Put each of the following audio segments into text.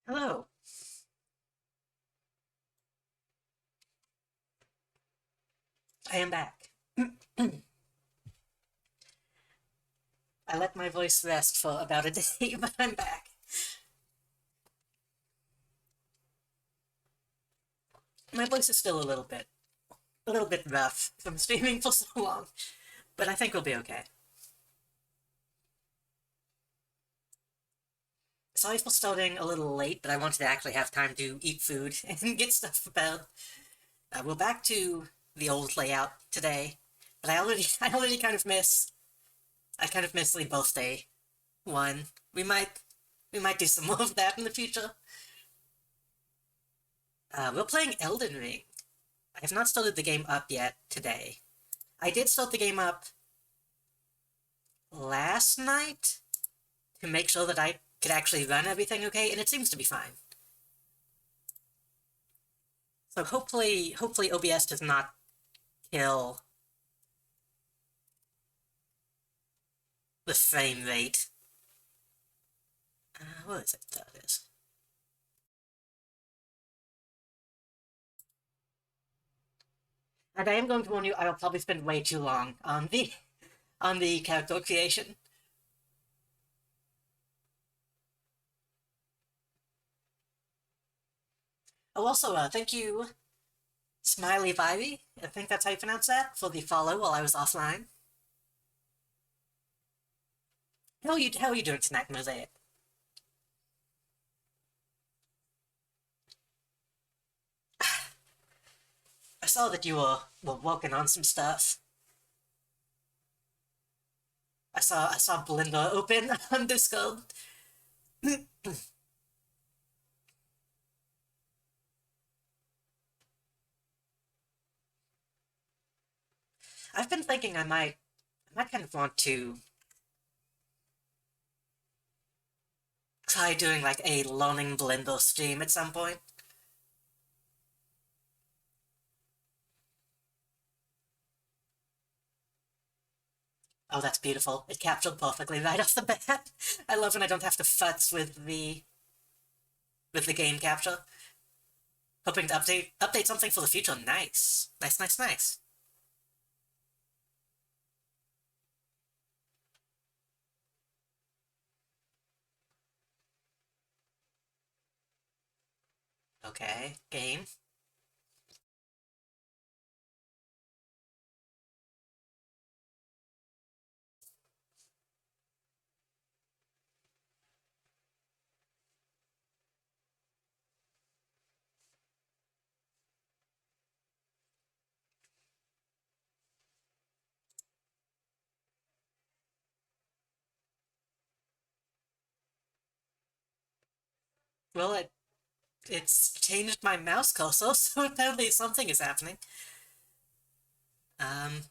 Hello. I am back. I let my voice rest for about a day, but I'm back. My voice is still a little bit rough from streaming for so long, but I think we'll be okay. Sorry for starting a little late, but I wanted to actually have time to eat food and get stuff prepared. We're back to the old layout today, but I already I kind of miss the birthday one. We might, we might do some more of that in the future. We're playing Elden Ring. I have not started the game up yet today. I did start the game up last night to make sure that I could actually run everything okay, and it seems to be fine. So hopefully OBS does not kill the frame rate. What is it? There it is. And I am going to warn you, I will probably spend way too long on the character creation. Oh, also, thank you, Smiley Vivey, I think that's how you pronounce that, for the follow while I was offline. How are you doing tonight, Mosaic? I saw that you were working on some stuff. I saw Belinda open on Discord. I've been thinking I might kind of want to try doing like a learning Blender stream at some point. Oh, that's beautiful. It captured perfectly right off the bat. I love when I don't have to futz with the game capture. Hoping to update something for the future. Nice. Nice, nice, nice. Okay, game. Well, it's changed my mouse cursor, so apparently something is happening. Um,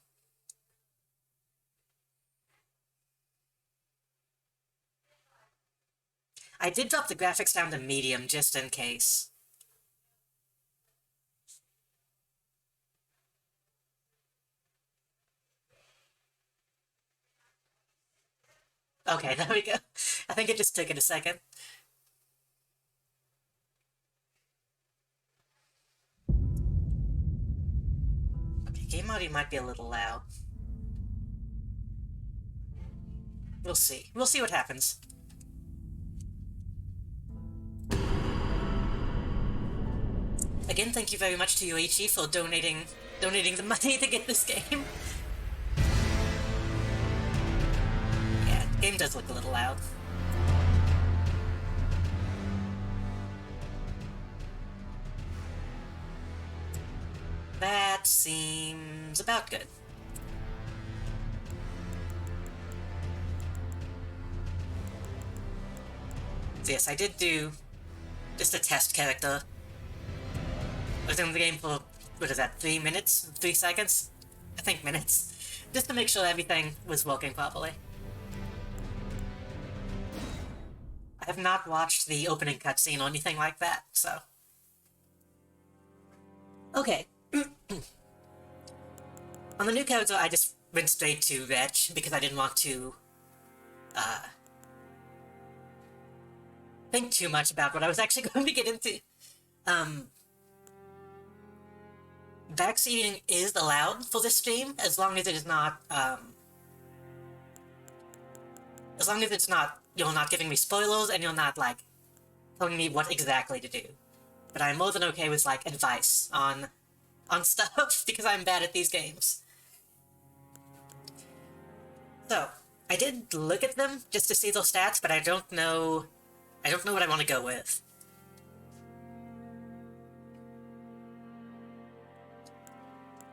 I did drop the graphics down to medium just in case. Okay, there we go. I think it just took it a second. Okay, game audio might be a little loud. We'll see. We'll see what happens. Again, thank you very much to Uchi for donating the money to get this game. Yeah, the game does look a little loud. That seems about good. So yes, I did do just a test character. I was in the game for, what is that, 3 minutes? 3 seconds? I think minutes. Just to make sure everything was working properly. I have not watched the opening cutscene or anything like that, so... Okay. On the new character, I just went straight to Wretch, because I didn't want to, think too much about what I was actually going to get into. Backseating is allowed for this stream, as long as it is not, as long as it's not, you're not giving me spoilers, and you're not, like, telling me what exactly to do. But I'm more than okay with, like, advice on stuff, because I'm bad at these games. So, I did look at them just to see those stats, but I don't know what I want to go with.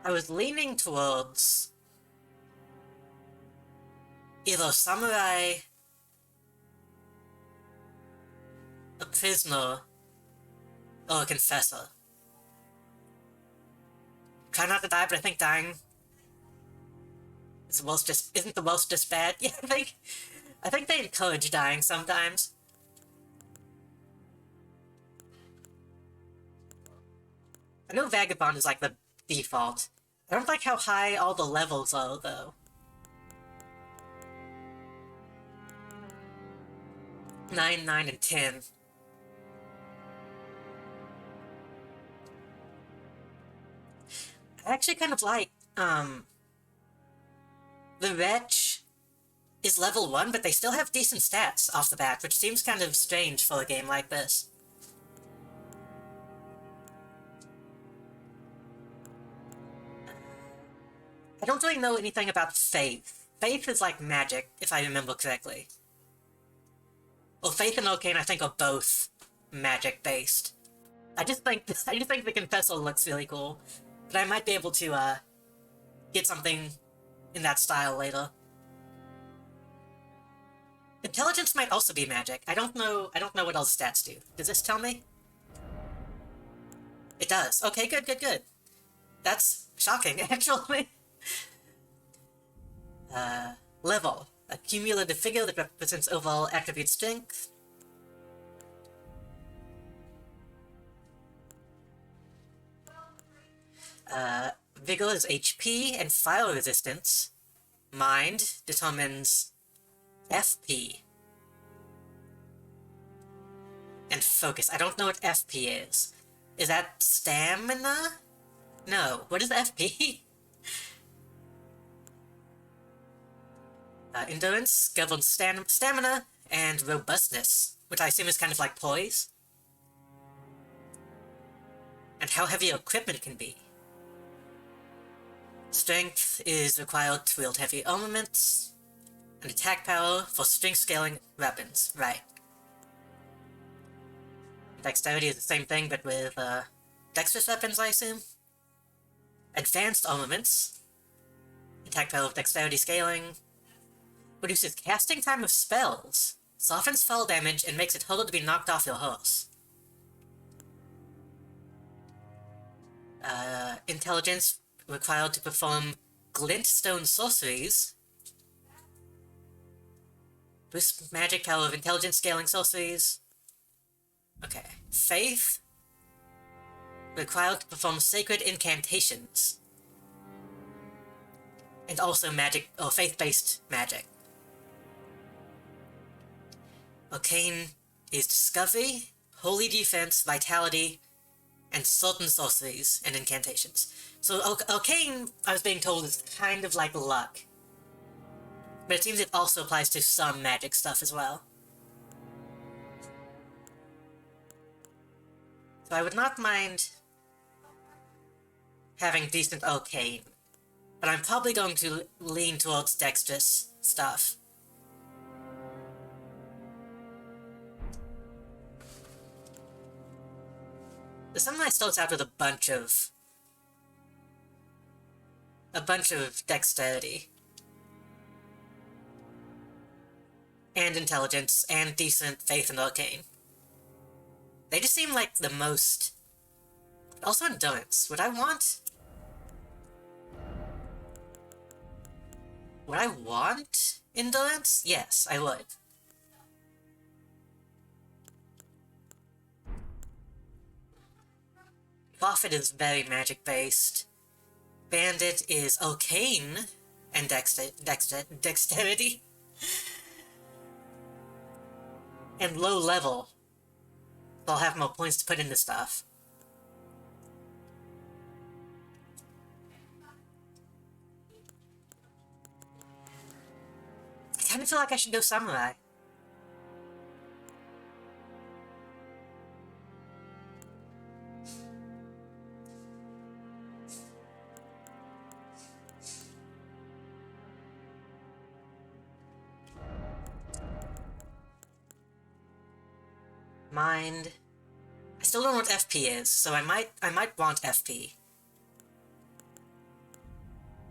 I was leaning towards either samurai, a prisoner, or a confessor. Try not to die, but I think dying is isn't the most just bad. Yeah, I think they encourage dying sometimes. I know Vagabond is like the default. I don't like how high all the levels are, though. 9, 9, and 10. I actually kind of like, the Wretch is level 1, but they still have decent stats off the bat, which seems kind of strange for a game like this. I don't really know anything about Faith. Faith is like magic, if I remember correctly. Well, Faith and Arcane, I think, are both magic-based. I just think the Confessor looks really cool, but I might be able to, get something in that style later. Intelligence might also be magic. I don't know what all the stats do. Does this tell me? It does. Okay, good, good, good. That's shocking, actually. Level. A cumulative figure that represents overall attribute strength. Vigor is HP, and fire resistance. Mind determines FP. And focus. I don't know what FP is. Is that stamina? No. What is FP? Endurance governs stamina and robustness, which I assume is kind of like poise. And how heavy equipment can be. Strength is required to wield heavy armaments, and attack power for strength scaling weapons. Right. Dexterity is the same thing, but with dexterous weapons, I assume. Advanced armaments. Attack power with dexterity scaling. Reduces casting time of spells. Softens fall damage and makes it harder to be knocked off your horse. Intelligence required to perform glintstone sorceries. Boost magic power of intelligence scaling sorceries. Okay. Faith. Required to perform sacred incantations. And also magic, or faith-based magic. Arcane is discovery, holy defense, vitality, and certain sorceries and incantations. So Arcane, I was being told, is kind of like luck. But it seems it also applies to some magic stuff as well. So I would not mind having decent Arcane. But I'm probably going to lean towards dexterous stuff. The Samurai starts out with a bunch of dexterity. And intelligence, and decent faith and arcane. They just seem like the most... Also endurance. Would I want endurance? Yes, I would. Prophet is very magic-based. Bandit is arcane and dexterity. And low level. So I'll have more points to put into stuff. I kinda feel like I should go samurai. Mind. I still don't know what FP is, so I might want FP.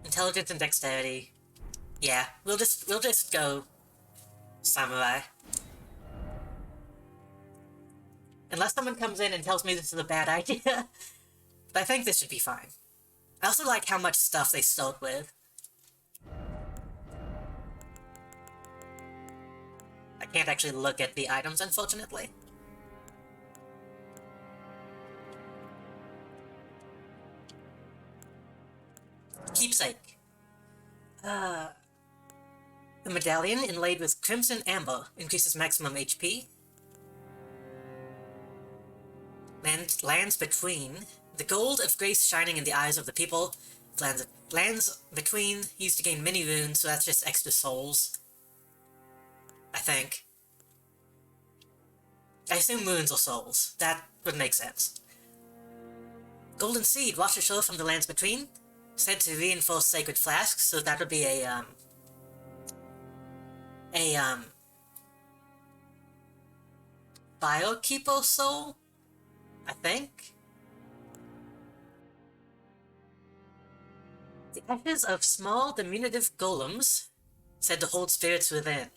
Intelligence and dexterity. Yeah, we'll just go samurai. Unless someone comes in and tells me this is a bad idea. But I think this should be fine. I also like how much stuff they start with. I can't actually look at the items, unfortunately. Keepsake. The medallion inlaid with crimson amber increases maximum HP. Lands between. The gold of grace shining in the eyes of the people. Lands between used to gain many runes, so that's just extra souls. I think. I assume runes are souls. That would make sense. Golden seed washed ashore from the lands between. Said to reinforce sacred flasks, so that would be a Biokeeper soul, I think. The ashes of small diminutive golems, said to hold spirits within.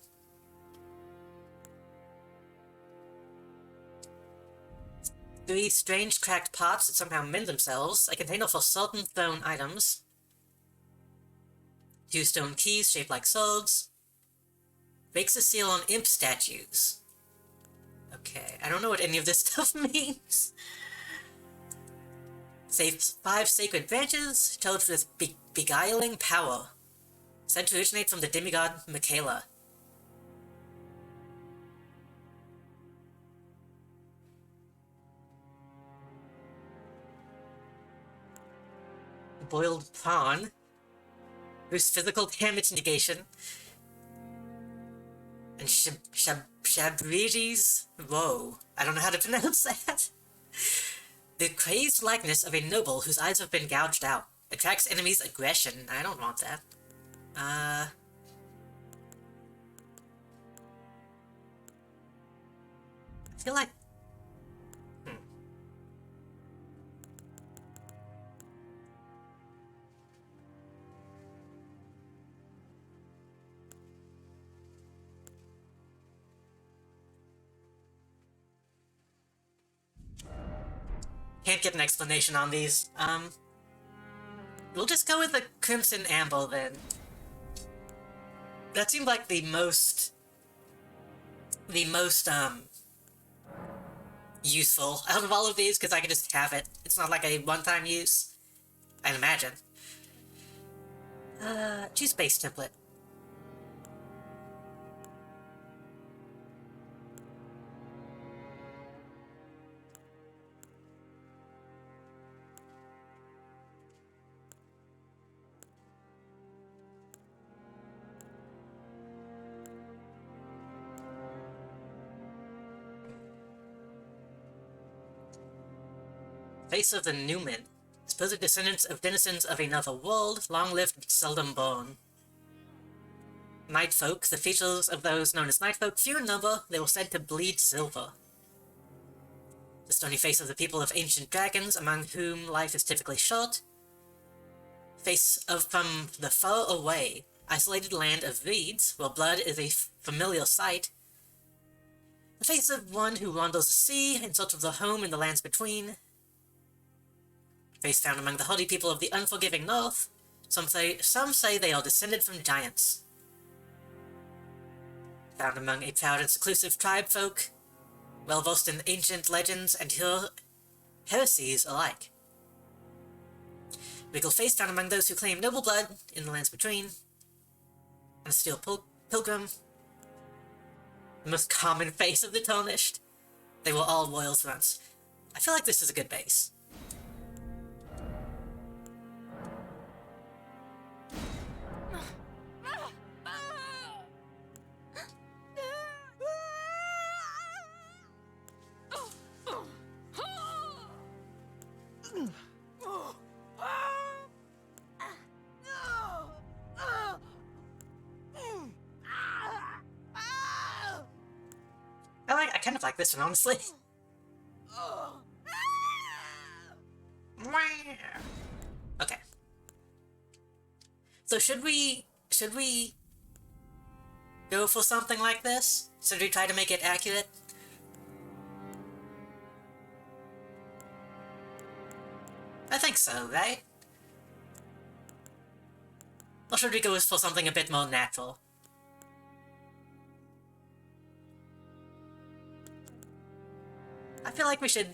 Three strange cracked pots that somehow mend themselves, a container for certain thrown items. Two stone keys shaped like swords. Breaks a seal on imp statues. Okay, I don't know what any of this stuff means. Saves 5 sacred branches, charged with beguiling power. Said to originate from the demigod Michaela. Boiled prawn. Boosts physical damage negation. And Shabriri's woe. I don't know how to pronounce that. The crazed likeness of a noble whose eyes have been gouged out. Attracts enemies' aggression. I don't want that. I feel like... Can't get an explanation on these. We'll just go with the Crimson Amber then. That seemed like the most the most, useful out of all of these, because I can just have it. It's not like a one-time use, I'd imagine. Choose base template. Face of the Newman. Supposed descendants of denizens of another world, long-lived but seldom born. Night folk, the features of those known as night folk, few in number, they were said to bleed silver. The stony face of the people of ancient dragons, among whom life is typically short. Face of from the far away, isolated land of reeds, where blood is a familiar sight. The face of one who wanders the sea in search of the home in the lands between. Face found among the hardy people of the unforgiving north. Some say they are descended from giants. Found among a proud and seclusive tribe folk, well versed in ancient legends and heresies alike. Regal face found among those who claim noble blood in the lands between. And a steel pilgrim. The most common face of the tarnished. They were all royals once. I feel like this is a good base. I kind of like this one, honestly. Okay. So should we go for something like this? Should we try to make it accurate? I think so, right? Or should we go for something a bit more natural? I feel like we should...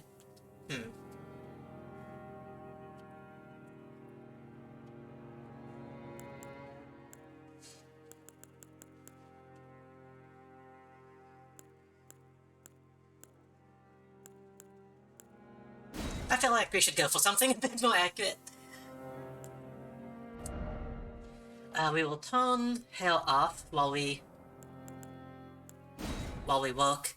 I feel like we should go for something a bit more accurate. We will turn hair off while we work.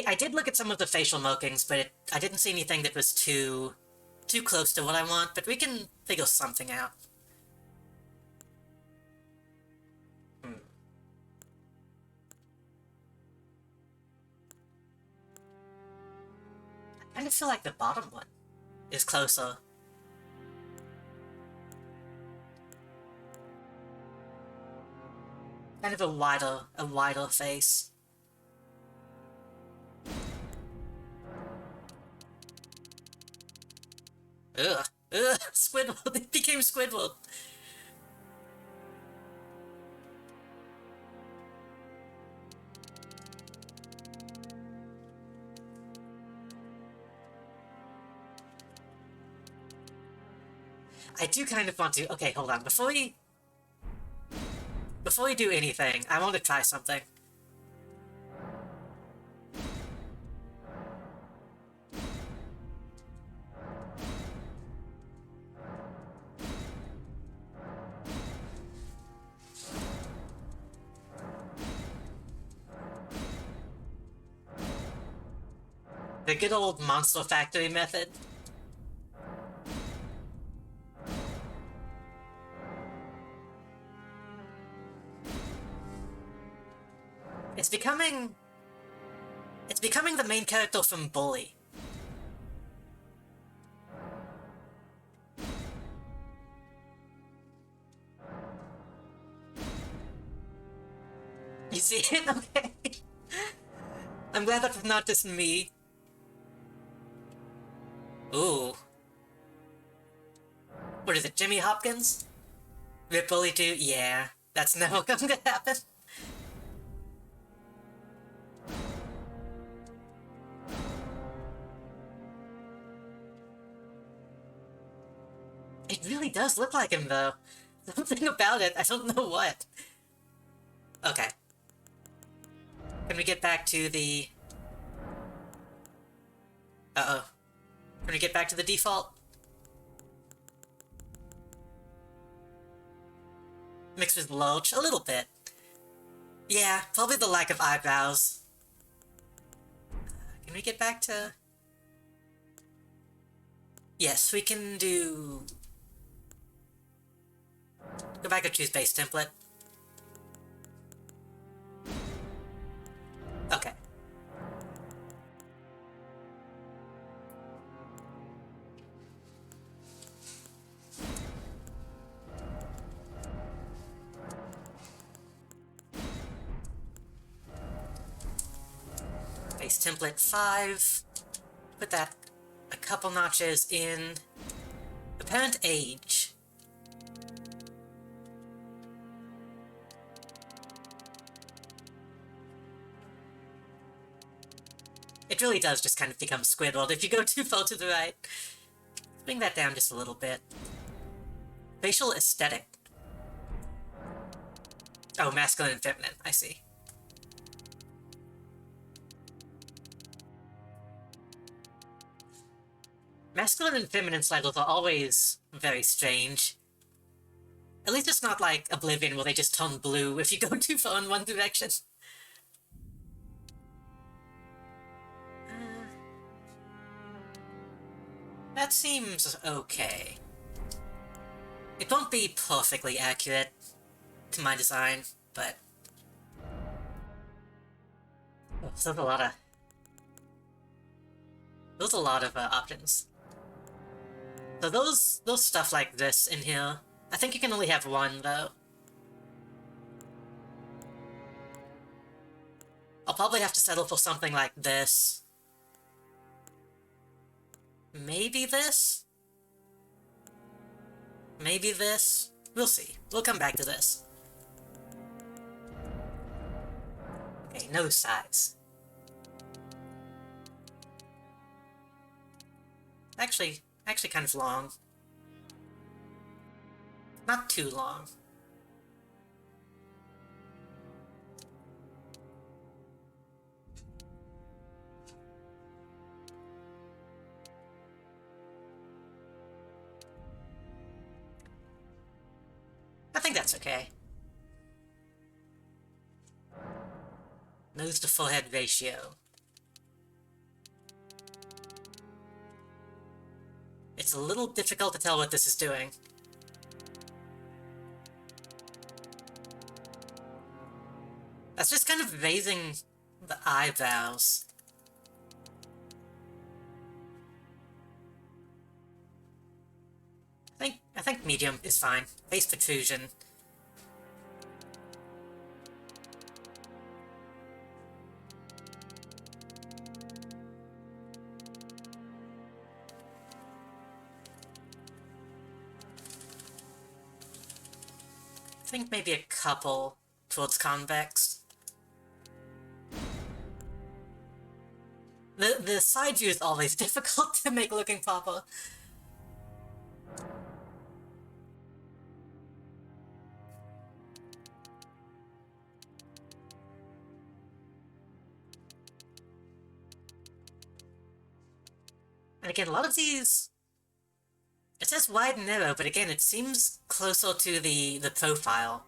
I did look at some of the facial markings, but I didn't see anything that was too close to what I want, but we can figure something out. I kind of feel like the bottom one is closer. Kind of a wider face. Ugh. Squidward. It became Squidward. I do kind of want to... Okay, hold on. Before we do anything, I want to try something. The good old Monster Factory method. It's becoming the main character from Bully. You see it? Okay. I'm glad that's not just me. Ooh. What is it, Jimmy Hopkins? Rip Bully 2? Yeah. That's never gonna happen. It really does look like him, though. Something about it, I don't know what. Okay. Can we get back to the... Uh-oh. Can we get back to the default? Mixed with Loach? A little bit. Yeah, probably the lack of eyebrows. Can we get back to... Yes, we can do... Go back to choose base template. Okay. Base template 5. Put that a couple notches in apparent age. It really does just kind of become Squidward if you go too far to the right. Bring that down just a little bit. Facial aesthetic. Oh, masculine and feminine, I see. Masculine and feminine titles are always very strange. At least it's not like Oblivion where they just turn blue if you go too far in one direction. That seems okay. It won't be perfectly accurate to my design, but... Oh, there's a lot of... There's a lot of options. So those stuff like this in here, I think you can only have one, though. I'll probably have to settle for something like this. Maybe this? Maybe this? We'll see. We'll come back to this. Okay, nose size. Actually kind of long. Not too long. I think that's okay. Nose to forehead ratio. It's a little difficult to tell what this is doing. That's just kind of raising the eyebrows. I think medium is fine. Face protrusion. I think maybe a couple towards convex. The side view is always difficult to make looking proper. And again, a lot of these... It says wide and narrow, but again, it seems closer to the profile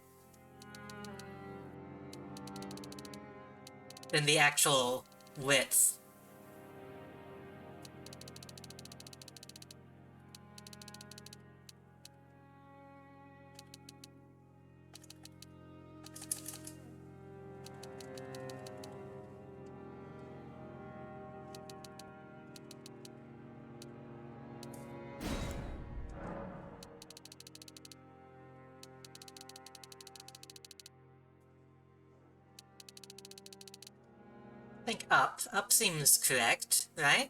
than the actual width. I think up. Up seems correct, right?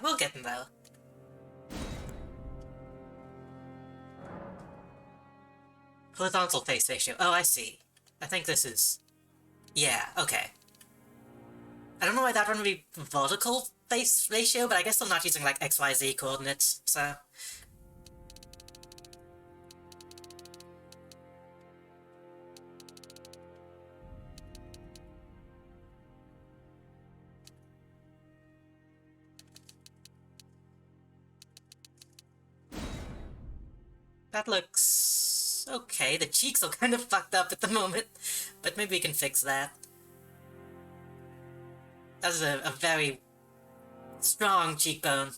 we'll get them though. Horizontal face ratio. Oh, I see. I think this is... Yeah, okay. I don't know why that one would be vertical face ratio, but I guess I'm not using, like, XYZ coordinates, so... That looks... okay. The cheeks are kind of fucked up at the moment, but maybe we can fix that. That was a very strong cheekbone.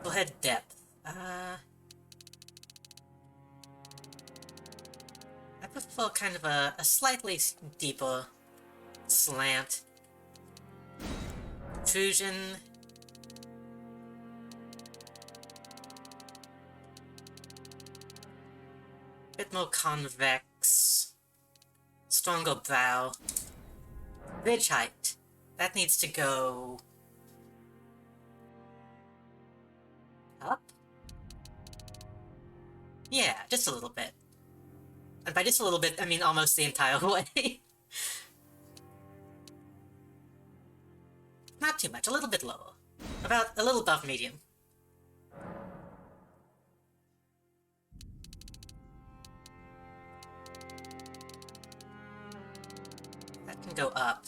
Forehead depth. I prefer kind of a slightly deeper slant. Protrusion. Bit more convex. Stronger brow. Ridge height. That needs to go... up? Yeah, just a little bit. And by just a little bit, I mean almost the entire way. Not too much, a little bit lower. About a little above medium. That can go up.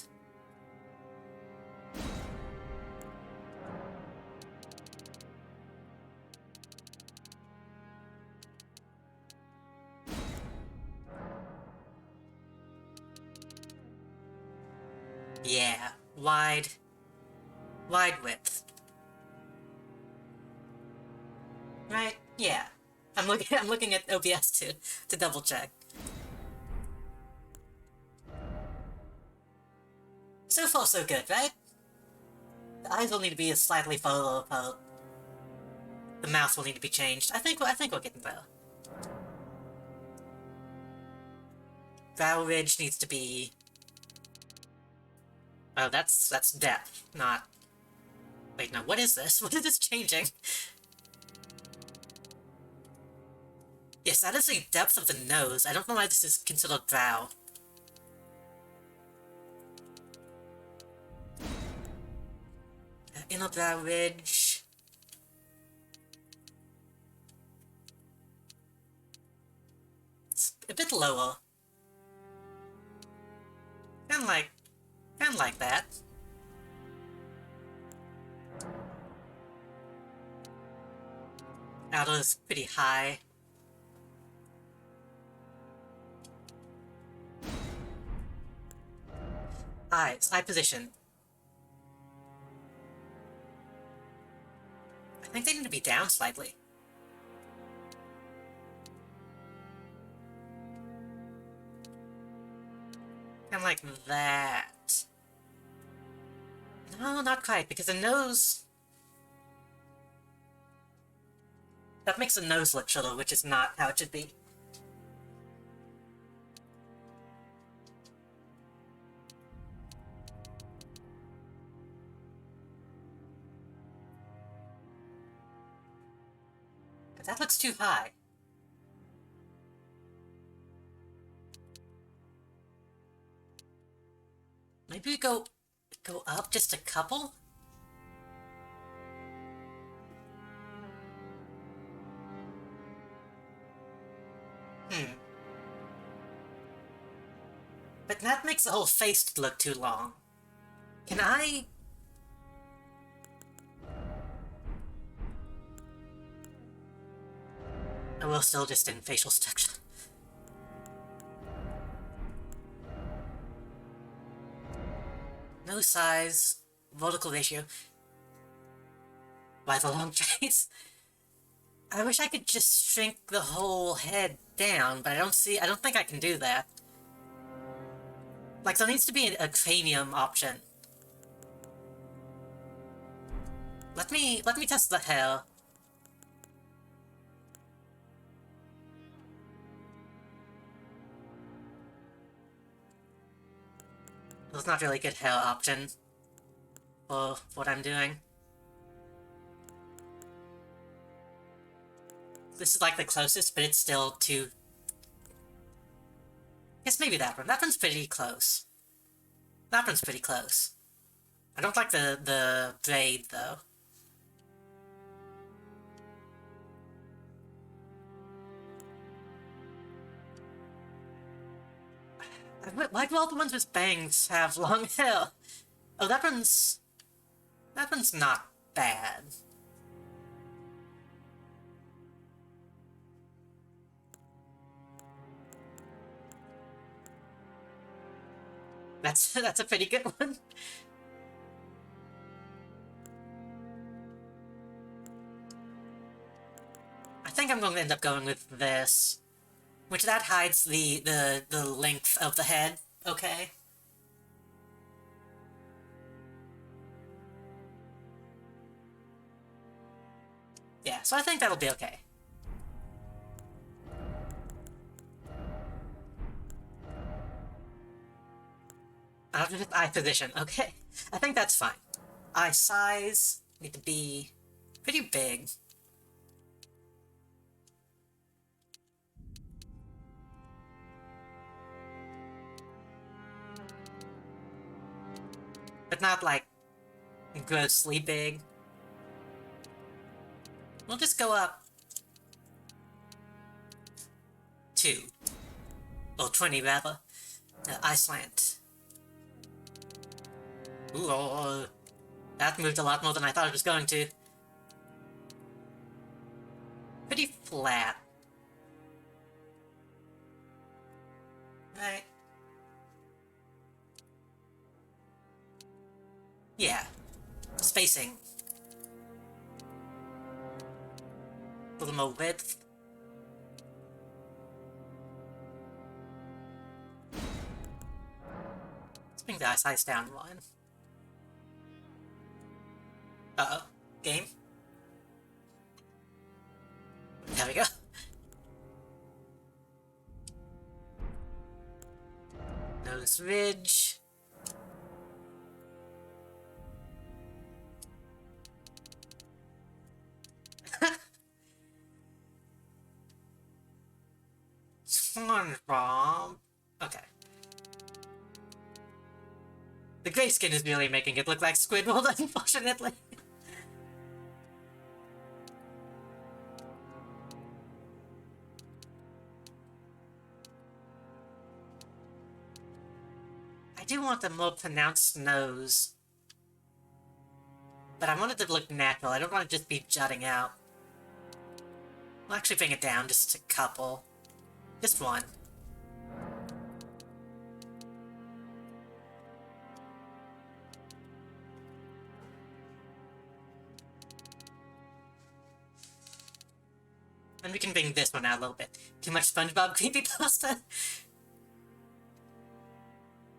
Yeah, wide width. Right? Yeah. I'm looking at OBS to double check. So far so good, right? The eyes will need to be slightly further apart. The mouth will need to be changed. I think we're getting there. Brow ridge needs to be... oh, that's depth, not... wait, no, what is this? What is this changing? Yes, that is the depth of the nose. I don't know why this is considered brow. Inner brow ridge... it's a bit lower. Kinda like that. Outer is pretty high. Eyes, eye position. I think they need to be down slightly. Kinda like that. No, not quite, because the nose... that makes the nose look shorter, which is not how it should be. But that looks too high. Maybe we go up just a couple? But that makes the whole face look too long. Can I... oh, we're still just in facial structure. Nose size, vertical ratio. Why the long face? I wish I could just shrink the whole head down, but I don't think I can do that. Like, there needs to be a cranium option. Let me test the hair. It's not really a good hair option for what I'm doing. This is like the closest, but it's still too... I guess maybe that one. That one's pretty close. That one's pretty close. I don't like the braid, though. Why do all the ones with bangs have long hair? Oh, that one's not bad. That's a pretty good one. I think I'm going to end up going with this, which that hides the length of the head. Okay. Yeah, so I think that'll be okay. I'll do eye position. Okay, I think that's fine. Eye size need to be pretty big. But not like grossly big. We'll just go up 2. Or 20 rather. Eye slant. Ooh, oh, that moved a lot more than I thought it was going to. Pretty flat. Right. Yeah. Spacing. A little more width. Let's bring the eye size down 1. Uh-oh. Game? There we go. Nose ridge. SpongeBob. Okay. The gray skin is really making it look like Squidward, unfortunately. I do want a more pronounced nose. But I want it to look natural. I don't want it to just be jutting out. I'll actually bring it down just a couple. Just 1. And we can bring this one out a little bit. Too much SpongeBob creepypasta?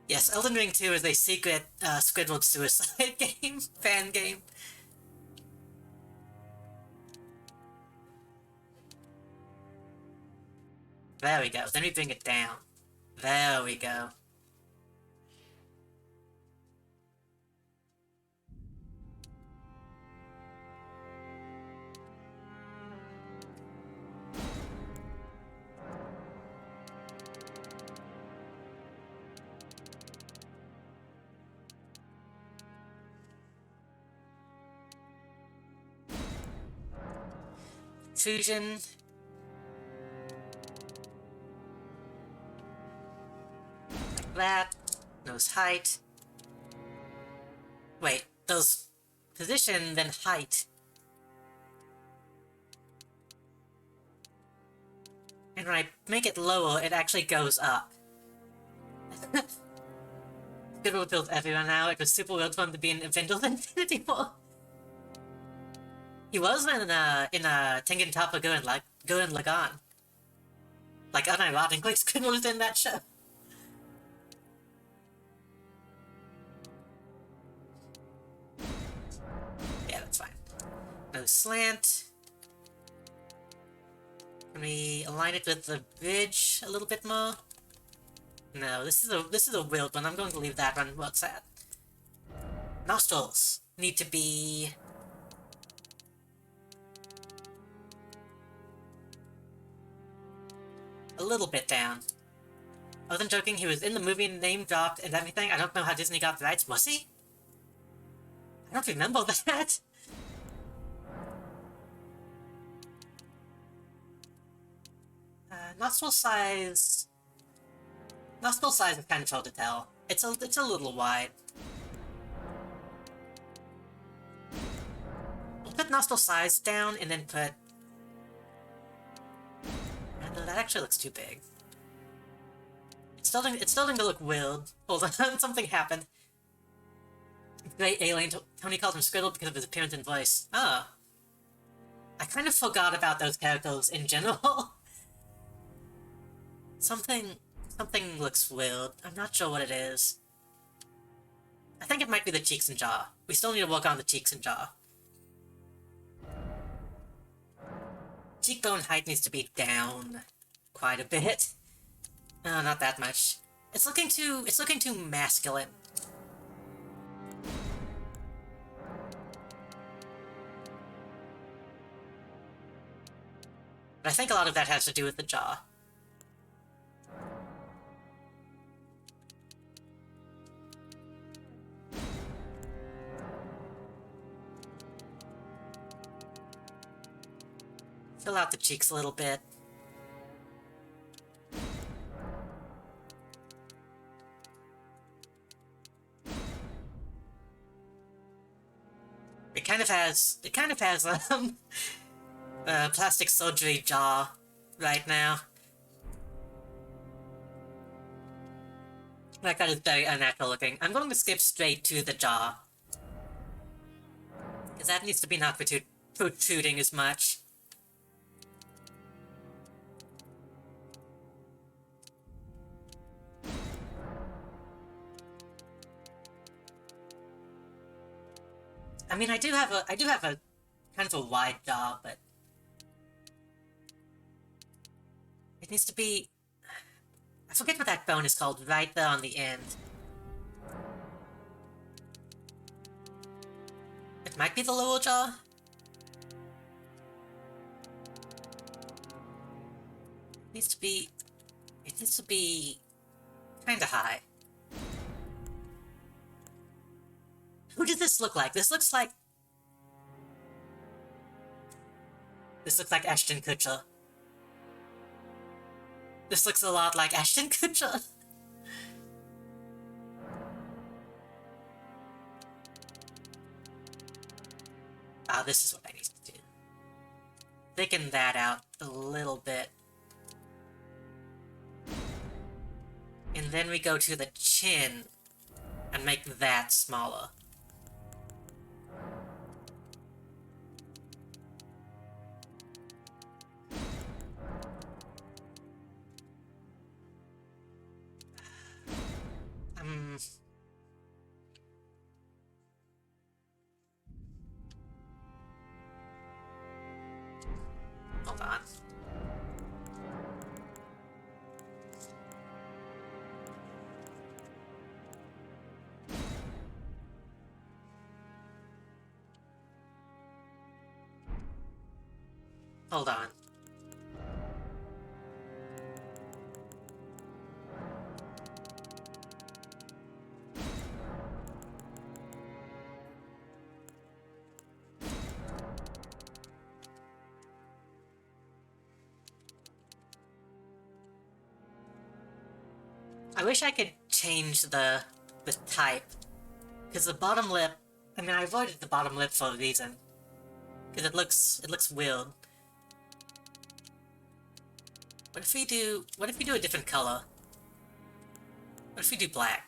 Yes, Elden Ring 2 is a secret Squidward suicide game. Fan game. There we go. Then we bring it down. There we go. Fusion. Like that. Nose height. Wait, those position, then height. And when I make it lower, it actually goes up. Good world builds everyone now. It was super weird for him to be in Avengers Infinity War. He was in Tengen Toppa Gurren Lagann. Like, unironically, Squidward was in that show. Yeah, that's fine. No slant. Can we align it with the bridge a little bit more? No, this is a wild one. I'm going to leave that one. What's that? Nostrils need to be a little bit down. I wasn't joking, he was in the movie, name dropped and everything. I don't know how Disney got the rights. Was he? I don't remember that. Nostril size... Nostril size is kind of hard to tell. It's a little wide. We'll put nostril size down and then put... No, that actually looks too big. It's starting to look weird. Hold on, something happened. Great alien. Tony calls him Scriddle because of his appearance and voice. Ah. I kind of forgot about those characters in general. Something looks weird. I'm not sure what it is. I think it might be the cheeks and jaw. We still need to work on the cheeks and jaw. Cheekbone height needs to be down quite a bit. Not that much. It's looking too masculine. But I think a lot of that has to do with the jaw. Fill out the cheeks a little bit. It kind of has plastic surgery jaw right now. That guy is very unnatural looking. I'm going to skip straight to the jaw. Because that needs to be not protruding as much. I mean, I do have a kind of a wide jaw, but it needs to be... I forget what that bone is called, right there on the end. It might be the lower jaw? It needs to be kinda high. Who did this look like? This looks like Ashton Kutcher. This looks a lot like Ashton Kutcher. Ah, this is what I need to do. Thicken that out a little bit. And then we go to the chin and make that smaller. Hold on. Hold on. I wish I could change the type, because the bottom lip, I mean, I avoided the bottom lip for a reason, because it looks weird. What if we do a different color? What if we do black?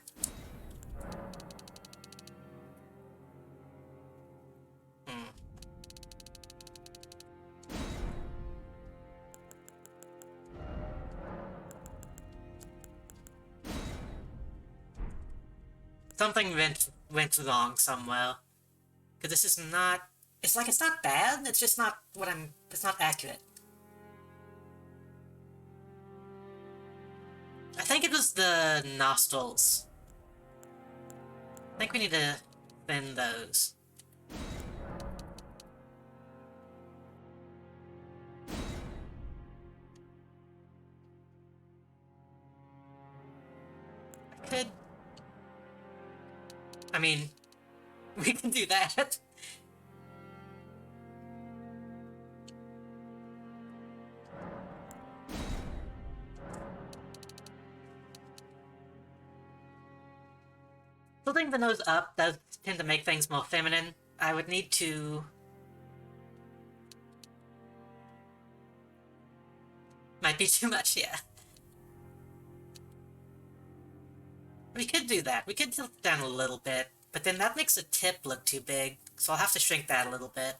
Something went wrong somewhere. Because this is not... It's not bad, it's just not what it's not accurate. I think it was the nostrils. I think we need to thin those. I could... I mean, we can do that. Tilting the nose up does tend to make things more feminine. I would need to... Might be too much, yeah. We could do that. We could tilt it down a little bit, but then that makes the tip look too big, so I'll have to shrink that a little bit.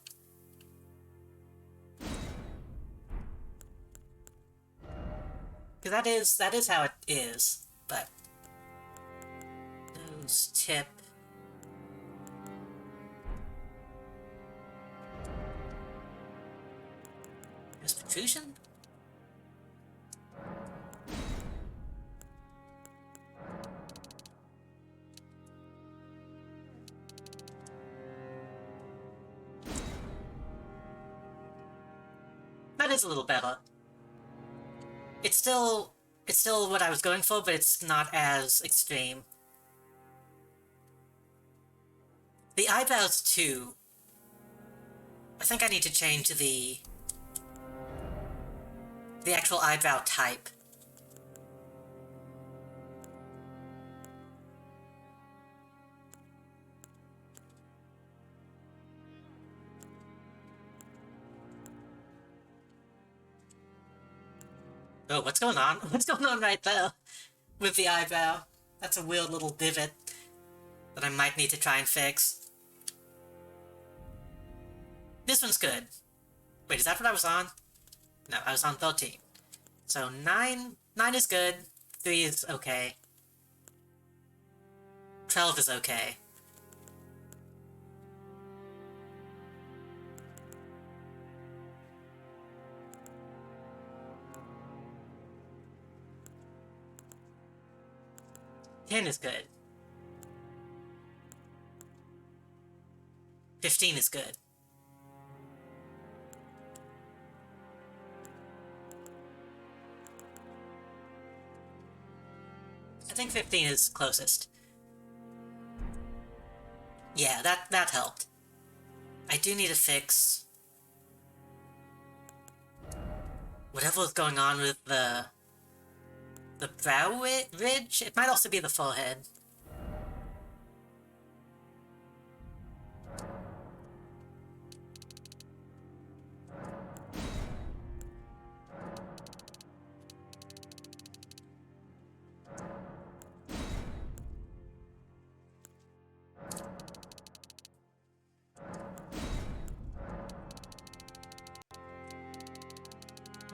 Because that is how it is, but... Nose, tip... There's protrusion? That is a little better. It's still what I was going for, but it's not as extreme. The eyebrows, too. I think I need to change the actual eyebrow type. Oh, what's going on? What's going on right there? With the eyebrow. That's a weird little divot that I might need to try and fix. This one's good. Wait, is that what I was on? No, I was on 13. So 9 is good. 3 is okay. 12 is okay. Ten is good. 15 is good. I think 15 is closest. Yeah, that helped. I do need to fix whatever was going on with the brow ridge. It might also be the forehead.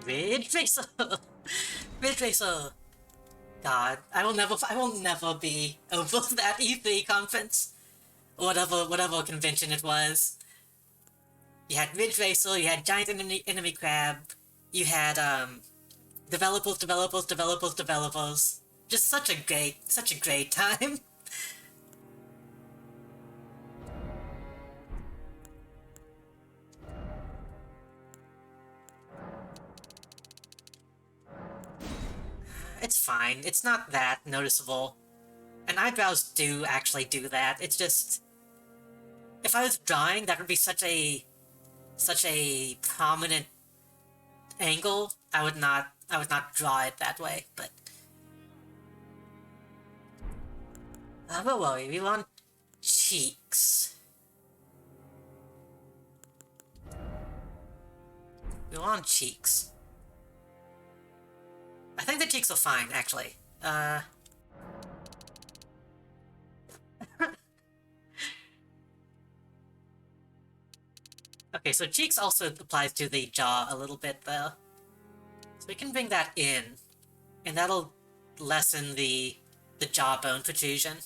Ridge Racer! Ridge Racer! God, I will never be over that E3 conference. Whatever convention it was. You had Ridge Racer, you had Giant Enemy Crab, you had, developers. Just such a great time. It's fine. It's not that noticeable. And eyebrows do actually do that. It's just... If I was drawing, that would be such a prominent angle. I would not draw it that way, but... But worry, we want cheeks. We want cheeks. I think the cheeks are fine, actually. Okay, so cheeks also applies to the jaw a little bit, though. So we can bring that in, and that'll lessen the jawbone protrusion.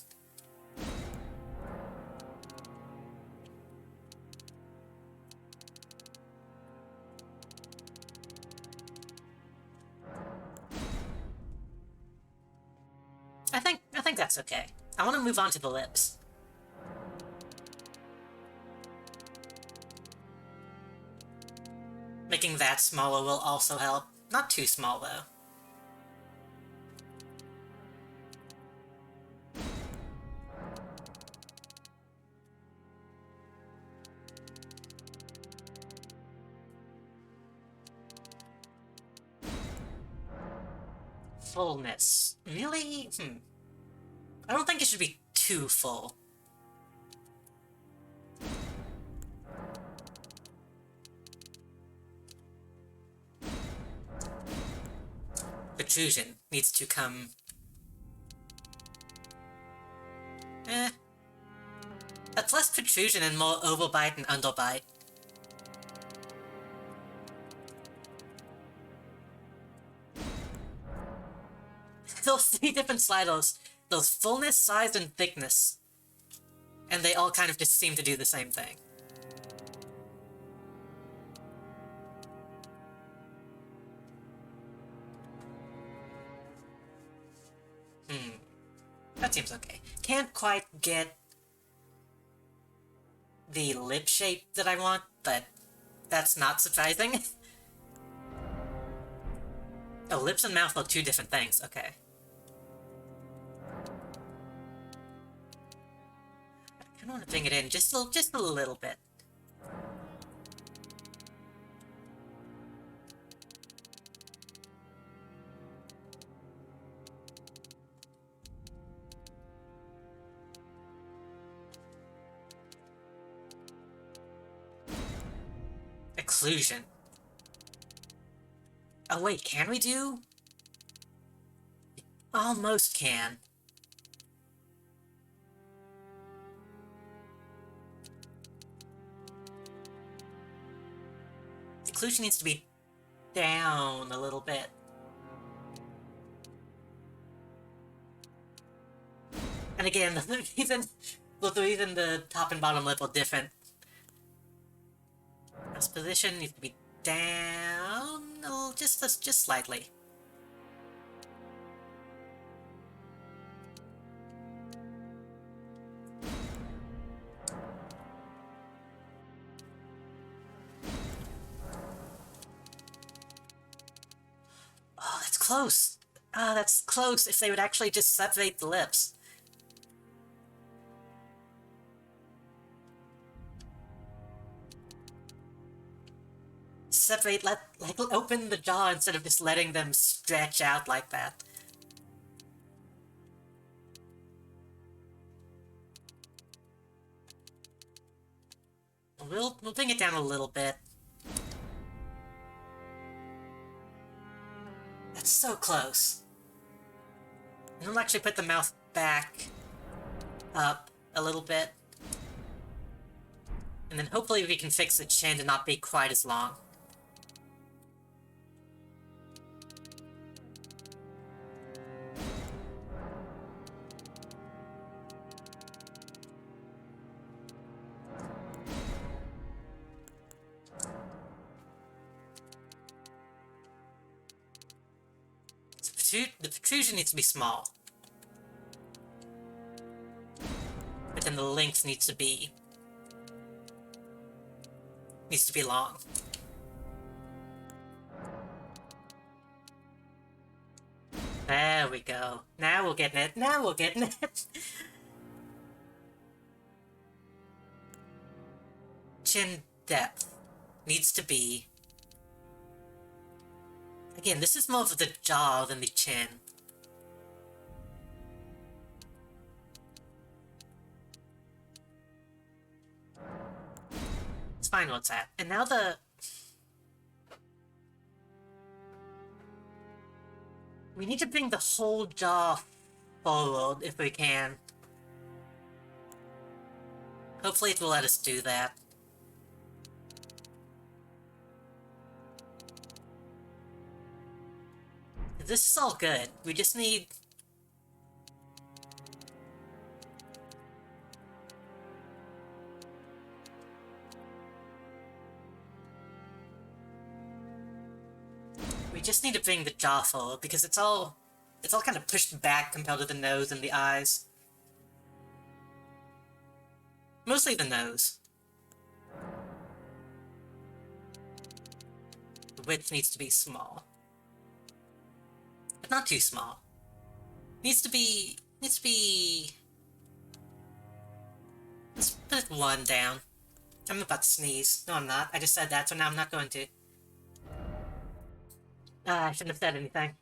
That's okay. I want to move on to the lips. Making that smaller will also help. Not too small, though. Fullness. Really? I don't think it should be too full. Protrusion needs to come... That's less protrusion and more overbite and underbite. Those 3 different sliders. Those fullness, size, and thickness. And they all kind of just seem to do the same thing. That seems okay. Can't quite get the lip shape that I want, but that's not surprising. Oh, lips and mouth are 2 different things, okay. I kinda wanna bring it in just a little bit. Occlusion. Oh wait, can we do? Almost can. Occlusion needs to be down a little bit. And again, the reason the top and bottom lip are different. This position needs to be down a little, just slightly. Oh, that's close. Ah, that's close if they would actually just separate the lips. Separate, open the jaw instead of just letting them stretch out like that. We'll bring it down a little bit. That's so close. And we'll actually put the mouth back up a little bit. And then hopefully we can fix the chin to not be quite as long. The protrusion needs to be small. But then the length needs to be long. There we go. Now we're getting it. Now we're getting it. Chin depth needs to be... Again, this is more of the jaw than the chin. It's fine where it's at. And now we need to bring the whole jaw forward if we can. Hopefully it will let us do that. This is all good. We just need... We just need to bring the jaw forward, because it's all it's all kind of pushed back compared to the nose and the eyes. Mostly the nose. The width needs to be small. But not too small. Needs to be... Let's put 1 down. I'm about to sneeze. No, I'm not. I just said that, so now I'm not going to. I shouldn't have said anything.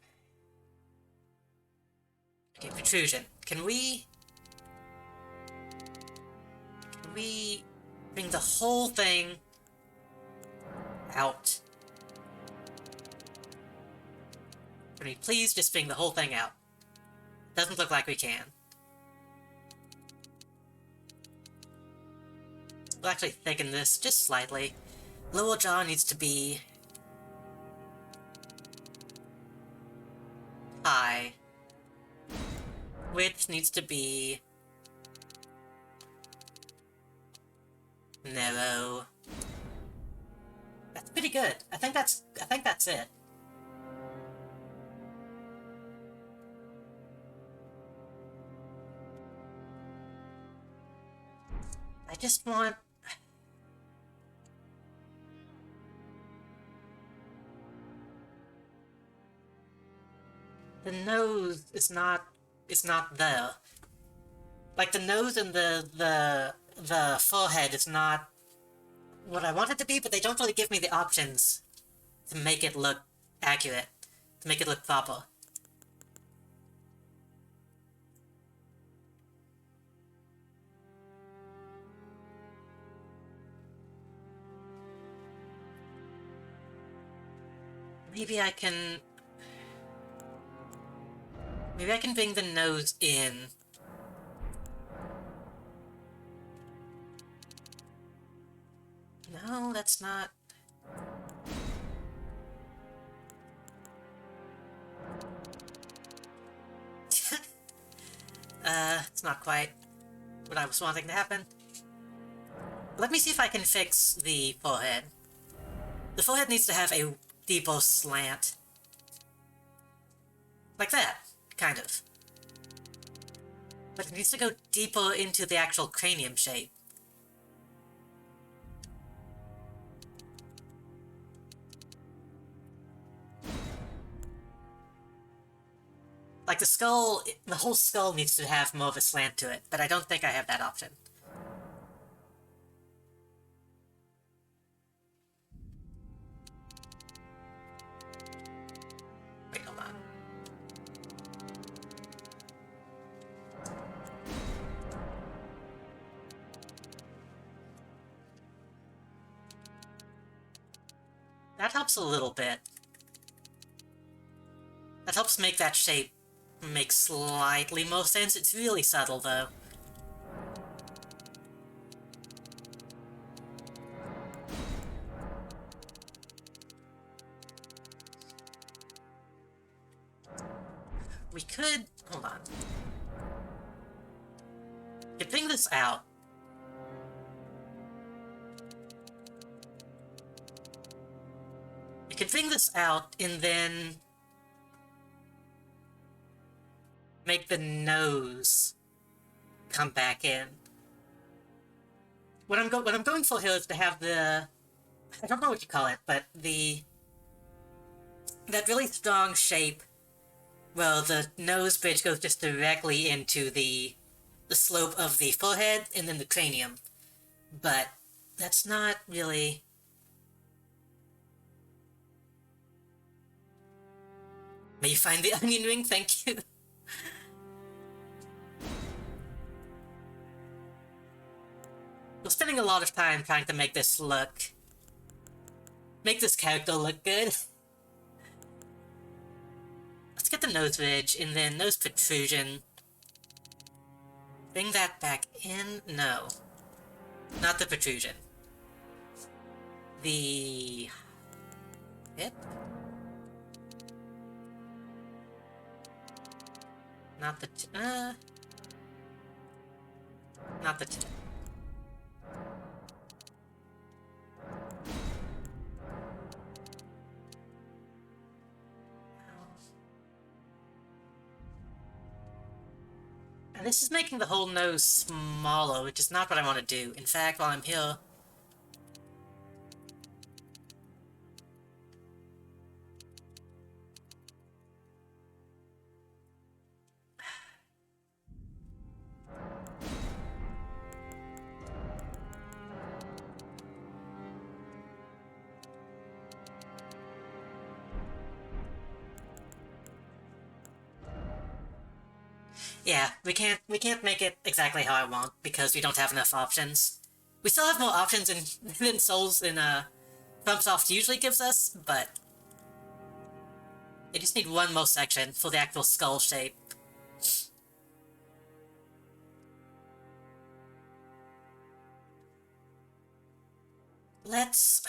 Okay, protrusion. Can we bring the whole thing out? Can we please just bring the whole thing out? Doesn't look like we can. We'll actually thicken this just slightly. Lower jaw needs to be high. Width needs to be narrow. That's pretty good. I think that's it. I just want... The nose is not there. Like, the nose and the forehead is not what I want it to be, but they don't really give me the options to make it look accurate, to make it look proper. Maybe I can bring the nose in. No, that's not... it's not quite what I was wanting to happen. Let me see if I can fix the forehead. The forehead needs to have a deeper slant. Like that, kind of. But it needs to go deeper into the actual cranium shape. Like the skull, the whole skull needs to have more of a slant to it, but I don't think I have that option. Wait, hold on. That helps a little bit. That helps make that shape make slightly more sense. It's really subtle, though. We could... hold on. We could bring this out. We could bring this out and then make the nose come back in. What I'm going for here is to have the... I don't know what you call it, but that really strong shape where the nose bridge goes just directly into the slope of the forehead and then the cranium. But that's not really... May you find the onion ring? Thank you. We're spending a lot of time trying to make this character look good. Let's get the nose ridge, and then nose protrusion. Bring that back in? No. Not the protrusion. The... hip? Not the not the tip. This is making the whole nose smaller, which is not what I want to do. In fact, while I'm here... Yeah, we can't make it exactly how I want, because we don't have enough options. We still have more options than Souls in, FromSoft usually gives us, but... they just need one more section for the actual skull shape. Let's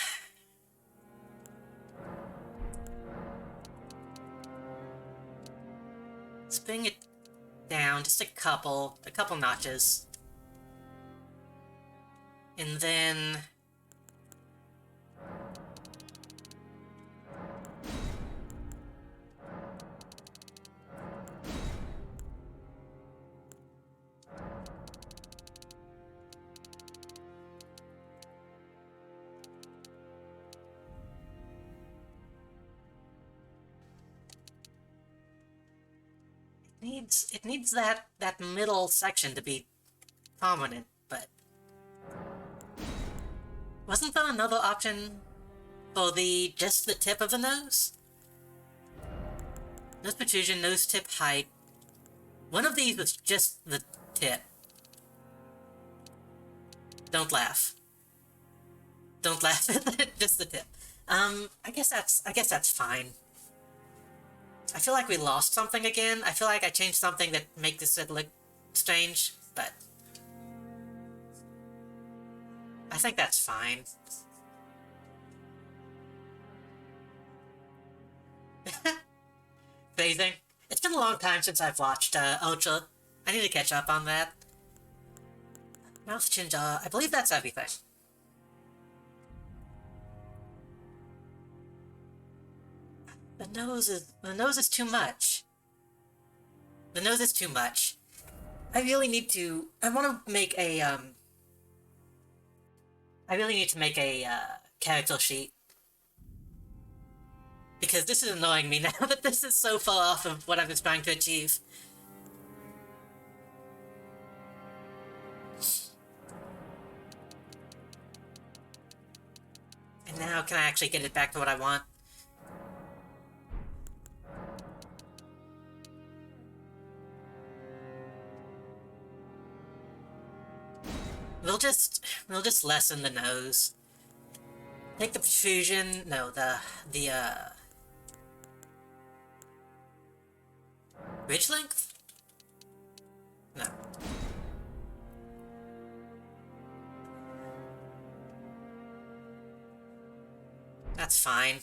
bring it down just a couple notches. And then... it needs that middle section to be prominent, but... wasn't there another option for just the tip of the nose? Nose protrusion, nose tip height. One of these was just the tip. Don't laugh. Don't laugh at just the tip. I guess that's fine. I feel like we lost something again. I feel like I changed something that makes this look strange, but... I think that's fine. Phasing. It's been a long time since I've watched, Ultra. I need to catch up on that. Mouth, chin, jaw. I believe that's everything. The nose is too much. The nose is too much. I really need to... I want to make a, I really need to make a, character sheet. Because this is annoying me now that this is so far off of what I was trying to achieve. And now can I actually get it back to what I want? We'll just lessen the nose. Take the protrusion, no, the ridge length? No. That's fine.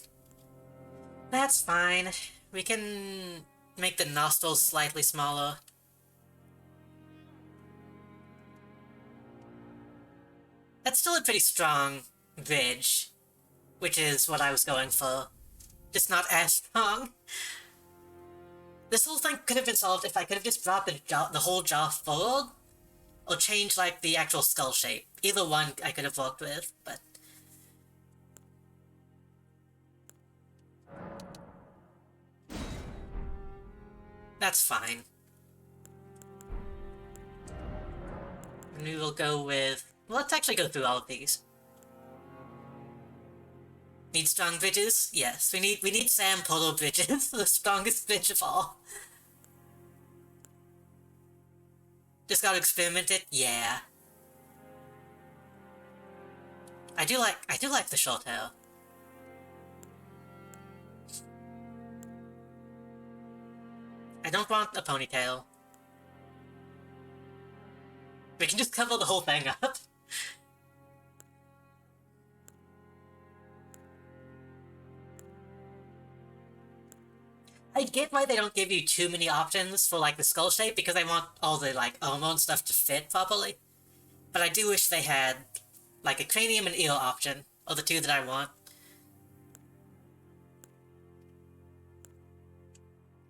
That's fine. We can make the nostrils slightly smaller. That's still a pretty strong ridge, which is what I was going for. Just not as strong. This whole thing could have been solved if I could have just brought the whole jaw forward, or changed, like, the actual skull shape. Either one I could have worked with, but... that's fine. And we will go with... well, let's actually go through all of these. Need strong bridges? Yes, we need Sam Polo bridges, the strongest bridge of all. Just gotta experiment it? Yeah. I do like the short hair. I don't want a ponytail. We can just cover the whole thing up. I get why they don't give you too many options for, like, the skull shape, because I want all the, like, armor and stuff to fit properly. But I do wish they had, like, a cranium and ear option, are the two that I want.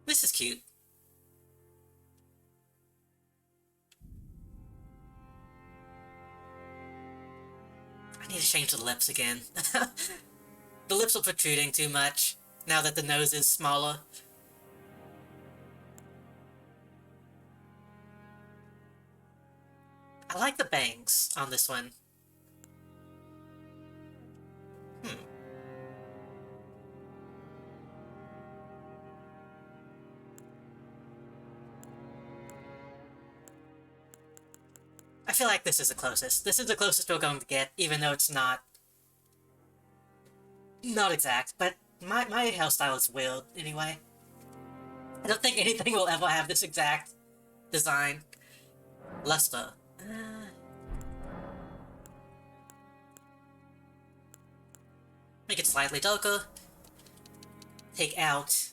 This is cute. Need to change the lips again. The lips are protruding too much, now that the nose is smaller. I like the bangs on this one. I feel like this is the closest. This is the closest we're going to get, even though it's not exact, but my hairstyle is weird anyway. I don't think anything will ever have this exact design. Luster. Make it slightly darker. Take out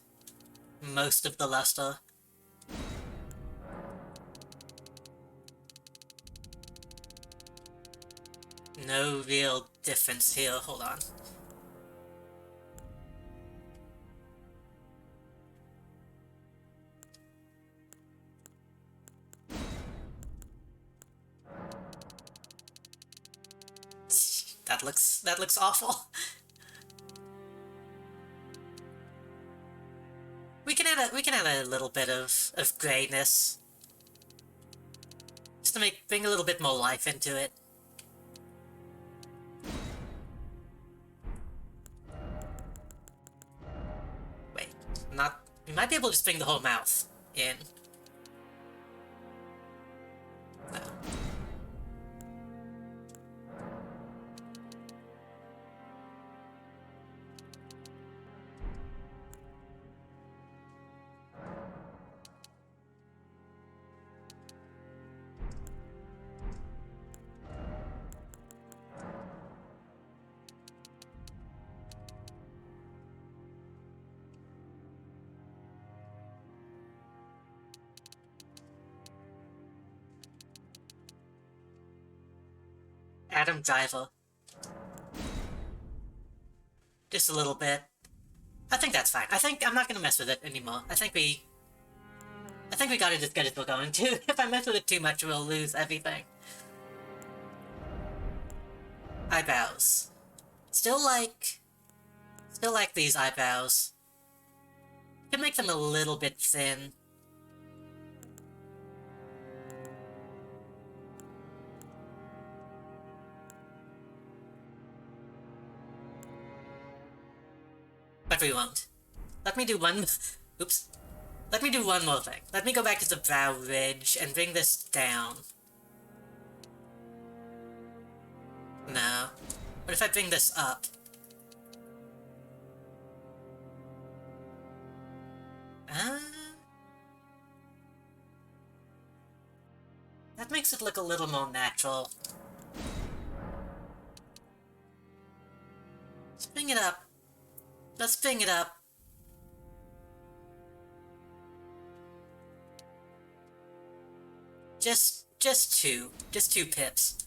most of the luster. No real difference here. Hold on. That looks awful. We can add a little bit of grayness. Just to bring a little bit more life into it. Wait, we might be able to just bring the whole mouth in. No. Adam Driver. Just a little bit. I think that's fine. I'm not gonna mess with it anymore. I think we got it as good as we're going to. If I mess with it too much, we'll lose everything. Eyebrows. Still like these eyebrows. Can make them a little bit thin. But we won't. Let me do one... Oops. Let me do one more thing. Let me go back to the brow ridge and bring this down. No. What if I bring this up? That makes it look a little more natural. Let's bring it up. Let's bring it up. Just two pips.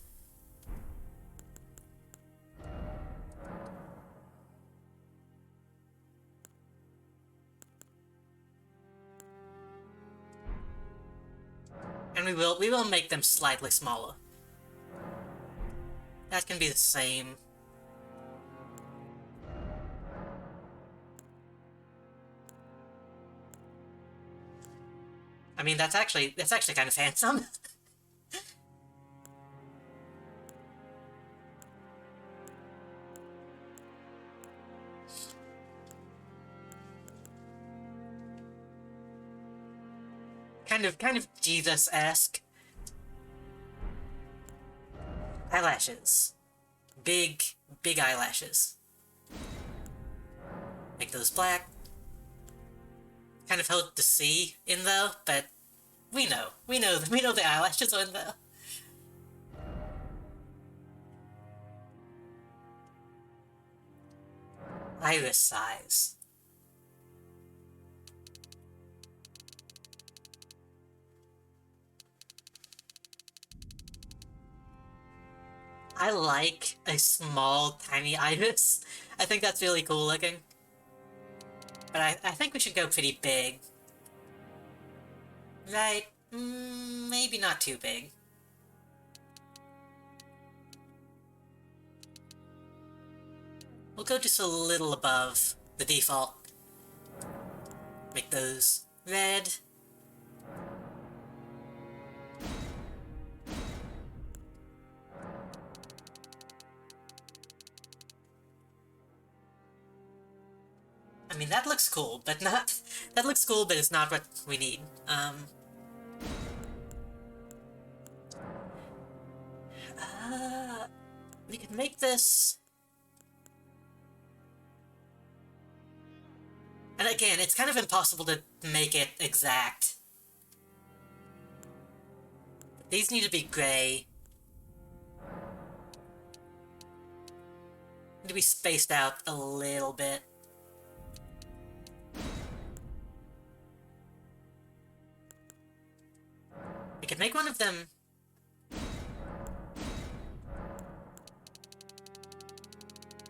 And we will make them slightly smaller. That can be the same. I mean, that's actually kind of handsome. kind of Jesus-esque. Eyelashes. Big eyelashes. Make those black. Kind of hard to see in though, but we know the eyelashes are in there. Iris size. I like a small, tiny iris. I think that's really cool looking. But I think we should go pretty big. Right? Maybe not too big. We'll go just a little above the default. Make those red. I mean, that looks cool, but not... That looks cool, but it's not what we need. We can make this... And again, it's kind of impossible to make it exact. These need to be gray. Need to be spaced out a little bit. We could make one of them...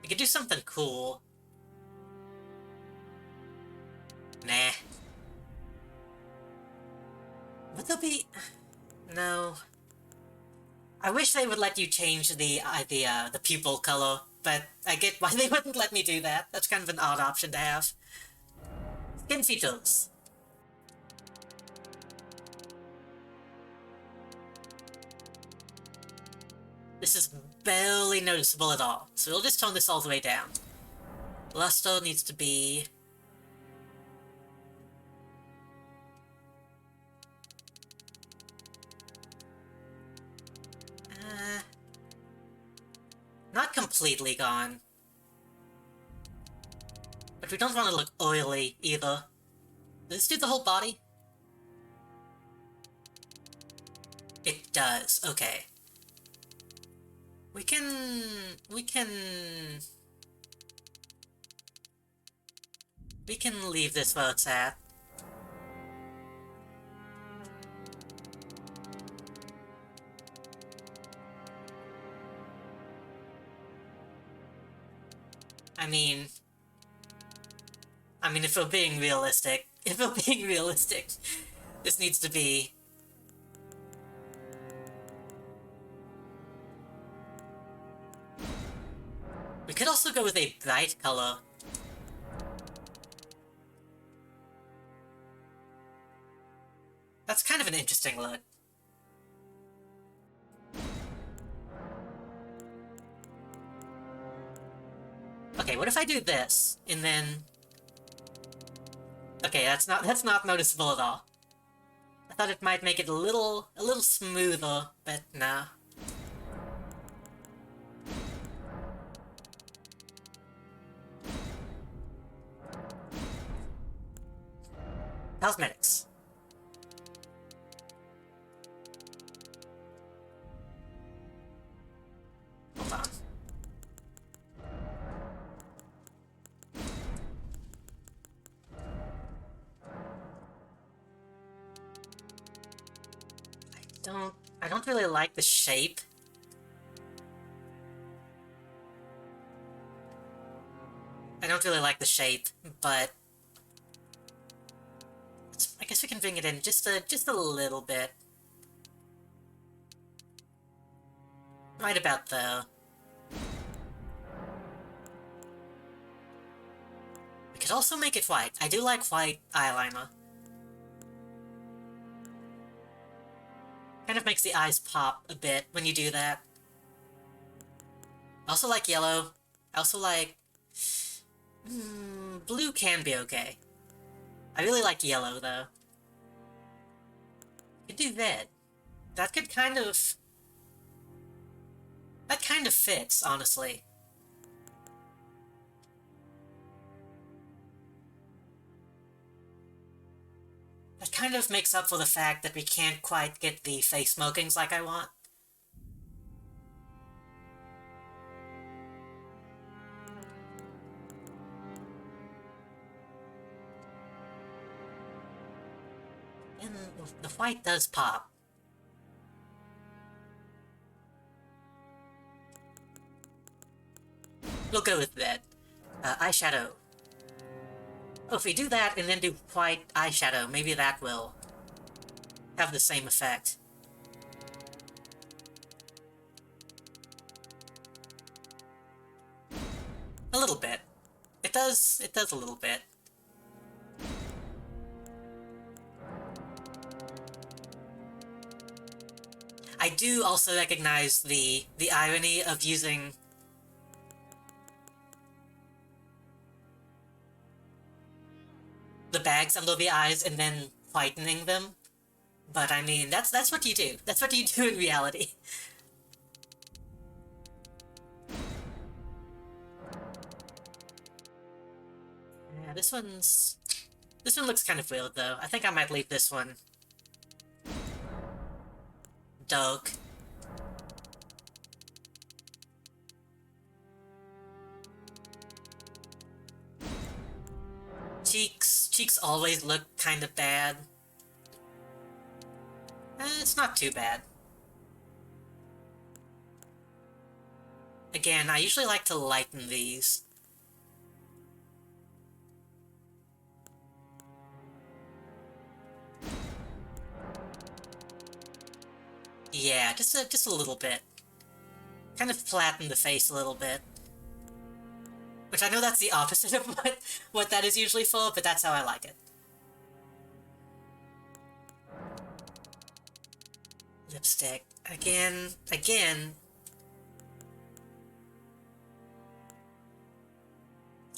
We could do something cool. Nah. Would there be... No. I wish they would let you change the pupil color, but I get why they wouldn't let me do that. That's kind of an odd option to have. Skin features. This is barely noticeable at all, so we'll just tone this all the way down. Luster needs to be... not completely gone. But we don't want to look oily, either. Let's do the whole body. It does, okay. We can leave this where it's at. I mean, if we're being realistic, this needs to be... We could also go with a bright color. That's kind of an interesting look. Okay, what if I do this, and then... Okay, that's not noticeable at all. I thought it might make it a little smoother, but nah. Cosmetics. Hold on. I don't really like the shape. I don't really like the shape, but I guess we can bring it in just a little bit. Right about there. We could also make it white. I do like white eyeliner. Kind of makes the eyes pop a bit when you do that. I also like yellow. I also like... blue can be okay. I really like yellow, though. You could do red. That could kind of... That kind of fits, honestly. That kind of makes up for the fact that we can't quite get the face smokings like I want. And the white does pop. We'll go with red. Eyeshadow. Oh, if we do that and then do white eyeshadow, maybe that will have the same effect. A little bit. It does a little bit. I do also recognize the irony of using the bags under the eyes and then whitening them. But I mean, that's what you do. That's what you do in reality. Yeah, this one looks kind of weird though. I think I might leave this one. Dog. Cheeks always look kind of bad. It's not too bad. Again, I usually like to lighten these. Yeah, just a little bit. Kind of flatten the face a little bit. Which I know that's the opposite of what that is usually for, but that's how I like it. Lipstick. Again.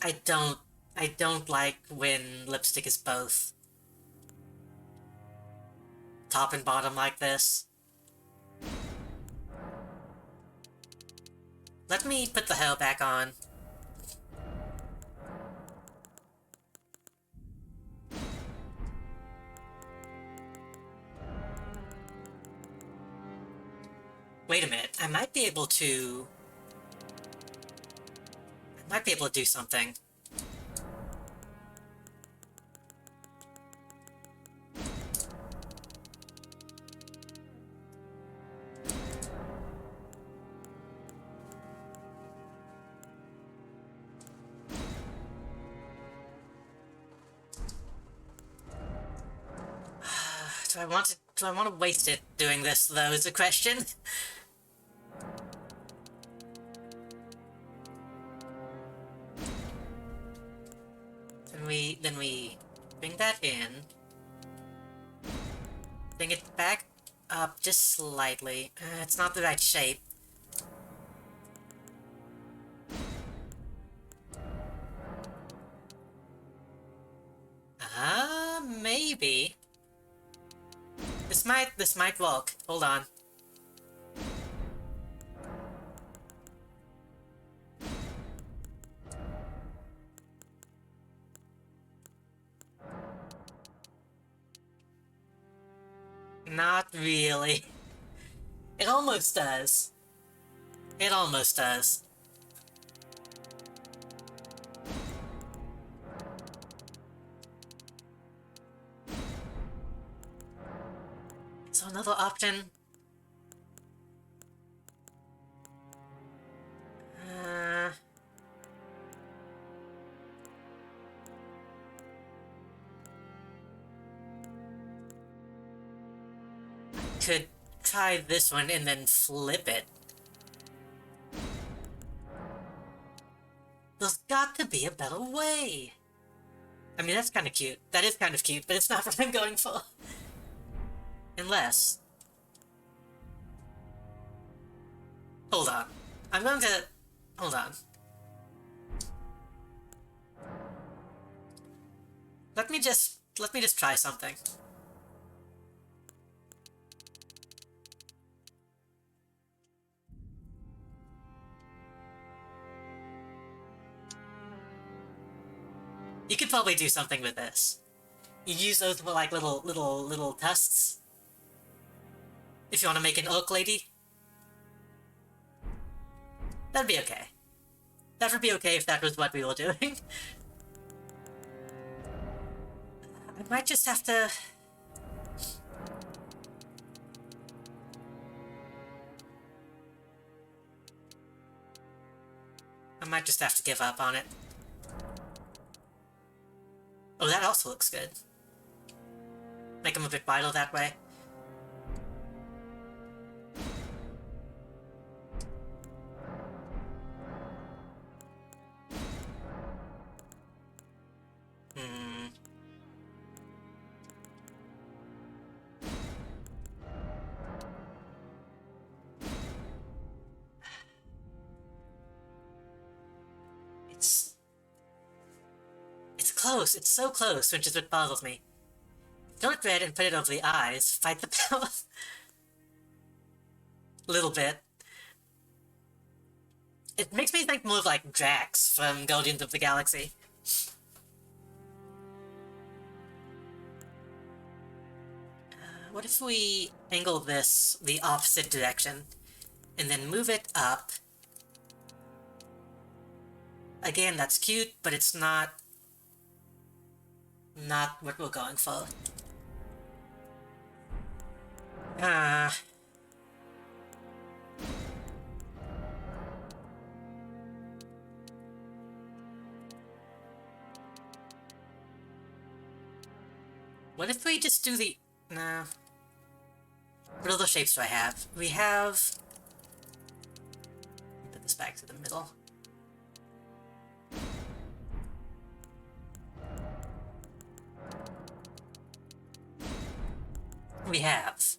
I don't like when lipstick is both top and bottom like this. Let me put the hair back on. Wait a minute, I might be able to do something. Do I want to waste it doing this, though, is the question. Then we bring that in. Bring it back up just slightly. It's not the right shape. Maybe. This might work. Hold on. Not really. It almost does. It almost does. So another option. Could try this one and then flip it. There's got to be a better way. I mean, that's kind of cute. That is kind of cute, but it's not what I'm going for. Unless... Hold on. I'm going to... Hold on. Let me just try something. You could probably do something with this. You use those for like little tests. If you want to make an orc lady. That'd be okay. That would be okay if that was what we were doing. I might just have to... I might just have to give up on it. Oh, that also looks good. Make him a bit vital that way. close. It's so close, which is what bothers me. Don't red and put it over the eyes. Fight the power. Little bit. It makes me think more of like Drax from Guardians of the Galaxy. What if we angle this the opposite direction, and then move it up? Again, that's cute, but it's not what we're going for. What if we just do the... No. What other shapes do I have? We have... Put this back to the middle. We have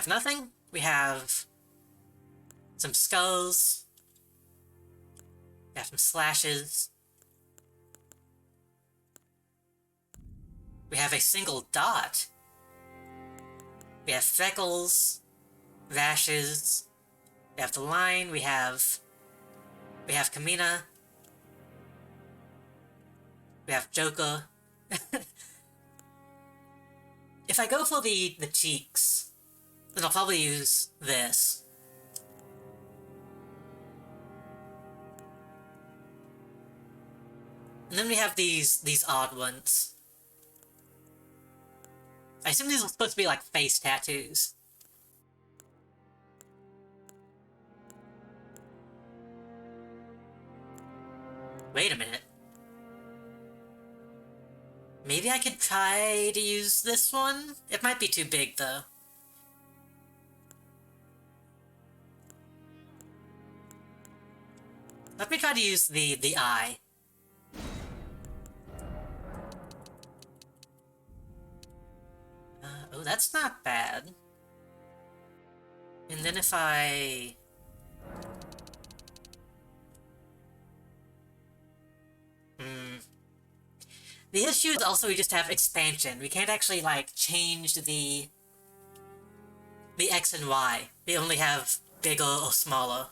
nothing. We have some skulls. We have some slashes. We have a single dot. We have freckles, rashes. We have the line. We have Kamina. We have Joker. If I go for the cheeks, then I'll probably use this. And then we have these odd ones. I assume these are supposed to be like face tattoos. Wait a minute. Maybe I could try to use this one? It might be too big, though. Let me try to use the eye. Oh, that's not bad. And then if I... The issue is also we just have expansion. We can't actually, like, change the X and Y. We only have bigger or smaller.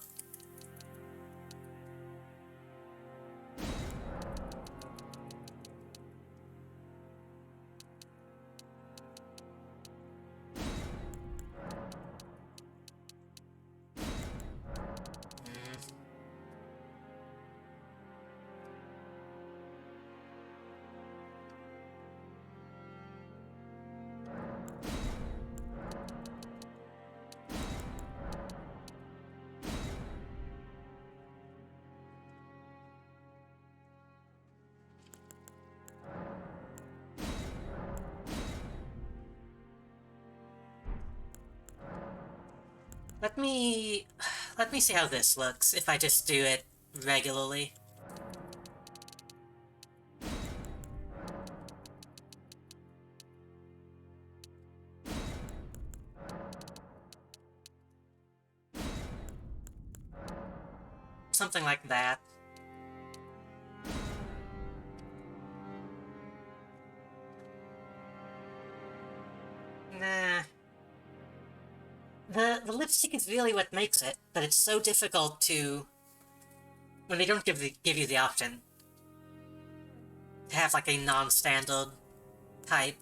Let me see how this looks if I just do it regularly. Something like that. Nah. The lipstick is really what makes it, but it's so difficult to... when they don't give you the option to have, like, a non-standard type.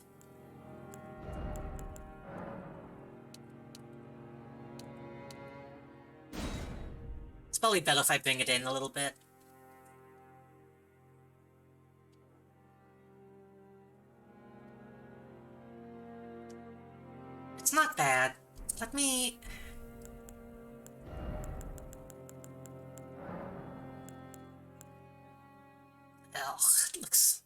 It's probably better if I bring it in a little bit. It's not bad. Let me... Ugh, it looks...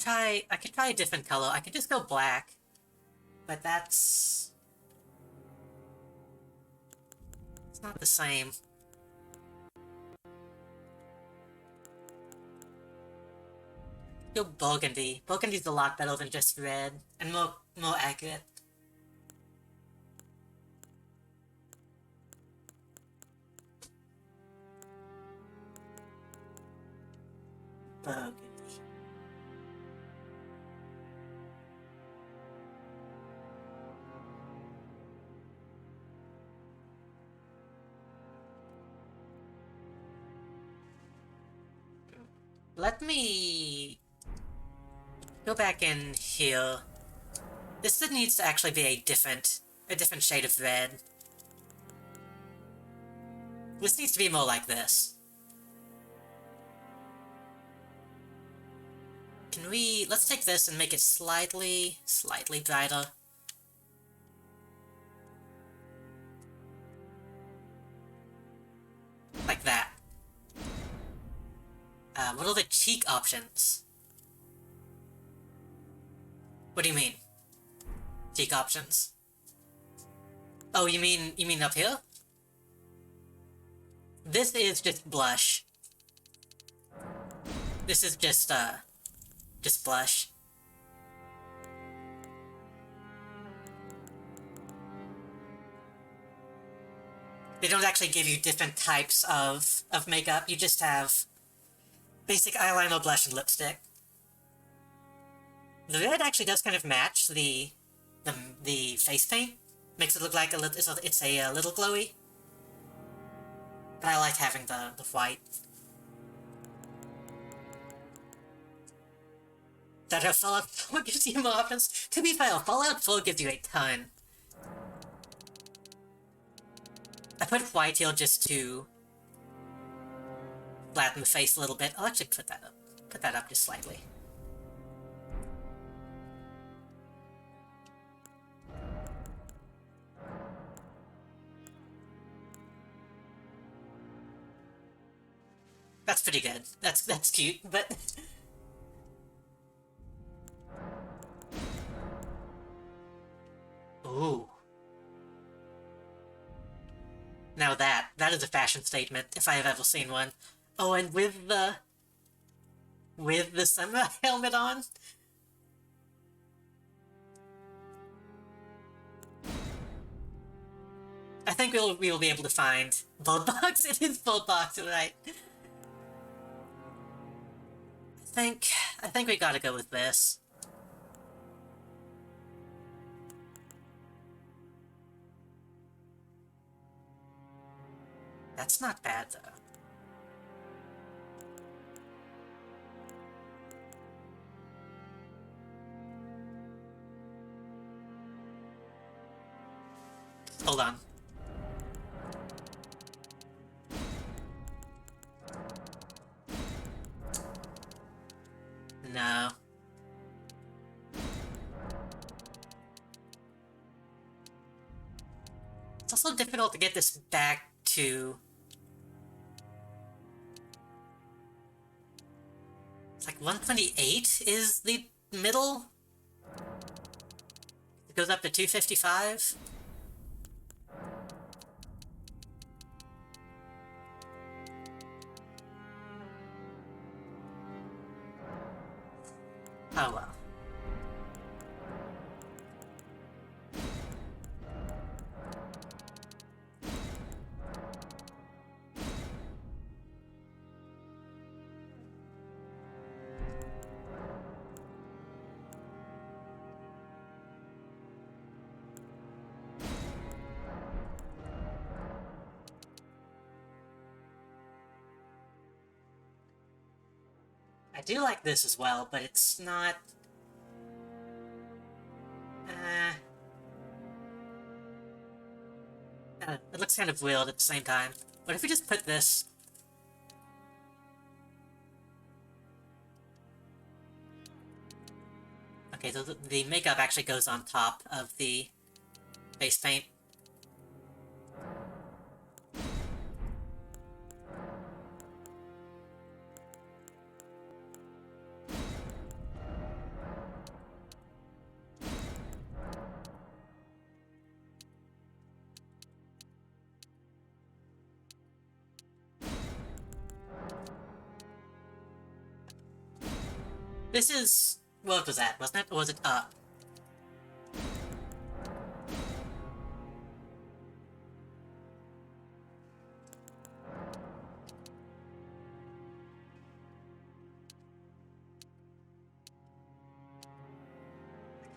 I could try a different color. I could just go black. But that's... it's not the same. Go burgundy. Burgundy's a lot better than just red, and more accurate. Okay. Let me go back in here. This needs to actually be a different shade of red. This needs to be more like this. Let's take this and make it slightly brighter. Like that. What are the cheek options? What do you mean? Cheek options? Oh, you mean up here? This is just blush. This is just blush. They don't actually give you different types of makeup, you just have basic eyeliner, blush, and lipstick. The red actually does kind of match the face paint. Makes it look like it's a little glowy. But I like having the white. That Fallout 4 gives you more options? To be fair, Fallout 4 gives you a ton. I put white here just to flatten the face a little bit. I'll actually put that up. Put that up just slightly. That's pretty good. That's cute, but... Ooh. Now that is a fashion statement, if I have ever seen one. Oh, and with the samurai helmet on? I think we will be able to find Bold Box. It is Bold Box, right? I think we gotta go with this. That's not bad, though. Hold on. No. It's also difficult to get this back to... It's like 128 is the middle? It goes up to 255? Oh well. I do like this as well, but it's not... it looks kind of weird at the same time. But if we just put this... Okay, the makeup actually goes on top of the face paint. This is... what was that, wasn't it? Or was it up?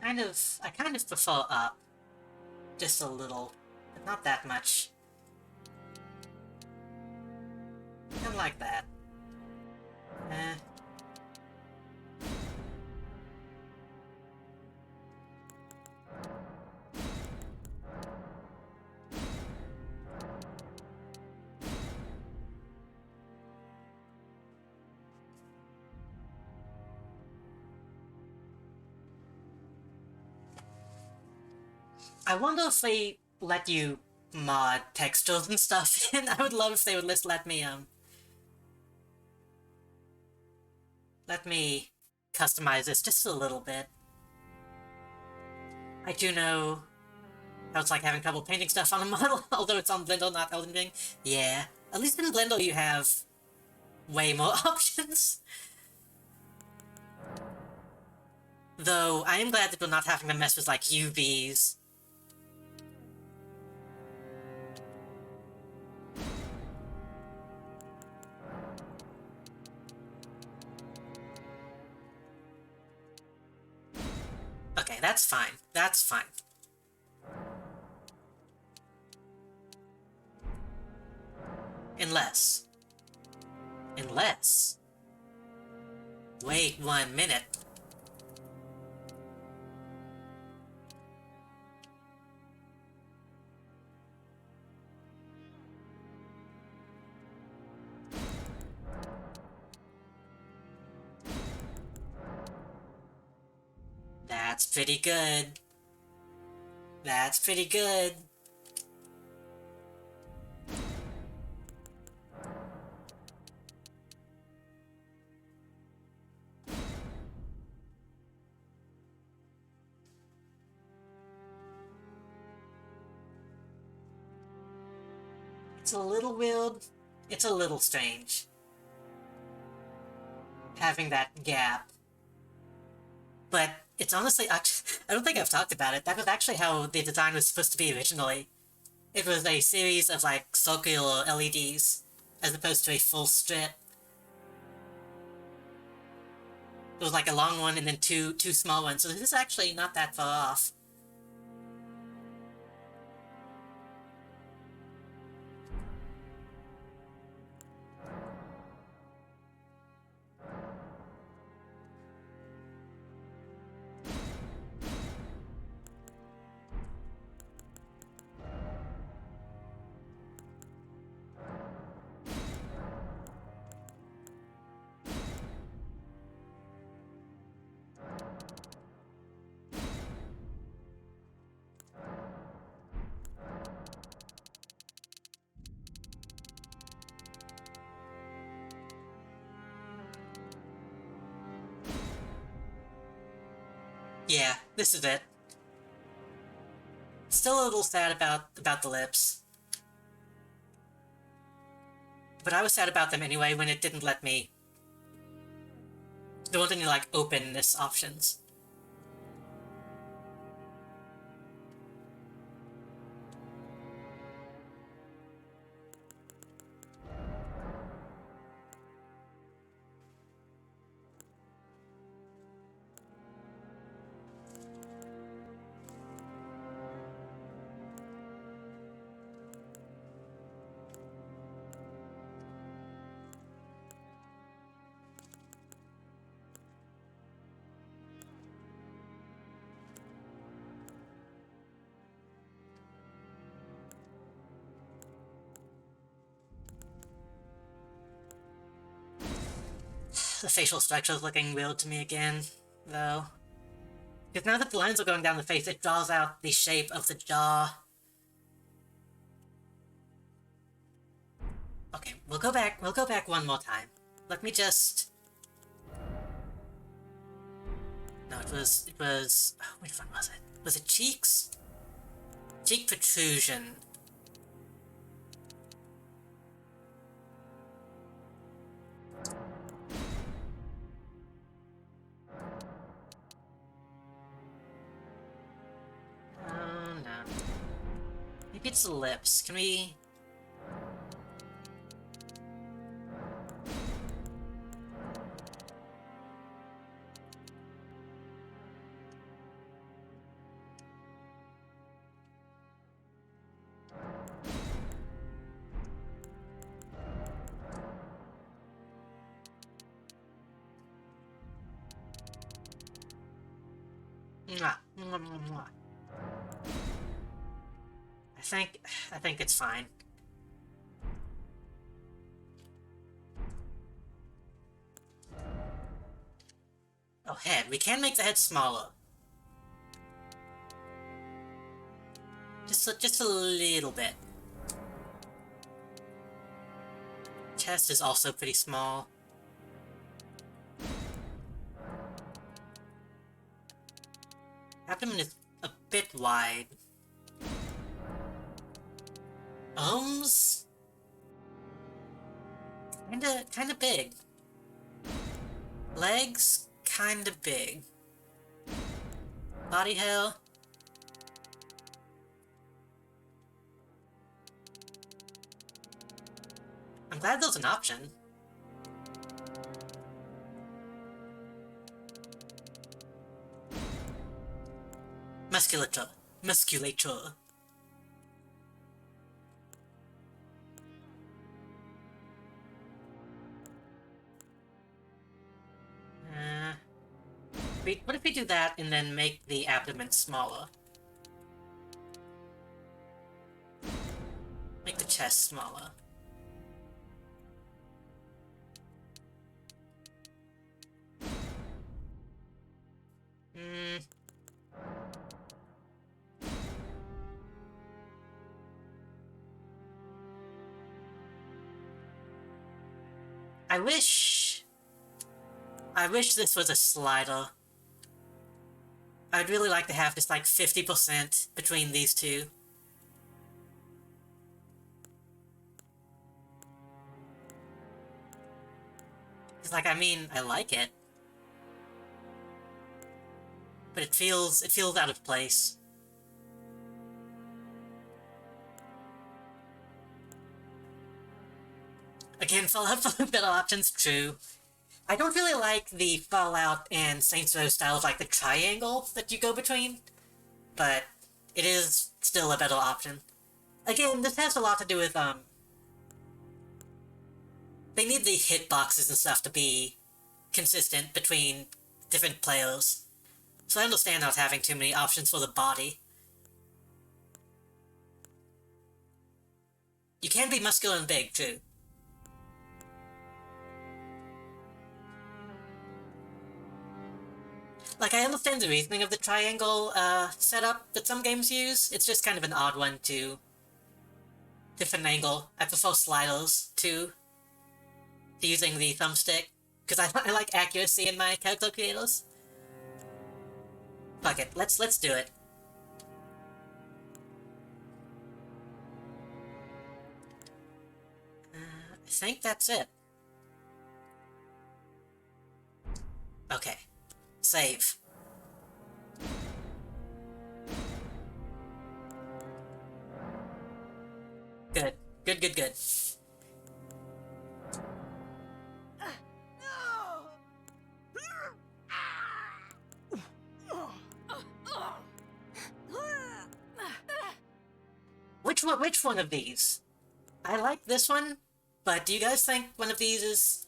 I kind of prefer up. Just a little, but not that much. Kind of like that. Eh. I wonder if they let you mod textures and stuff, and I would love if they would just let me customize this just a little bit. I do know how it's like having trouble painting stuff on a model, although it's on Blender, not Elden Ring. Yeah, at least in Blender you have way more options. Though, I am glad that we're not having to mess with, like, UVs. Okay, that's fine. That's fine. Unless... Wait 1 minute. That's pretty good. That's pretty good. It's a little weird. It's a little strange. Having that gap. But it's honestly, I don't think I've talked about it. That was actually how the design was supposed to be originally. It was a series of, like, circular LEDs, as opposed to a full strip. It was like a long one and then two small ones, so this is actually not that far off. Yeah, this is it. Still a little sad about the lips. But I was sad about them anyway when it didn't let me... There wasn't any, like, openness options. The facial structure is looking weird to me again, though. Because now that the lines are going down the face, it draws out the shape of the jaw. Okay, we'll go back one more time. Let me just... No, it was... Oh, which one was it? Was it cheeks? Cheek protrusion. Oh, no. Maybe it's the lips. Can we... Mwah. Mwah, mwah, mwah. I think it's fine. Oh, head. We can make the head smaller. Just a little bit. Chest is also pretty small. Abdomen is a bit wide. Arms? Kinda big. Legs? Kinda big. Body hair? I'm glad there's an option. Musculature. Musculature. What if we do that and then make the abdomen smaller? Make the chest smaller. I wish this was a slider. I'd really like to have just like 50% between these two. Cause like, I mean, I like it. But it feels out of place. Again, Fallout for better options, true. I don't really like the Fallout and Saints Row style of like the triangle that you go between, but it is still a better option. Again, this has a lot to do with, they need the hitboxes and stuff to be consistent between different players. So I understand not having too many options for the body. You can be muscular and big, too. Like, I understand the reasoning of the triangle, setup that some games use. It's just kind of an odd one to finagle. I prefer sliders to using the thumbstick, because I like accuracy in my character creators. Fuck it, let's do it. I think that's it. Okay. Save. Good. Good. Which one of these? I like this one, but do you guys think one of these is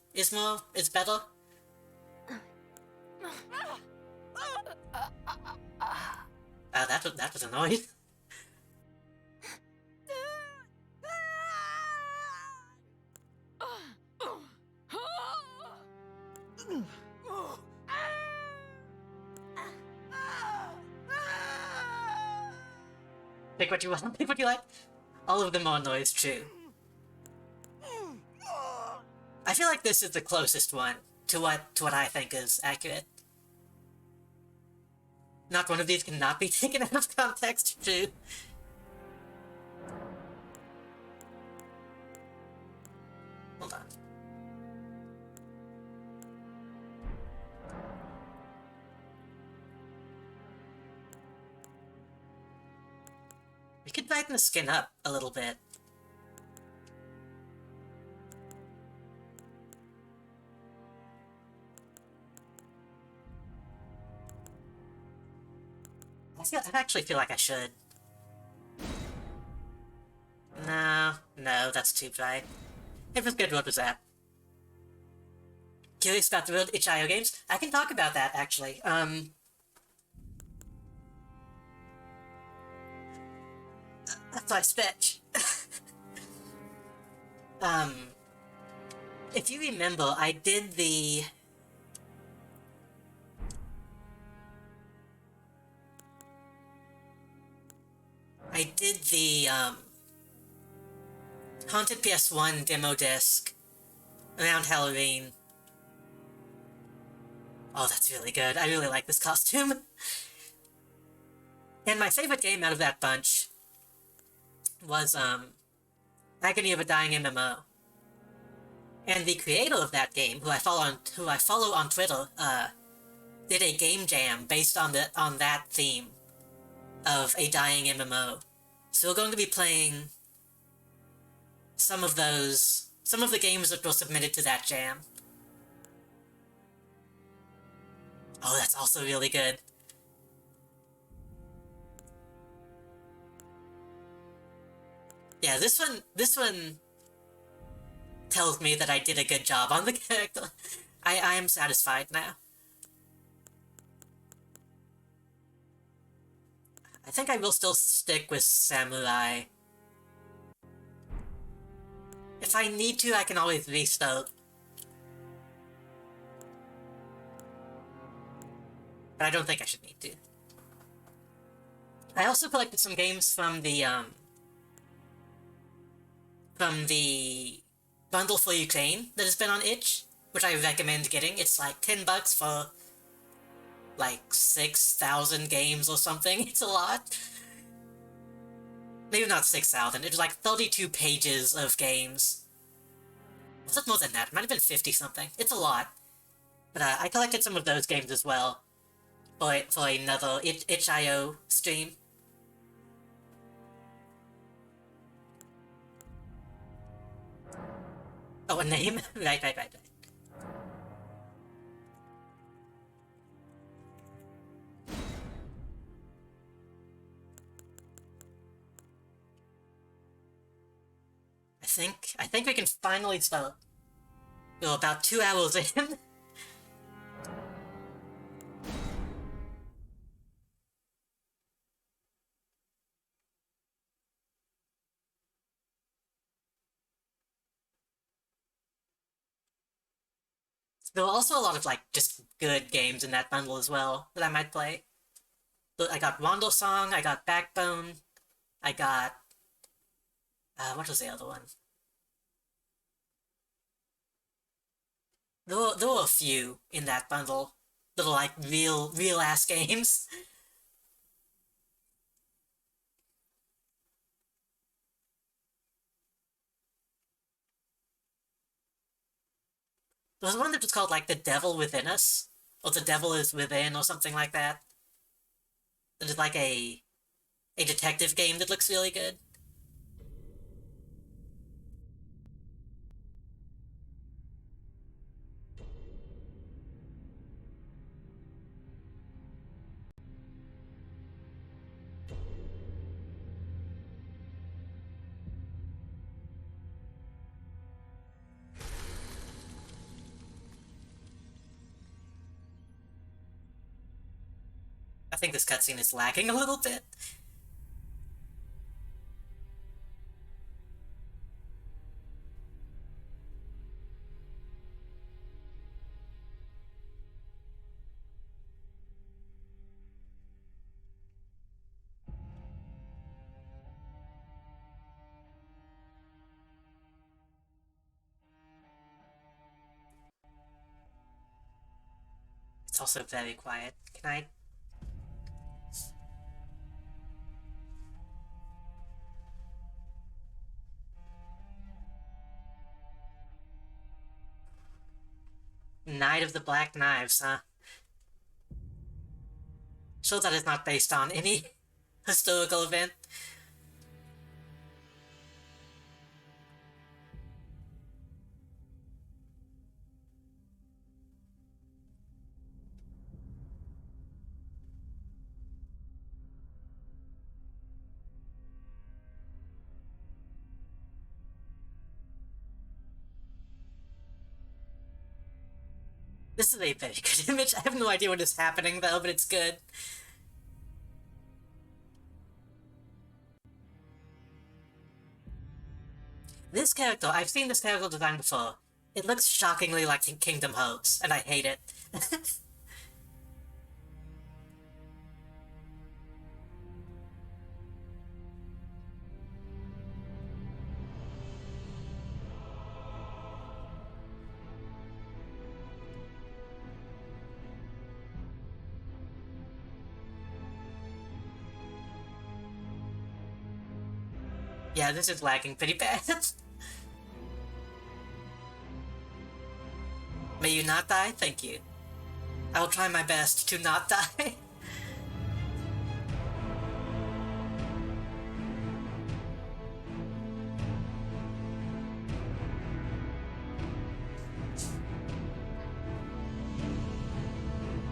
better? That was annoying. Pick what you want, pick what you like. All of them are noise, true. I feel like this is the closest one to what I think is accurate. Not one of these cannot be taken out of context, true. Hold on. We could tighten the skin up a little bit. I actually feel like I should. No, that's too bright. It was good, what was that? Curious about the real itch.io games? I can talk about that, actually. That's my speech. um, if you remember, I did the, Haunted PS1 demo disc around Halloween. Oh, that's really good. I really like this costume. And my favorite game out of that bunch was, Agony of a Dying MMO. And the creator of that game, who I follow on Twitter, did a game jam based on that theme of a dying MMO. So we're going to be playing some of the games that were submitted to that jam. Oh, that's also really good. Yeah, this one tells me that I did a good job on the character. I am satisfied now. I think I will still stick with Samurai. If I need to, I can always restart. But I don't think I should need to. I also collected some games from the bundle for Ukraine that has been on itch, which I recommend getting. It's like $10 for like 6,000 games or something. It's a lot. Maybe not 6,000. It was like 32 pages of games. Was it more than that? It might have been 50 something. It's a lot. But I collected some of those games as well for another itch.io stream. Oh, a name? Right. I think we can finally start. We're about 2 hours in. There were also a lot of, like, just good games in that bundle as well that I might play. I got Rondo Song, I got Backbone, I got... what was the other one? There were a few in that bundle that are, like, real-ass games. There was one that was called, like, The Devil Within Us, or The Devil Is Within, or something like that. It is like a detective game that looks really good. I think this cutscene is lagging a little bit. It's also very quiet. Can I... Knight of the Black Knives, huh? Sure that is not based on any historical event. This is a very good image. I have no idea what is happening though, but it's good. This character, I've seen this character design before. It looks shockingly like Kingdom Hearts, and I hate it. Yeah, this is lagging pretty bad. May you not die? Thank you. I will try my best to not die.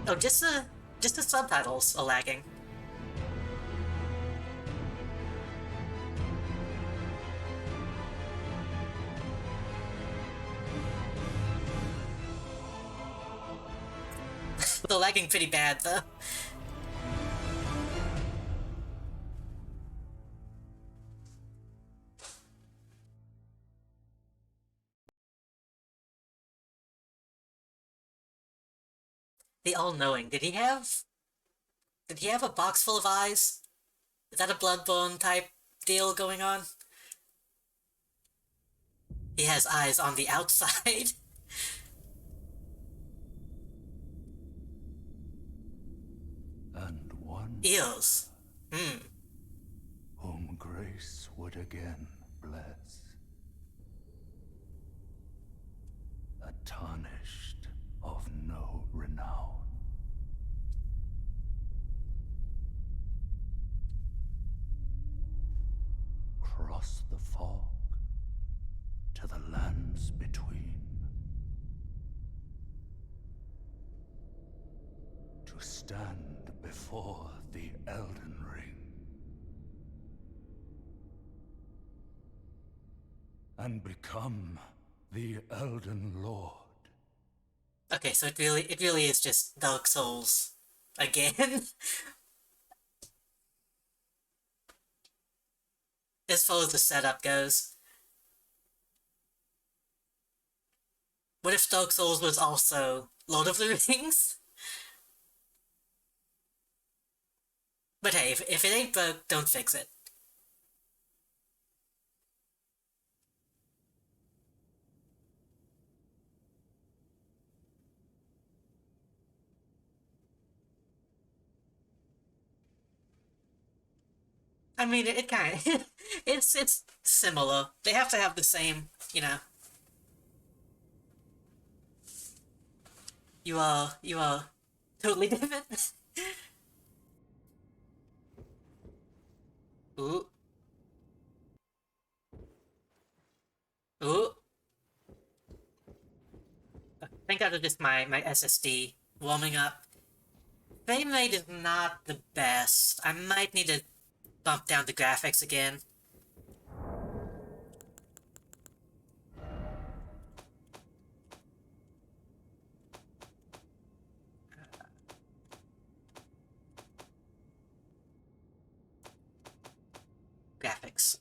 Oh, just the subtitles are lagging. They're lagging pretty bad, though. The all-knowing. Did he have a box full of eyes? Is that a Bloodborne type deal going on? He has eyes on the outside. And one Ears. whom grace would again bless, a tarnished of no renown. Cross the fog to the lands between, to stand before the Elden Ring and become the Elden Lord. Okay, so it really is just Dark Souls again. As far as the setup goes. What if Dark Souls was also Lord of the Rings? But hey, if it ain't broke, don't fix it. I mean, it kind of... it's similar. They have to have the same, you know... You are totally different. Ooh. Ooh. I think that was just my SSD warming up. Frame rate is not the best. I might need to bump down the graphics again. Graphics.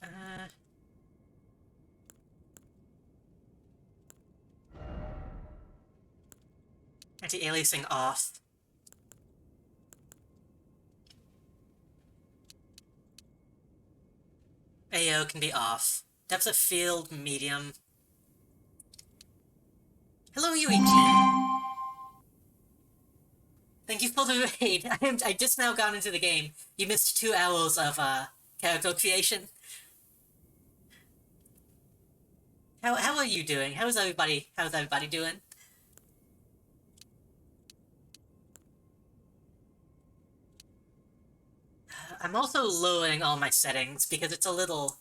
Anti-aliasing off. AO can be off. Depth of field, medium. Hello, Uchi! Thank you for the raid. I just now got into the game. You missed 2 hours of, character creation. How are you doing? How's everybody doing? I'm also lowering all my settings because it's a little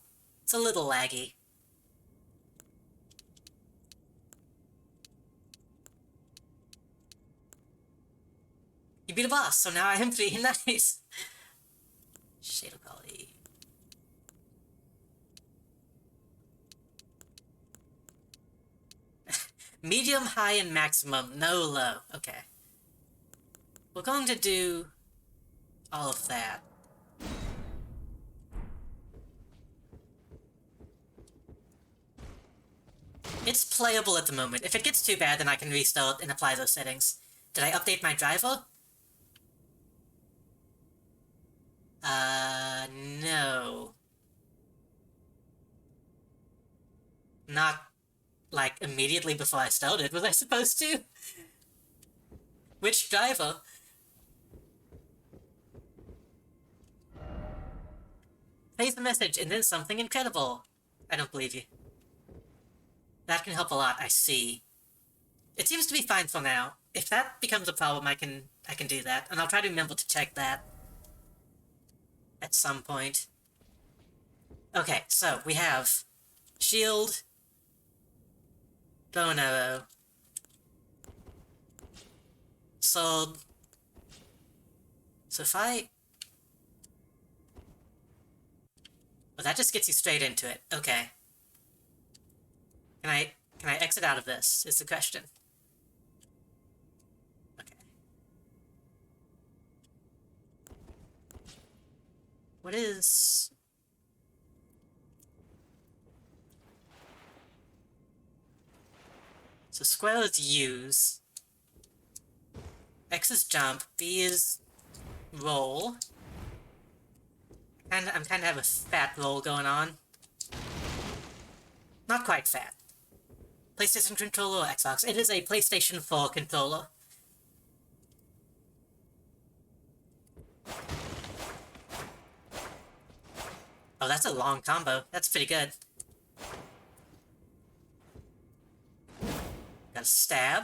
laggy. You beat a boss, so now I am feeling nice. Shadow quality. Medium, high, and maximum. No low. Okay. We're going to do all of that. It's playable at the moment. If it gets too bad, then I can restart and apply those settings. Did I update my driver? No. Not, like, immediately before I started, was I supposed to? Which driver? Plays the message and then something incredible. I don't believe you. That can help a lot, I see. It seems to be fine for now. If that becomes a problem, I can do that, and I'll try to remember to check that at some point. Okay, so we have shield, bow and arrow, sword. So if I... Oh, that just gets you straight into it. Okay. Can I exit out of this, is the question. Okay. What is... So square is use. X is jump. B is roll. And I'm kind of have a fat roll going on. Not quite fat. PlayStation controller or Xbox? It is a PlayStation 4 controller. Oh, that's a long combo. That's pretty good. Got a stab.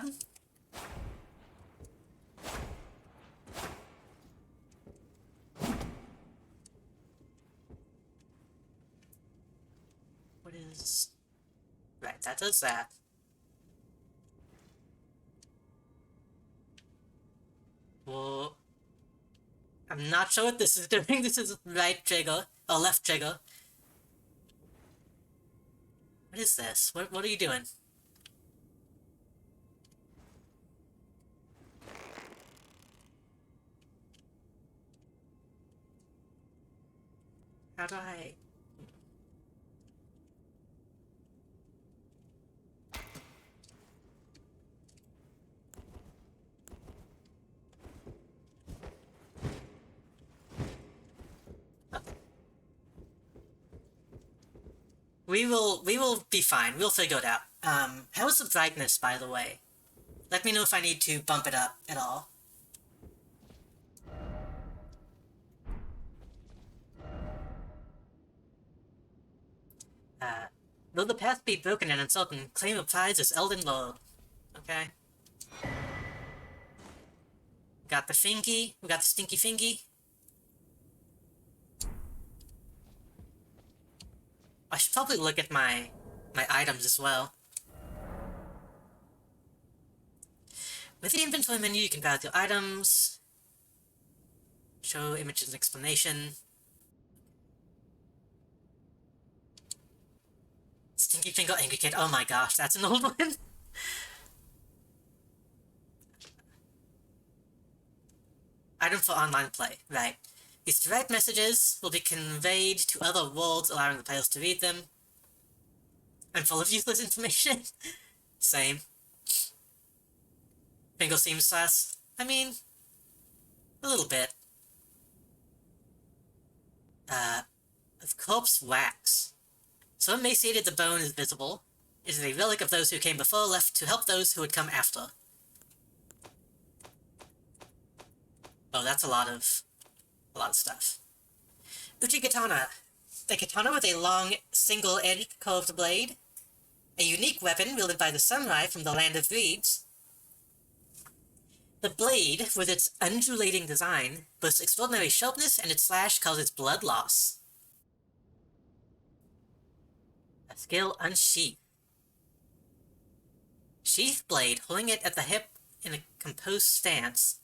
What is... Right, that does that. Well... I'm not sure what this is doing. This is right trigger. Or left trigger. What is this? What are you doing? How do I... We will be fine. We'll figure it out. How's the brightness, by the way? Let me know if I need to bump it up at all. Though the path be broken and uncertain, claim a prize as Elden Lord. Okay. Got the fingy. We got the stinky fingy. I should probably look at my items as well. With the inventory menu, you can browse your items, show images and explanation. Stinky Finger Angry Kid. Oh my gosh, that's an old one. Item for online play. Right. These direct messages will be conveyed to other worlds, allowing the players to read them. I'm full of useless information. Same. Fingal seems sus. I mean, a little bit. Of corpse wax. So emaciated the bone is visible. It is a relic of those who came before, left to help those who would come after. Oh, that's a lot of stuff. Uchi Katana. A katana with a long, single-edged, curved blade. A unique weapon wielded by the samurai from the land of reeds. The blade, with its undulating design, boasts extraordinary sharpness, and its slash causes blood loss. A skill unsheath. Sheath blade, holding it at the hip in a composed stance.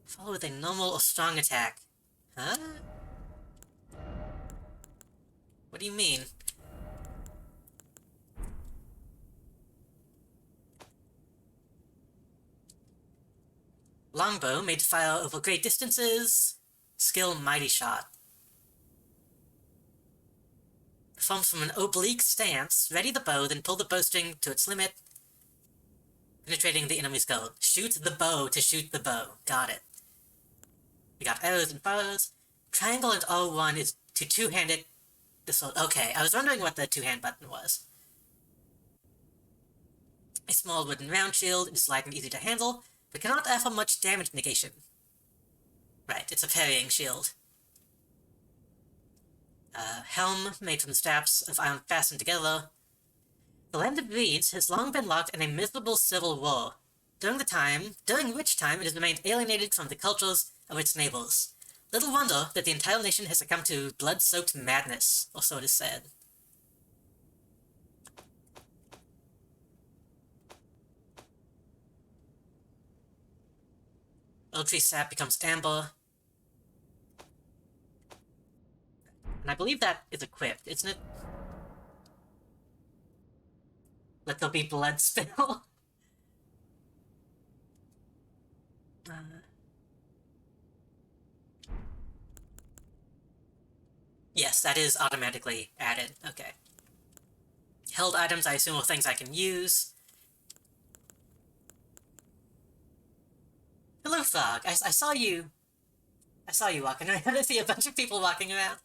Follow with a normal or strong attack. Huh? What do you mean? Longbow, made to fire over great distances. Skill Mighty Shot. Performs from an oblique stance. Ready the bow, then pull the bowstring to its limit, penetrating the enemy's goal. Shoot the bow to shoot the bow. Got it. We got arrows and bows. Triangle and O1 is to two-hand it. Okay, I was wondering what the two-hand button was. A small wooden round shield is light and easy to handle, but cannot offer much damage negation. Right, it's a parrying shield. Helm made from straps of iron fastened together. The land of reeds has long been locked in a miserable civil war, during which time it has remained alienated from the cultures of its neighbors. Little wonder that the entire nation has succumbed to blood-soaked madness, or so it is said. Oak tree sap becomes amber. And I believe that is equipped, isn't it? Let there be blood spill. Yes, that is automatically added. Okay. Held items, I assume, are things I can use. Hello, Frog. I saw you. I saw you walking around. I see a bunch of people walking around.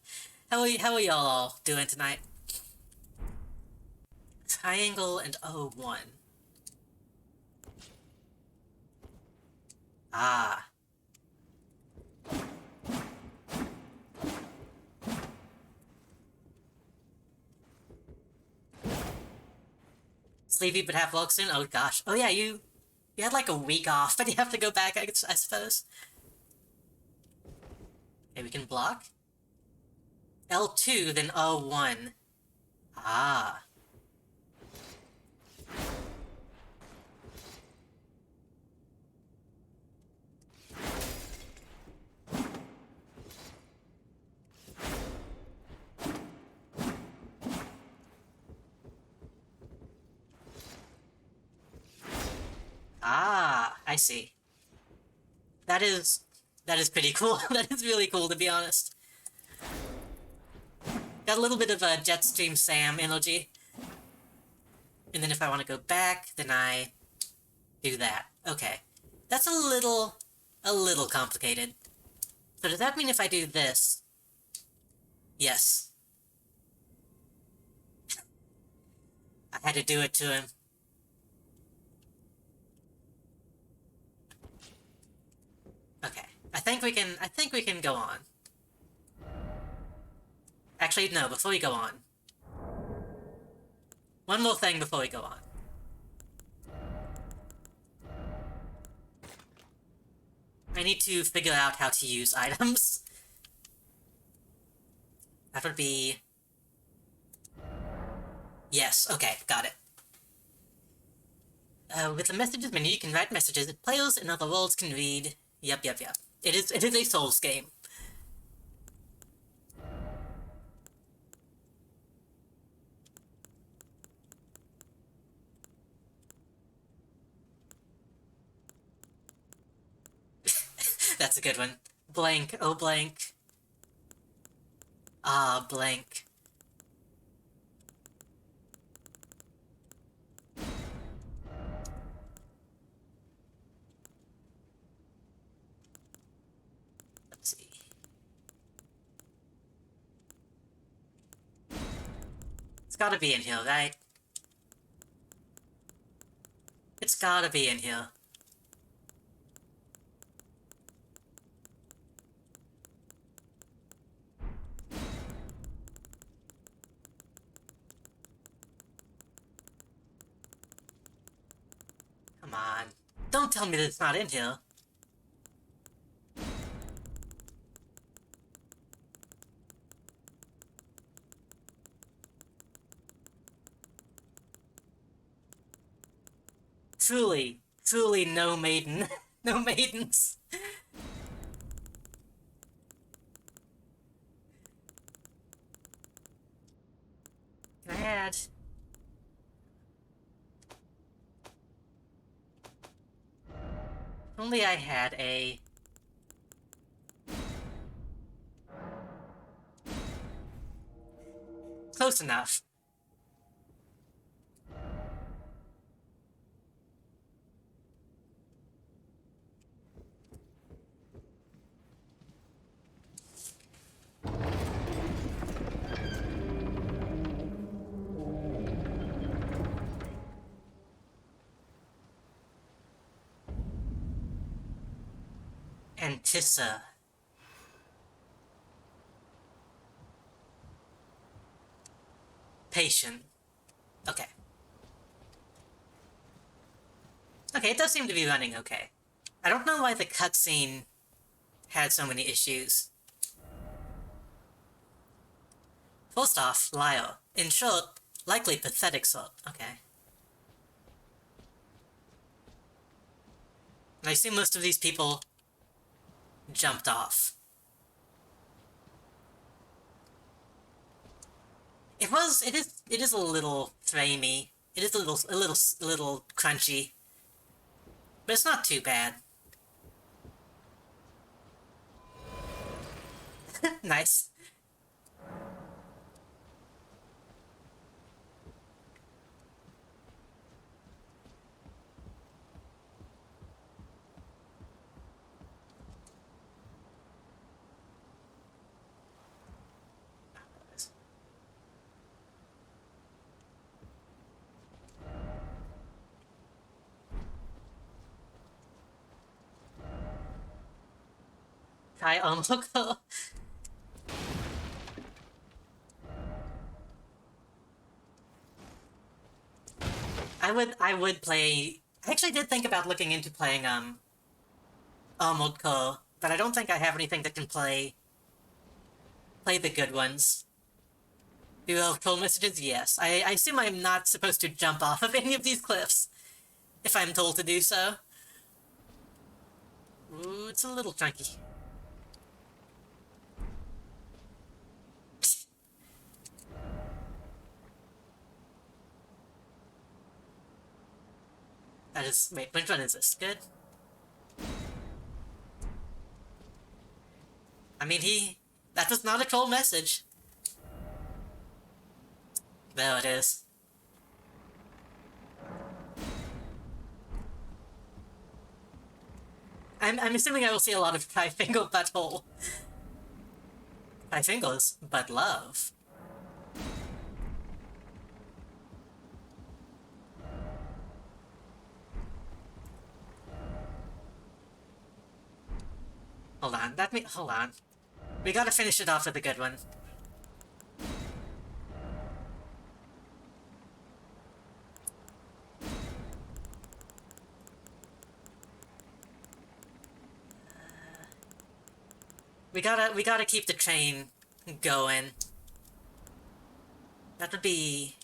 How are y'all all doing tonight? Triangle and O1. Ah. Sleepy but half woke soon? Oh gosh. Oh yeah, you had like a week off, but you have to go back, I suppose. Okay, we can block. L2, then O1. Ah. Ah, I see. That is pretty cool. That is really cool, to be honest. Got a little bit of a Jetstream Sam energy. And then if I want to go back, then I do that. Okay. That's a little complicated. So does that mean if I do this? Yes. I had to do it to him. Okay. I think we can go on. Actually, no, before we go on. One more thing before we go on. I need to figure out how to use items. That would be... Yes, okay, got it. With the messages menu, you can write messages that players in other worlds can read. Yep. It is a Souls game. That's a good one. Blank, oh blank. Ah, blank. Let's see. It's gotta be in here, right? It's gotta be in here. Come on. Don't tell me that it's not in here. Truly no maiden. No maidens. Can I add... Only I had a... close enough. Antissa. Patient. Okay. Okay, it does seem to be running okay. I don't know why the cutscene had so many issues. First off, Lyle. In short, likely pathetic sort. Okay. And I assume most of these people jumped off. It is a little framey. It is a little crunchy. But it's not too bad. Nice. Try Omoko. I would play. I actually did think about looking into playing Omoko, but I don't think I have anything that can play the good ones. Do you have troll messages? Yes. I assume I'm not supposed to jump off of any of these cliffs if I'm told to do so. Ooh, it's a little chunky. That is. Wait, which one is this? Good? I mean, that was not a troll message. No, it is. I'm assuming I will see a lot of Trifingle butthole. Trifingles, but love. Hold on. We gotta finish it off with a good one. We gotta keep the train going. That would be...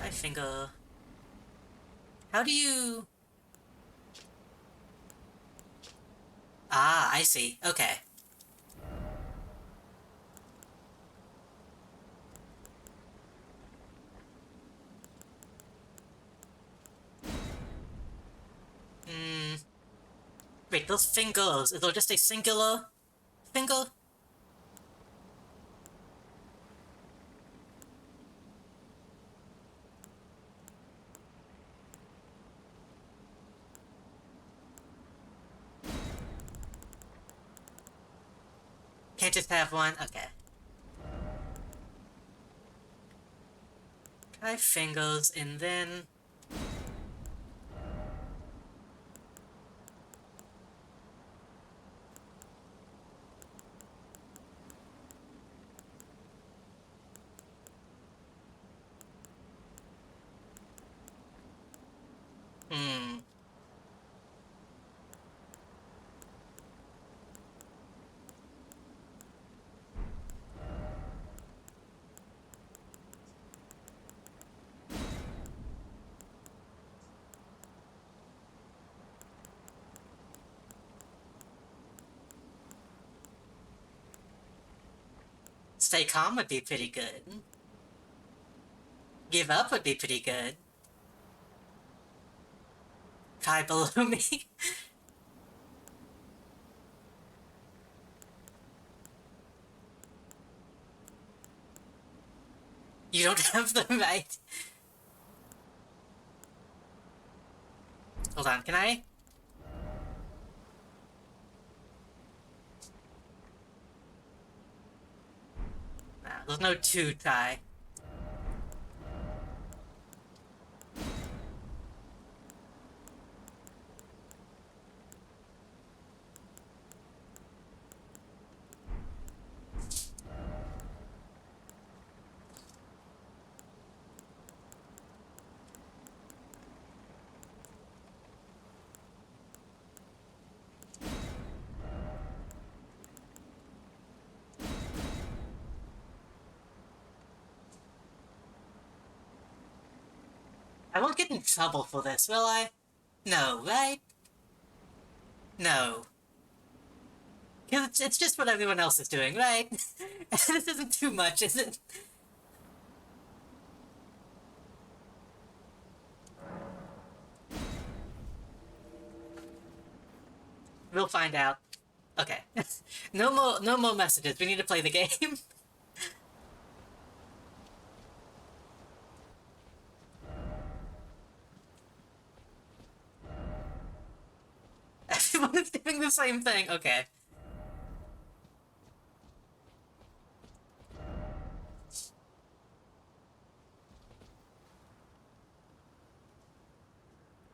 I think, how do you... Ah, I see. Okay. Hmm... Wait, those fingers, is there just a singular finger? Can't just have one? Okay. Try fingers, and then... Hmm... Stay calm would be pretty good. Give up would be pretty good. Try below me. You don't have the right. Hold on, can I? Nah, there's no two try. I won't get in trouble for this, will I? No, right? No. Because it's just what everyone else is doing, right? This isn't too much, is it? We'll find out. Okay. No more messages. We need to play the game. Everyone is doing the same thing. Okay.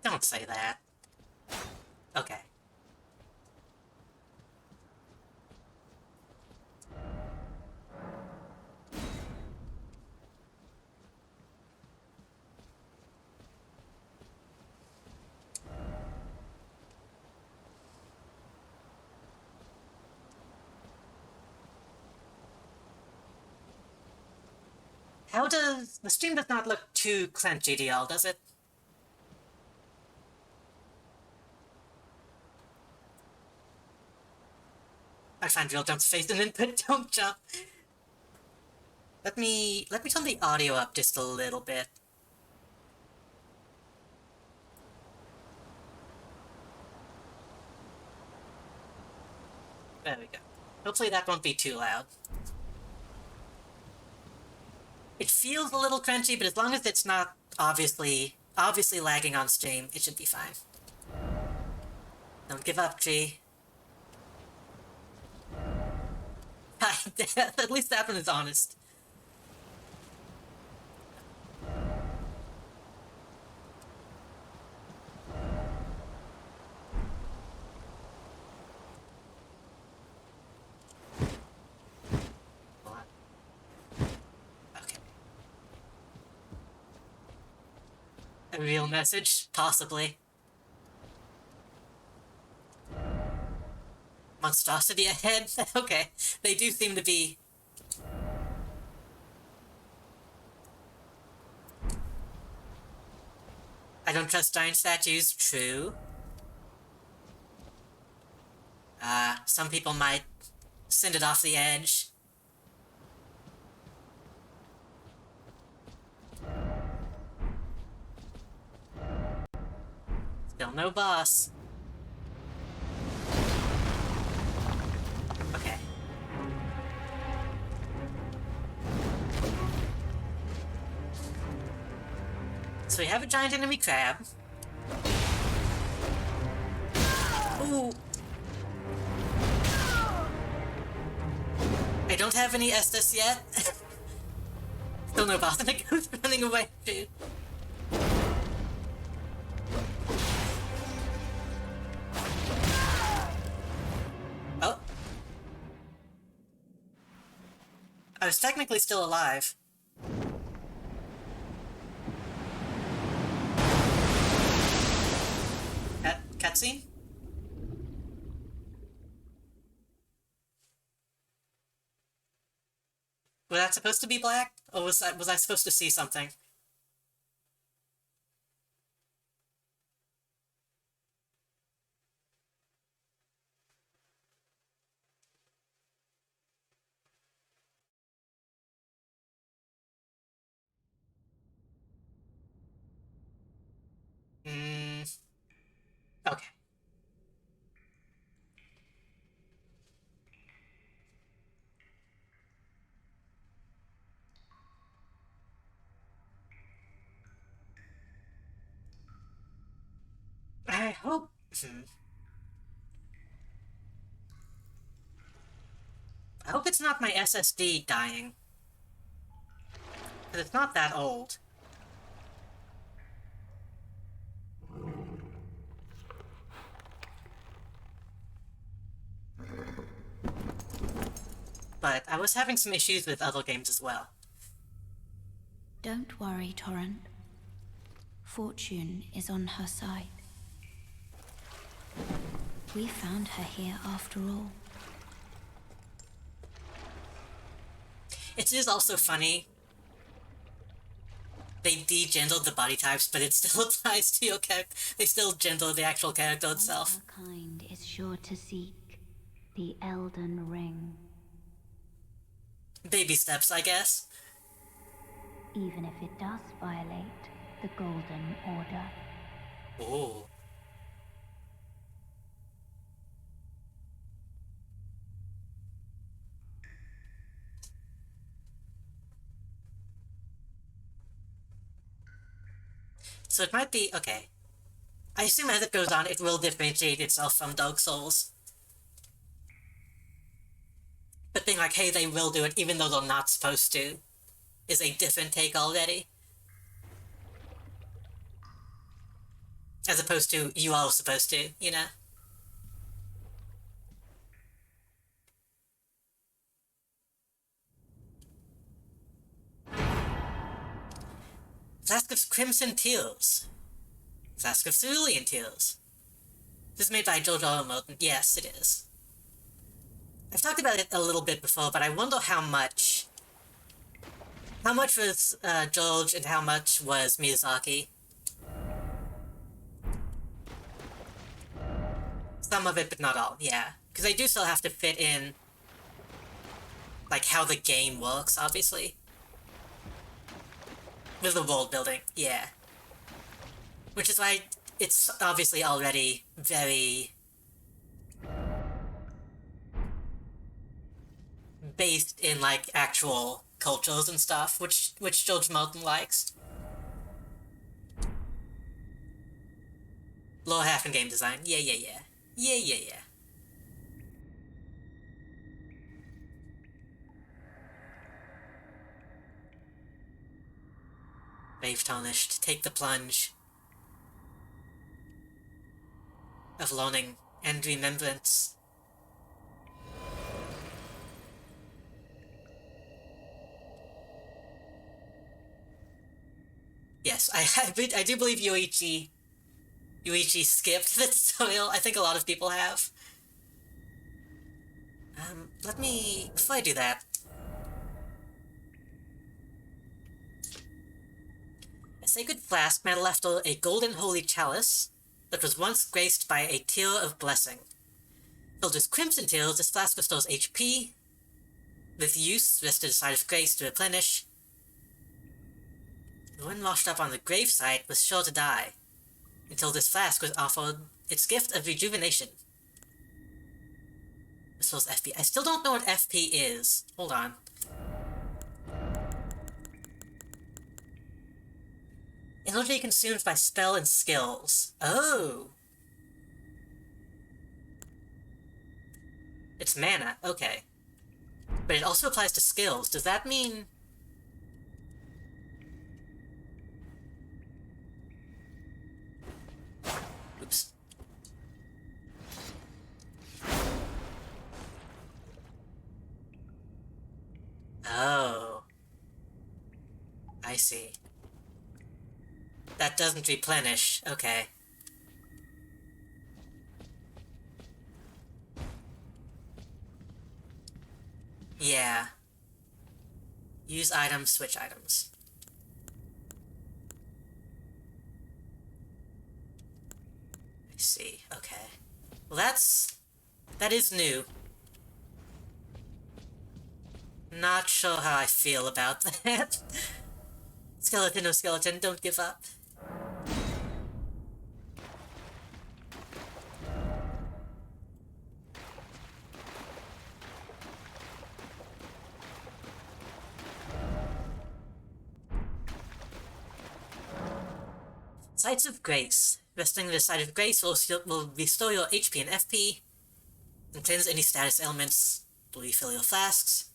Don't say that. Okay. How does... The stream does not look too clenchy to y'all, does it? I find real jumps face and input don't jump. Let me turn the audio up just a little bit. There we go. Hopefully that won't be too loud. It feels a little crunchy, but as long as it's not obviously lagging on stream, it should be fine. Don't give up, G. At least that one is honest. Okay. A real message? Possibly. Monstrosity ahead? Okay. They do seem to be... I don't trust giant statues. True. Some people might send it off the edge. Still no boss. Okay. So we have a giant enemy crab. Ooh. I don't have any Estus yet. Still no boss, and it goes running away, dude. Oh. I was technically still alive. Cutscene? Was that supposed to be black? Or was I supposed to see something? Hmm. Okay. I hope... I hope it's not my SSD dying. Because it's not that old. But I was having some issues with other games as well. Don't worry, Torrent. Fortune is on her side. We found her here after all. It is also funny. They de-gendered the body types, but it still ties to your character. They still gender the actual character itself. Her kind is sure to seek the Elden Ring. Baby steps, I guess. Even if it does violate the Golden Order. Ooh. So it might be... okay. I assume as it goes on, it will differentiate itself from Dark Souls. But being like, hey, they will do it even though they're not supposed to, is a different take already. As opposed to, you are supposed to, you know? Flask of Crimson Tears. Flask of Cerulean Tears. This is made by George R. R. Martin. Yes, it is. I've talked about it a little bit before, but I wonder how much... How much was George and how much was Miyazaki? Some of it, but not all, yeah. Because they do still have to fit in, like, how the game works, obviously. With the world building, yeah. Which is why it's obviously already very... based in, like, actual cultures and stuff, which George Martin likes. Lower half in game design, yeah. Brave Tarnished, take the plunge of learning and remembrance. Yes, I do believe Yuichi skipped the tutorial. I think a lot of people have. Let me... before I do that... A sacred flask may left a golden holy chalice that was once graced by a tear of blessing. Filled with crimson tears, this flask restores HP. With use, rested a side of grace to replenish. The one washed up on the gravesite was sure to die, until this flask was offered its gift of rejuvenation. This was FP. I still don't know what FP is. Hold on. Energy consumed by spell and skills. Oh! It's mana, okay. But it also applies to skills. Does that mean... oops. Oh. I see. That doesn't replenish. Okay. Yeah. Use items, switch items. I see. Okay. Well, that is new. Not sure how I feel about that. Skeleton, oh skeleton, don't give up. Sites of Grace. Resting this side of grace will restore your HP and FP, and cleanse any status elements, will refill your flasks.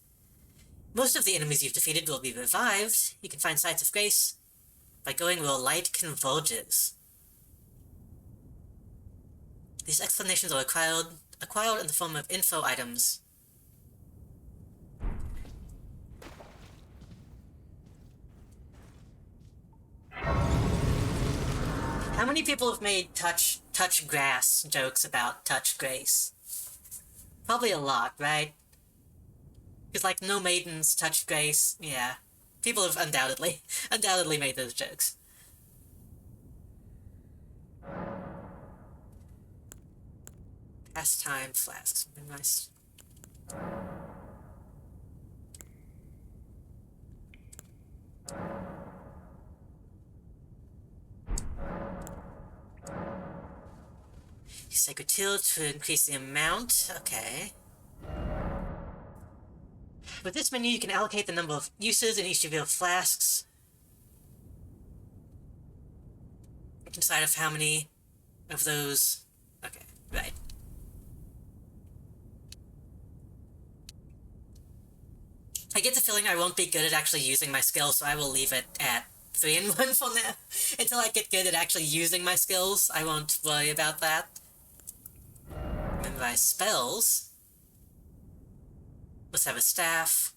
Most of the enemies you've defeated will be revived. You can find sites of grace by going where light converges. These explanations are acquired in the form of info items. How many people have made touch grass jokes about touch grace? Probably a lot, right? Because, like, no maidens touch grace. Yeah. People have undoubtedly made those jokes. Pastime flasks. Nice. Sacred Tilt to increase the amount. Okay. With this menu, you can allocate the number of uses in each of your flasks. You can decide of how many of those. Okay, right. I get the feeling I won't be good at actually using my skills, so I will leave it at 3 and 1 for now. Until I get good at actually using my skills, I won't worry about that. Memorize spells. Let's have a staff.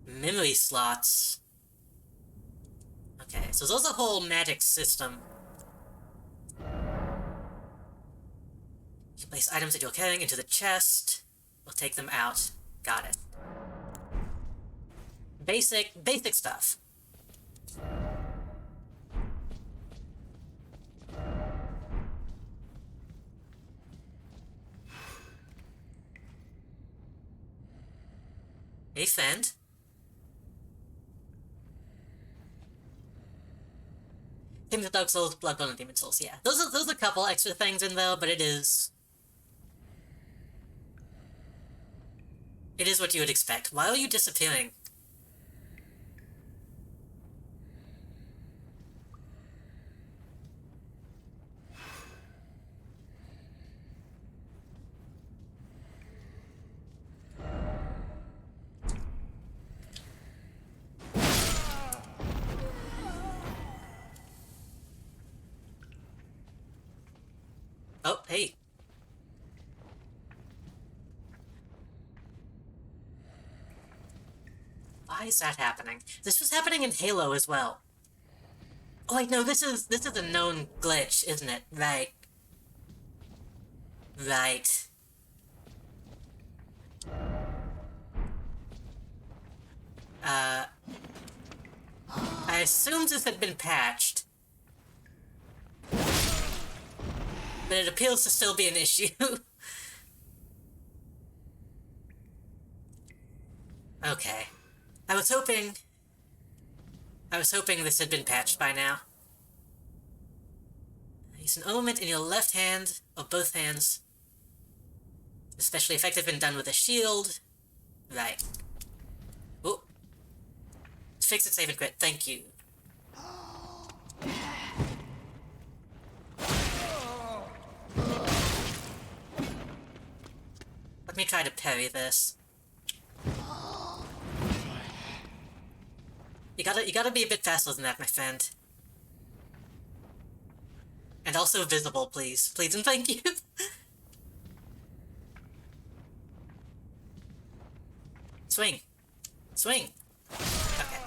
Memory slots. Okay, so there's a whole magic system. You can place items that you're carrying into the chest. We'll take them out. Got it. Basic stuff. Hey, Fend. Things of Dark Souls, Bloodborne, and Demon Souls, yeah. Those are a couple extra things in there, but it is what you would expect. Why are you disappearing? Oh, hey. Why is that happening? This was happening in Halo as well. Oh wait, no, this is a known glitch, isn't it? Right. Right. I assumed this had been patched. But it appears to still be an issue. Okay. I was hoping this had been patched by now. Use an ornament in your left hand, or both hands. Especially effective when done with a shield. Right. Oh. Fix it, save and quit. Thank you. Let me try to parry this. You gotta be a bit faster than that, my friend. And also visible, please. Please and thank you. Swing. Swing. Okay.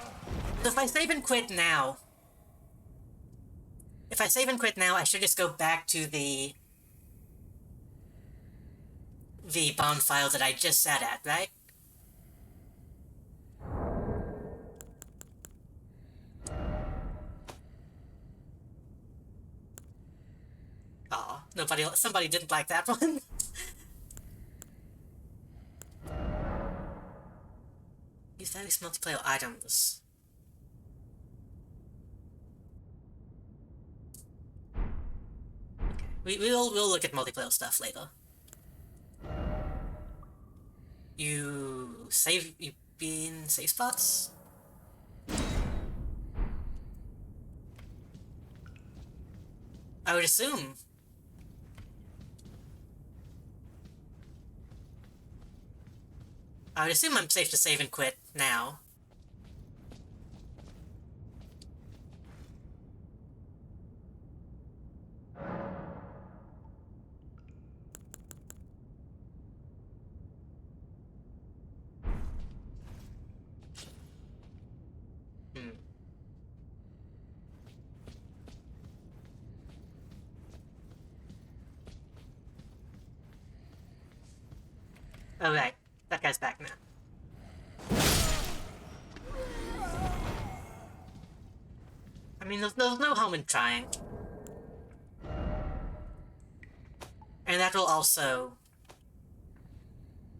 So if I save and quit now... I should just go back to the bonfire that I just sat at, right? Aw, somebody didn't like that one. Use various multiplayer items. Okay, we'll look at multiplayer stuff later. You be in safe spots? I would assume. I'm safe to save and quit now. Hmm. Alright, that guy's back now. I mean, there's no harm in trying. And that will also...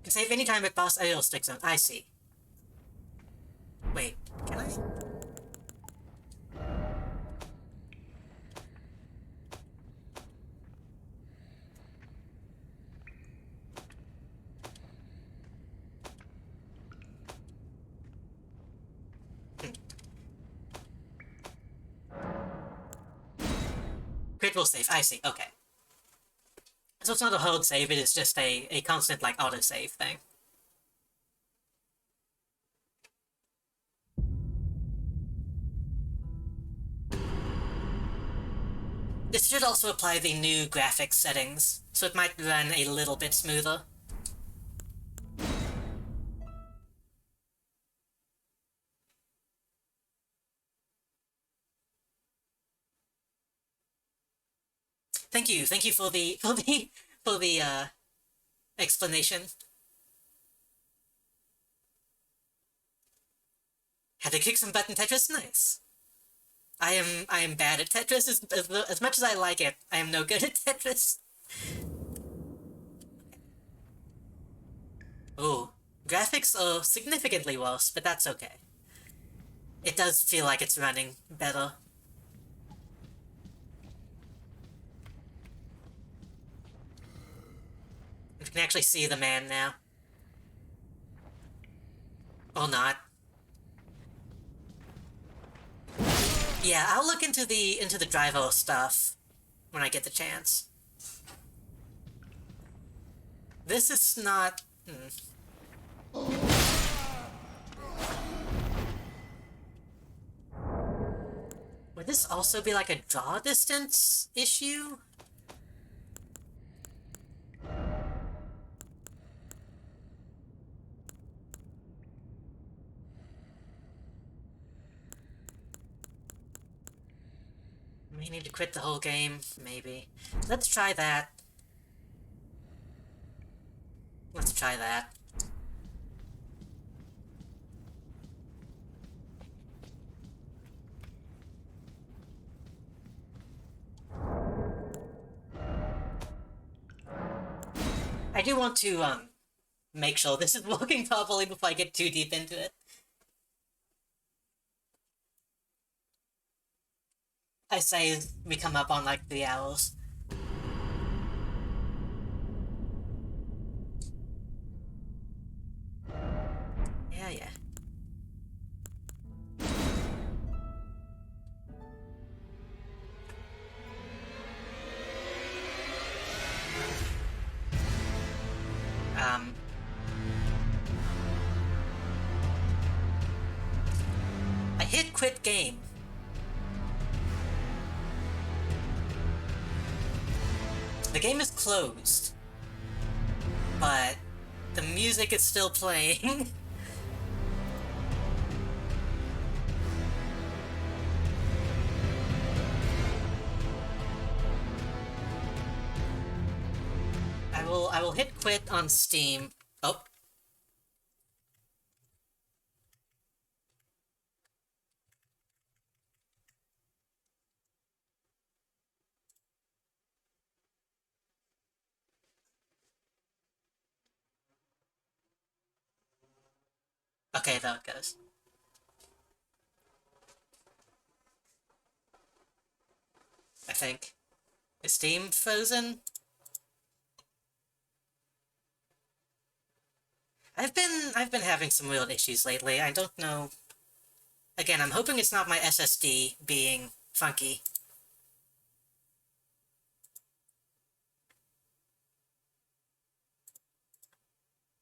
can save any time with boss aerial stick zone. I see. Wait, can I? Crit will save, I see, okay. So it's not a hold save, it is just a constant, like, autosave thing. This should also apply the new graphics settings, so it might run a little bit smoother. Thank you for the explanation. Had to kick some butt in Tetris, nice. I am bad at Tetris, as much as I like it, I am no good at Tetris. Ooh, graphics are significantly worse, but that's okay. It does feel like it's running better. We can actually see the man now. Or not. Yeah, I'll look into the driver stuff when I get the chance. This is not... Would this also be like a draw distance issue? We need to quit the whole game, maybe. Let's try that. Let's try that. I do want to, make sure this is working properly before I get too deep into it. I say we come up on like 3 hours. Yeah, yeah. I hit quit game. The game is closed, but the music is still playing. I will hit quit on Steam. Oh. Okay, there it goes. I think. Is Steam frozen? I've been having some weird issues lately. I don't know. Again, I'm hoping it's not my SSD being funky.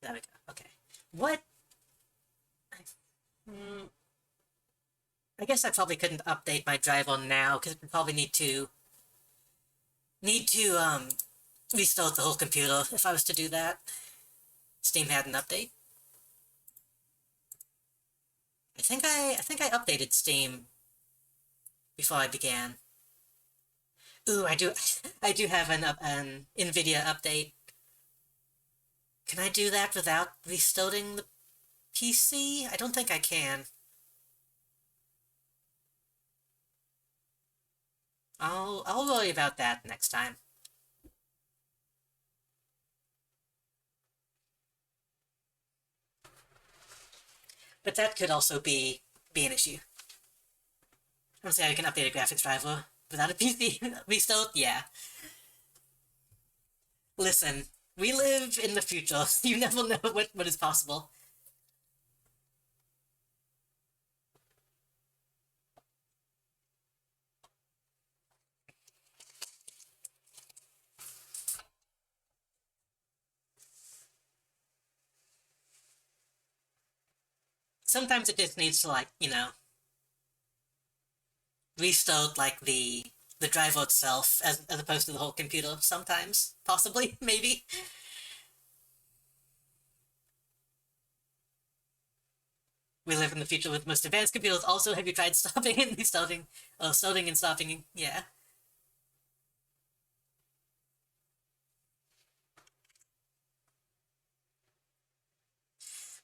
There we go. Okay. What? Hmm, I guess I probably couldn't update my driver now because it would probably need to restart the whole computer if I was to do that. Steam had an update. I think I updated Steam before I began. Ooh, I do I do have an Nvidia update. Can I do that without restarting the PC? I don't think I can. I'll worry about that next time. But that could also be an issue. I don't see how you can update a graphics driver without a PC restart. Yeah. Listen, we live in the future. You never know what is possible. Sometimes it just needs to, like, restart like the driver itself as opposed to the whole computer. Sometimes, possibly, maybe. We live in the future with most advanced computers. Also, have you tried stopping and restarting, or starting and stopping? Yeah.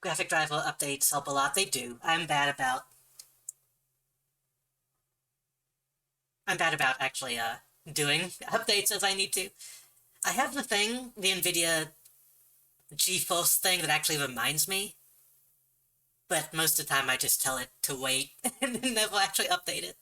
Graphic driver updates help a lot. They do. I'm bad about actually doing updates as I need to. I have the thing, the Nvidia GeForce thing that actually reminds me, but most of the time I just tell it to wait and never actually update it.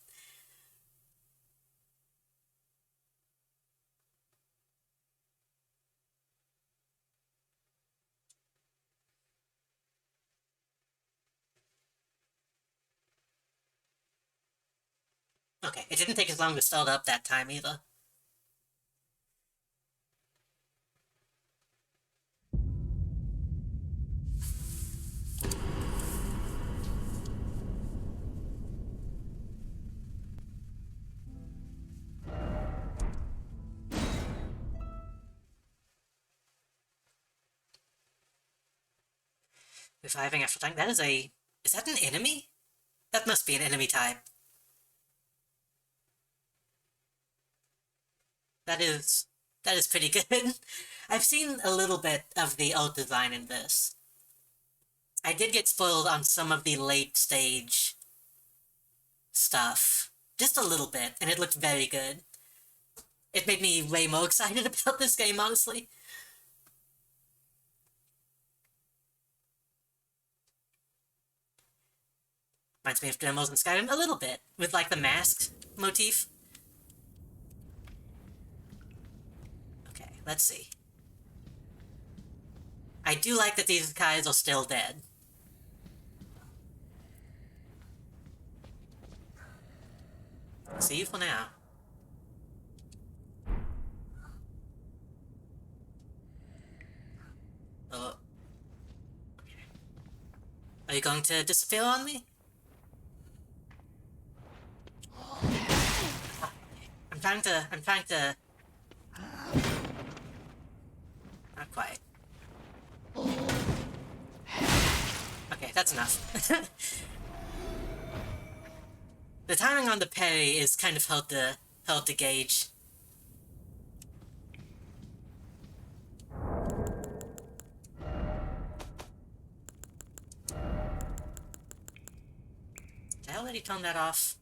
Okay, it didn't take as long to start up that time either. Reviving after dying. Is that an enemy? That must be an enemy type. That is, that is pretty good. I've seen a little bit of the art design in this. I did get spoiled on some of the late stage stuff. Just a little bit, and it looked very good. It made me way more excited about this game, honestly. Reminds me of demos in Skyrim a little bit, with like the mask motif. Okay, let's see. I do like that these guys are still dead. See you for now. Oh. Okay. Are you going to disappear on me? I'm trying to... Not quite. Okay, that's enough. The timing on the parry is kind of hard to gauge. Did I already turn that off?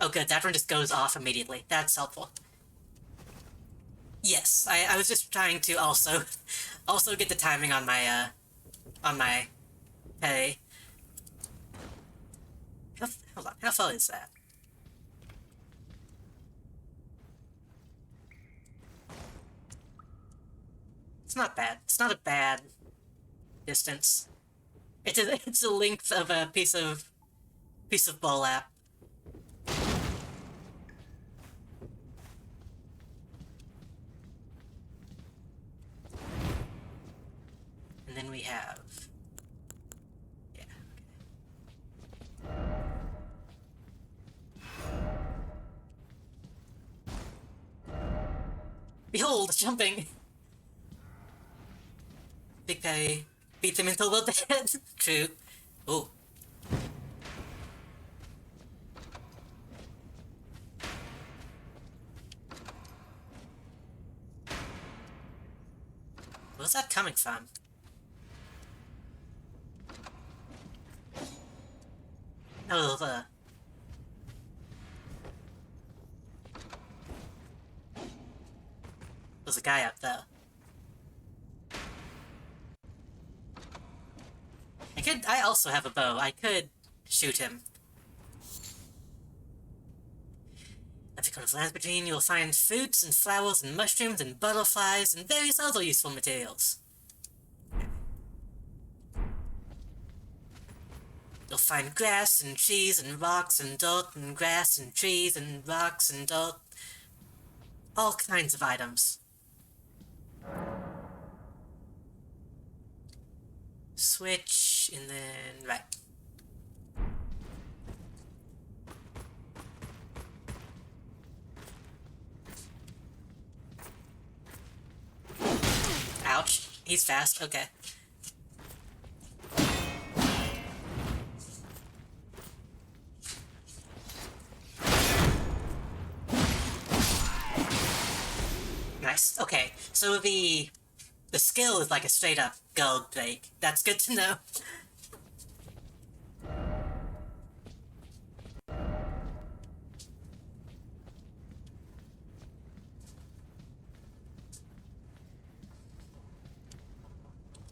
Oh good, that one just goes off immediately. That's helpful. Yes, I was just trying to also get the timing on my parry. Hold on, how far is that? It's not bad. It's not a bad distance. It's a length of a piece of burlap. can we have? Yeah, okay. Behold, jumping! Big Perry beat them until they're dead. True. Oh. Where's that coming from? Oh, there's a guy up there. I also have a bow. I could shoot him. If you go to the lands between, you will find fruits and flowers and mushrooms and butterflies and various other useful materials. You'll find grass and trees and rocks and dirt and grass and trees and rocks and dirt. All kinds of items. Switch, and then right. Ouch. He's fast, okay. Nice. Okay, so the skill is like a straight up gold break. That's good to know.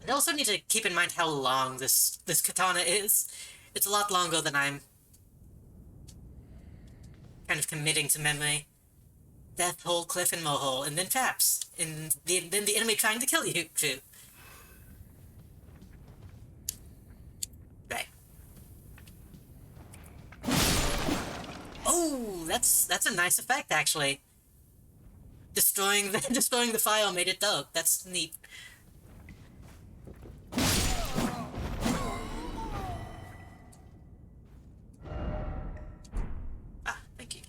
I also need to keep in mind how long this katana is. It's a lot longer than I'm kind of committing to memory. Death hole, cliff, and mohole, and then traps, and then the enemy trying to kill you. True. Right. Oh, that's a nice effect actually. Destroying the file made it dark. That's neat. Ah, thank you.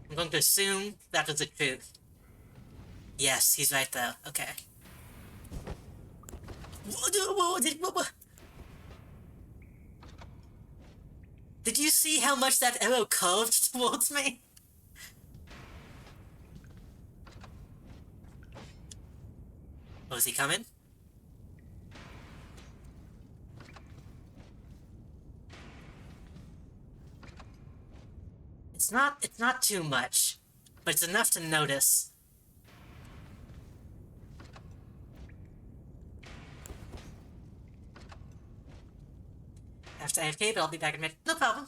I'm going to assume that was the truth. Yes, he's right there. Okay. Did you see how much that arrow curved towards me? Oh, is he coming? It's not too much, but it's enough to notice. After AFK, but I'll be back in a minute. No problem.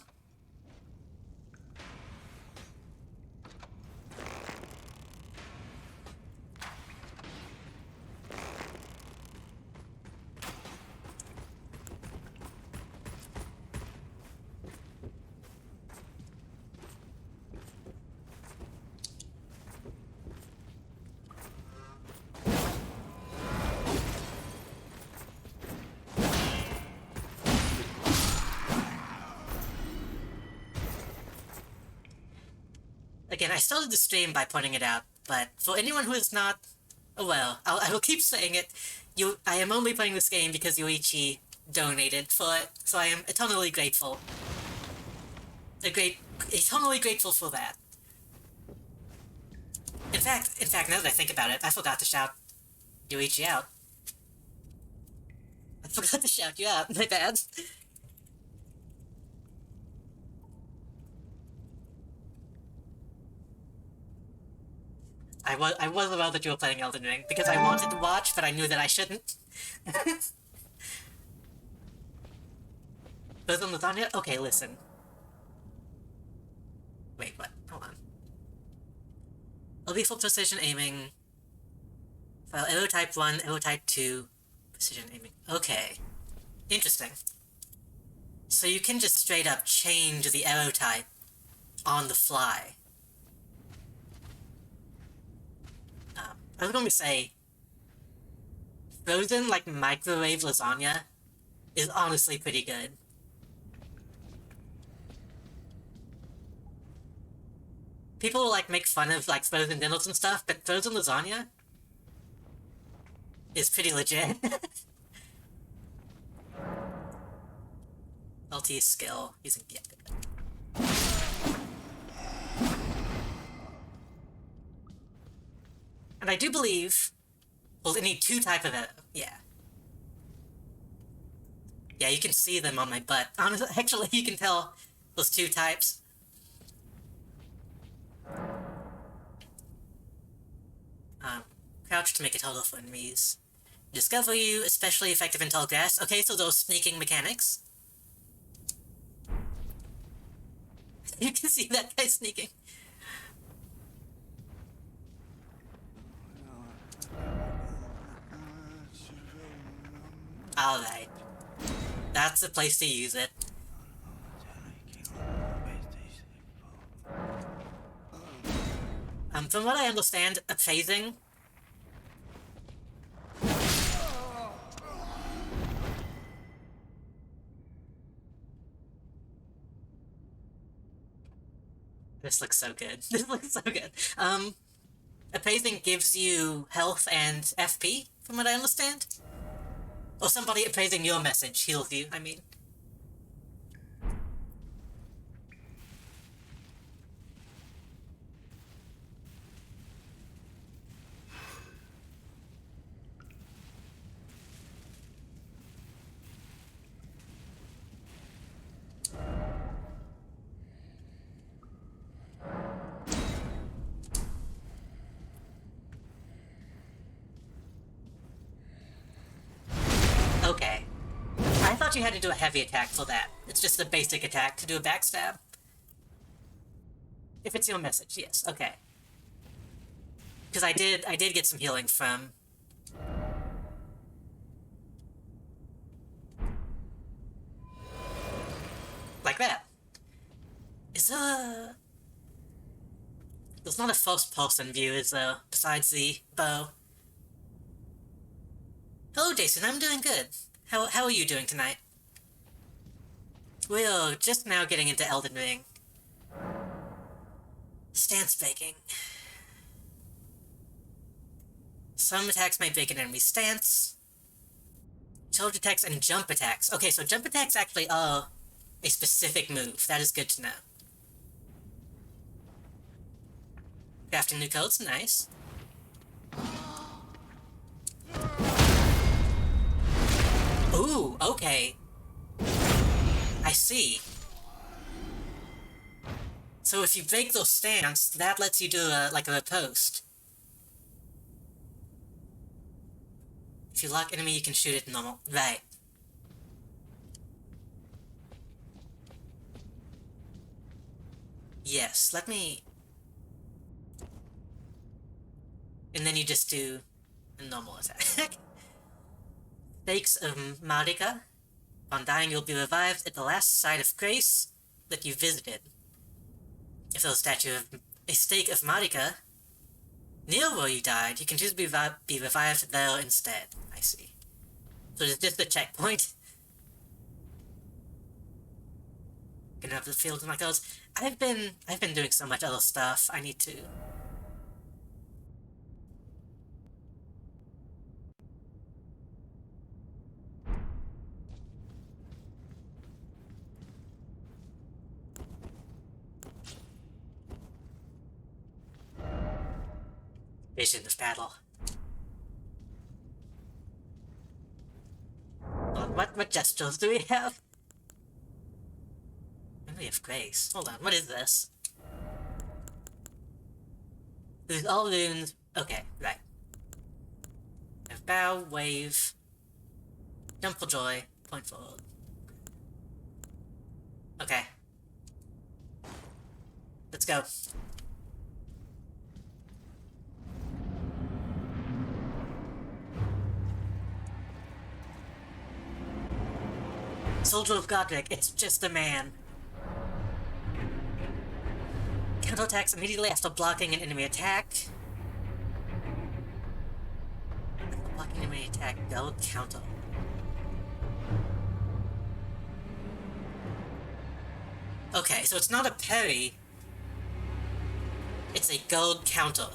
Again, I started the stream by pointing it out, but for anyone who is not, oh well, I will keep saying it. I am only playing this game because Uchi donated for it, so I am eternally grateful. Eternally grateful for that. In fact, now that I think about it, I forgot to shout Uchi out. I forgot to shout you out. My bad. I was aware that you were playing Elden Ring, because I wanted to watch, but I knew that I shouldn't. Both on lasagna? Okay, listen. Wait, what? Hold on. Lethal precision aiming. File arrow type 1, arrow type 2. Precision aiming. Okay. Interesting. So you can just straight up change the arrow type on the fly. I was going to say frozen, like, microwave lasagna is honestly pretty good. People will, like, make fun of, like, frozen noodles and stuff, but frozen lasagna is pretty legit. LT skill using and I do believe we'll need 2 type of it. Yeah. Yeah, you can see them on my butt. Honestly, actually, you can tell those 2 types. Crouch to make a total for enemies. Discover you, especially effective in tall grass. Okay, so those sneaking mechanics. You can see that guy sneaking. Alright. That's the place to use it. From what I understand, phasing... This looks so good. This looks so good. Appraising gives you health and FP, from what I understand. Or somebody appraising your message heals you, I mean. Okay. I thought you had to do a heavy attack for that. It's just a basic attack to do a backstab. If it's your message, yes. Okay. Because I did get some healing from... like that. Is there... There's not a first-person view, is there? Besides the bow. Hello, Jason. I'm doing good. How are you doing tonight? We're just now getting into Elden Ring. Stance breaking. Some attacks may break an enemy's stance. Charge attacks and jump attacks. Okay, so jump attacks actually are a specific move. That is good to know. Crafting new codes, nice. Ooh, okay. I see. So if you break those stance, that lets you do a riposte. If you lock enemy, you can shoot it normal. Right. Yes, let me... And then you just do a normal attack. Stakes of Marika. On dying, you'll be revived at the last site of grace that you visited. If there's a stake of Marika near where you died, you can choose to be revived there instead. I see. So it's just a checkpoint. Gonna have the field of my codes. I've been doing so much other stuff. I need to... Vision of battle. What gestures do we have? Memory of Grace. Hold on, what is this? There's all runes. Okay, right. We have bow, wave, jump for joy, point forward. Okay. Let's go. Soldier of Godric, it's just a man. Counterattacks immediately after blocking an enemy attack. Blocking enemy attack, gold counter. Okay, so it's not a parry. It's a gold counter.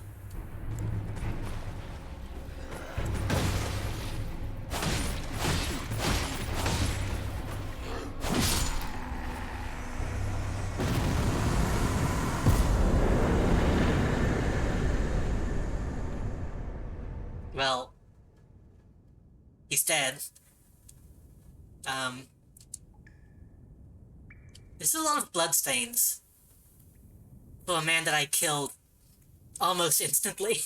Well, he's dead. There's a lot of bloodstains for a man that I killed almost instantly.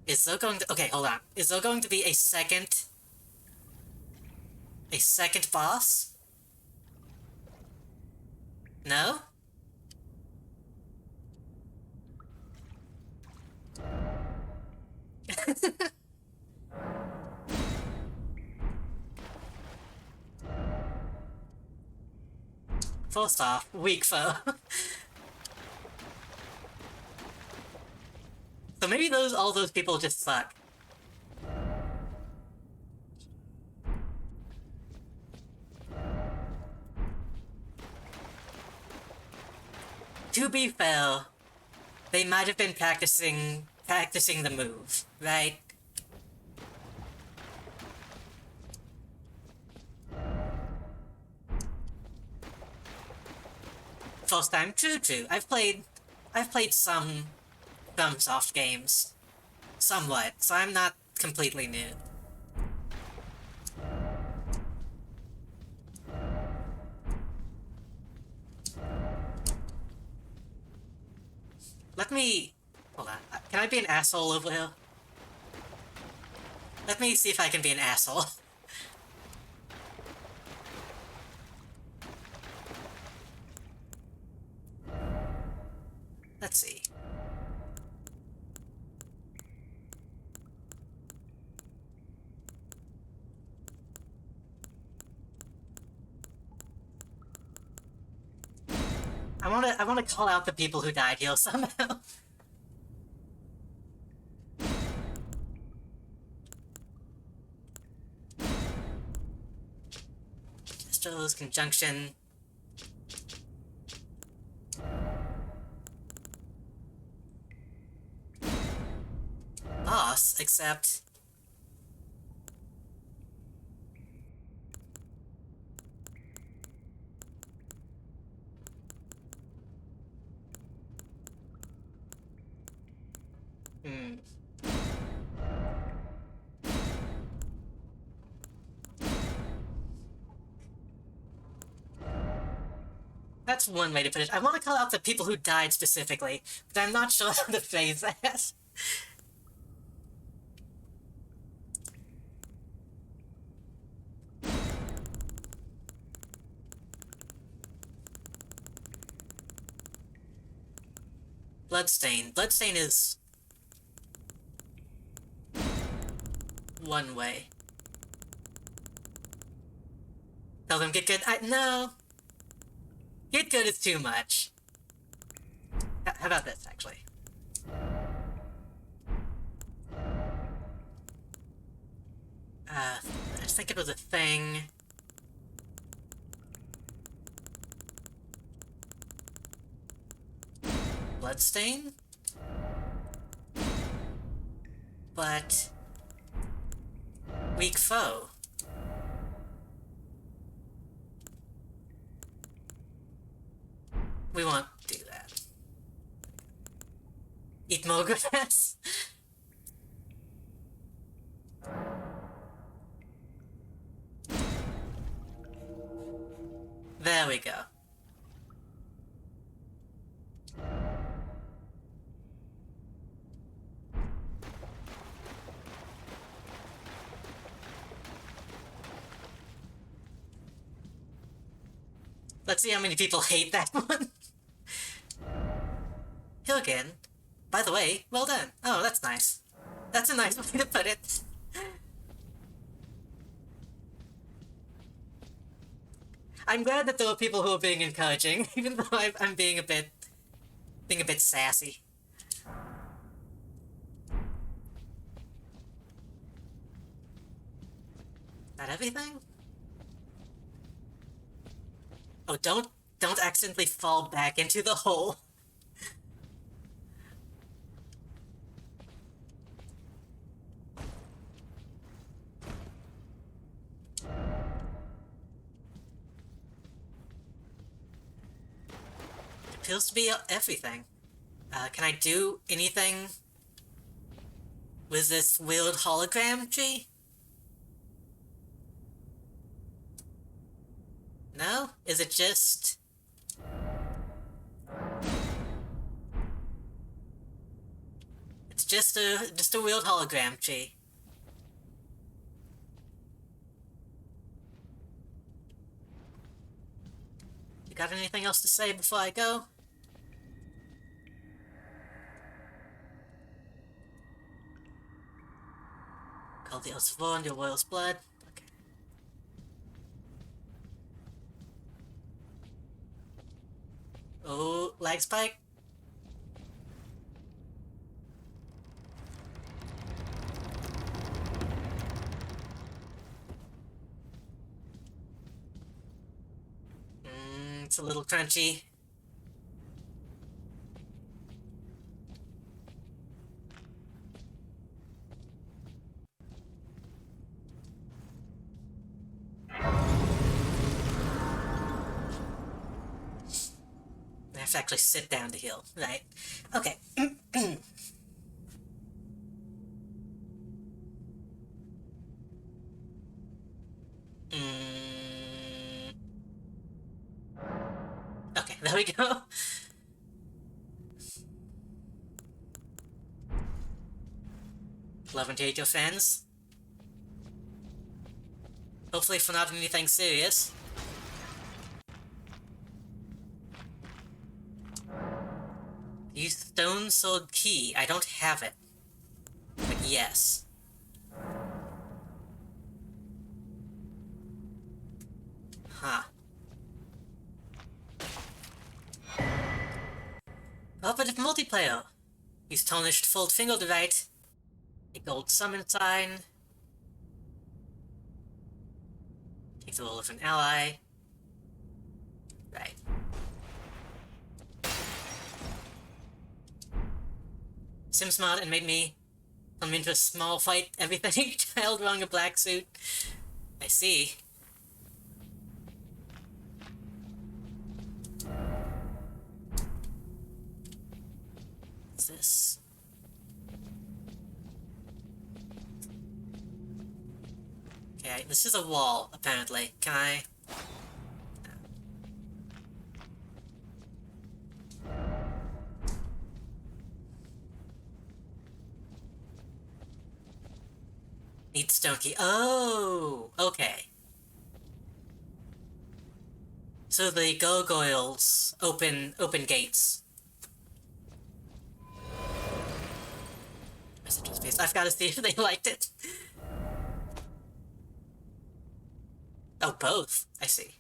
Is there going to... Okay, hold on. Is there going to be a second boss? No? First off, weak foe. So maybe all those people just suck. To be fair, they might have been practicing the move, right? First time, true. I've played some soft games, somewhat, so I'm not completely new. Let me... Hold on. Can I be an asshole over here? Let me see if I can be an asshole. Let's see. I wanna call out the people who died here somehow. Astro's conjunction. Boss, except... That's one way to put it. I want to call out the people who died specifically, but I'm not sure how to phrase that. Bloodstain. Bloodstain is... one way. Tell them get good. No! Get good is too much. How about this, actually? I just think it was a thing. Bloodstain? But... weak foe. We won't do that. Eat more grass? There we go. Let's see how many people hate that one. Hilgen. By the way, well done. Oh, that's nice. That's a nice way to put it. I'm glad that there are people who are being encouraging, even though I'm being a bit sassy. That everything? Oh, don't accidentally fall back into the hole. It appears to be everything. Can I do anything with this weird hologram tree? No? Is it just... It's just a weird hologram tree. You got anything else to say before I go? Call the oaths of war and your royal's blood. Okay. Oh, lag spike. It's a little crunchy. I have to actually sit down to heal, right? Okay. Okay, there we go. Love and hate your fans. Hopefully for not anything serious. Use stone sword key. I don't have it. But yes. Huh. Cooperative multiplayer. Use tarnished fold finger to write. A gold summon sign. Take the role of an ally. Right. Sim smart and made me come into a small fight, everything. Child wearing a black suit. I see. What's this? Okay, this is a wall, apparently. Can I... Need stone key. Oh! Okay. So the gargoyles open gates. Messages based. I've got to see if they liked it. Oh, both. I see.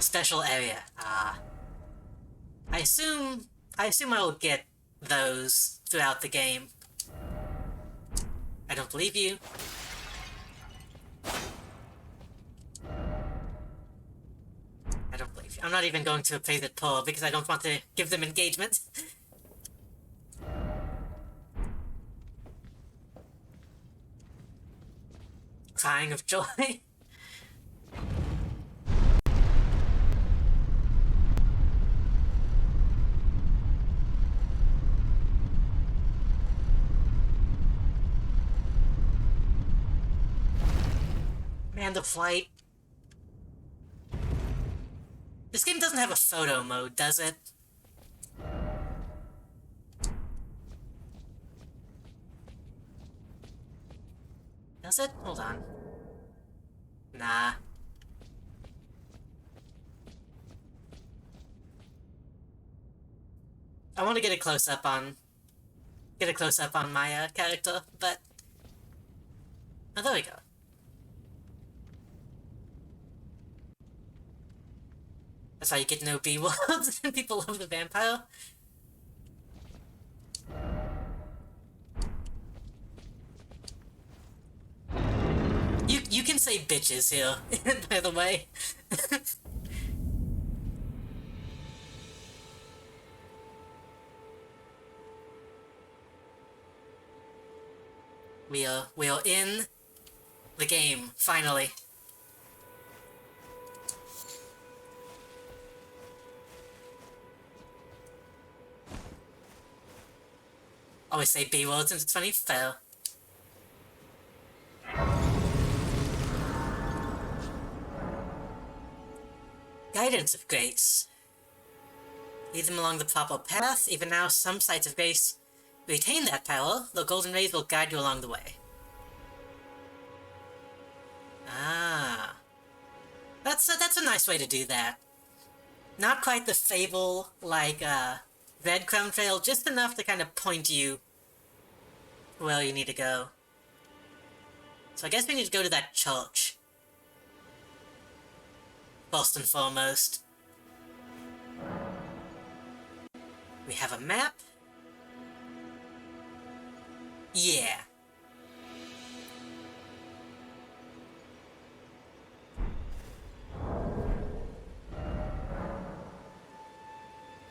Special area. Ah. I assume I'll get those throughout the game. I don't believe you. I don't believe you. I'm not even going to play the poor because I don't want to give them engagement. Crying of joy. Man, the flight. This game doesn't have a photo mode, does it? Does it? Hold on. Nah. I want to get a close-up on get a close up on my character, but oh, there we go. That's how you get no B words and people love the vampire. You can say bitches here, by the way. we are in the game, finally. Always say B words and it's funny, fair. Guidance of Grace. Lead them along the proper path. Even now, some sites of grace retain that power. The golden rays will guide you along the way. Ah. That's a nice way to do that. Not quite the Fable, like, breadcrumb trail, just enough to kind of point you where you need to go. So I guess we need to go to that church. First and foremost. We have a map. Yeah.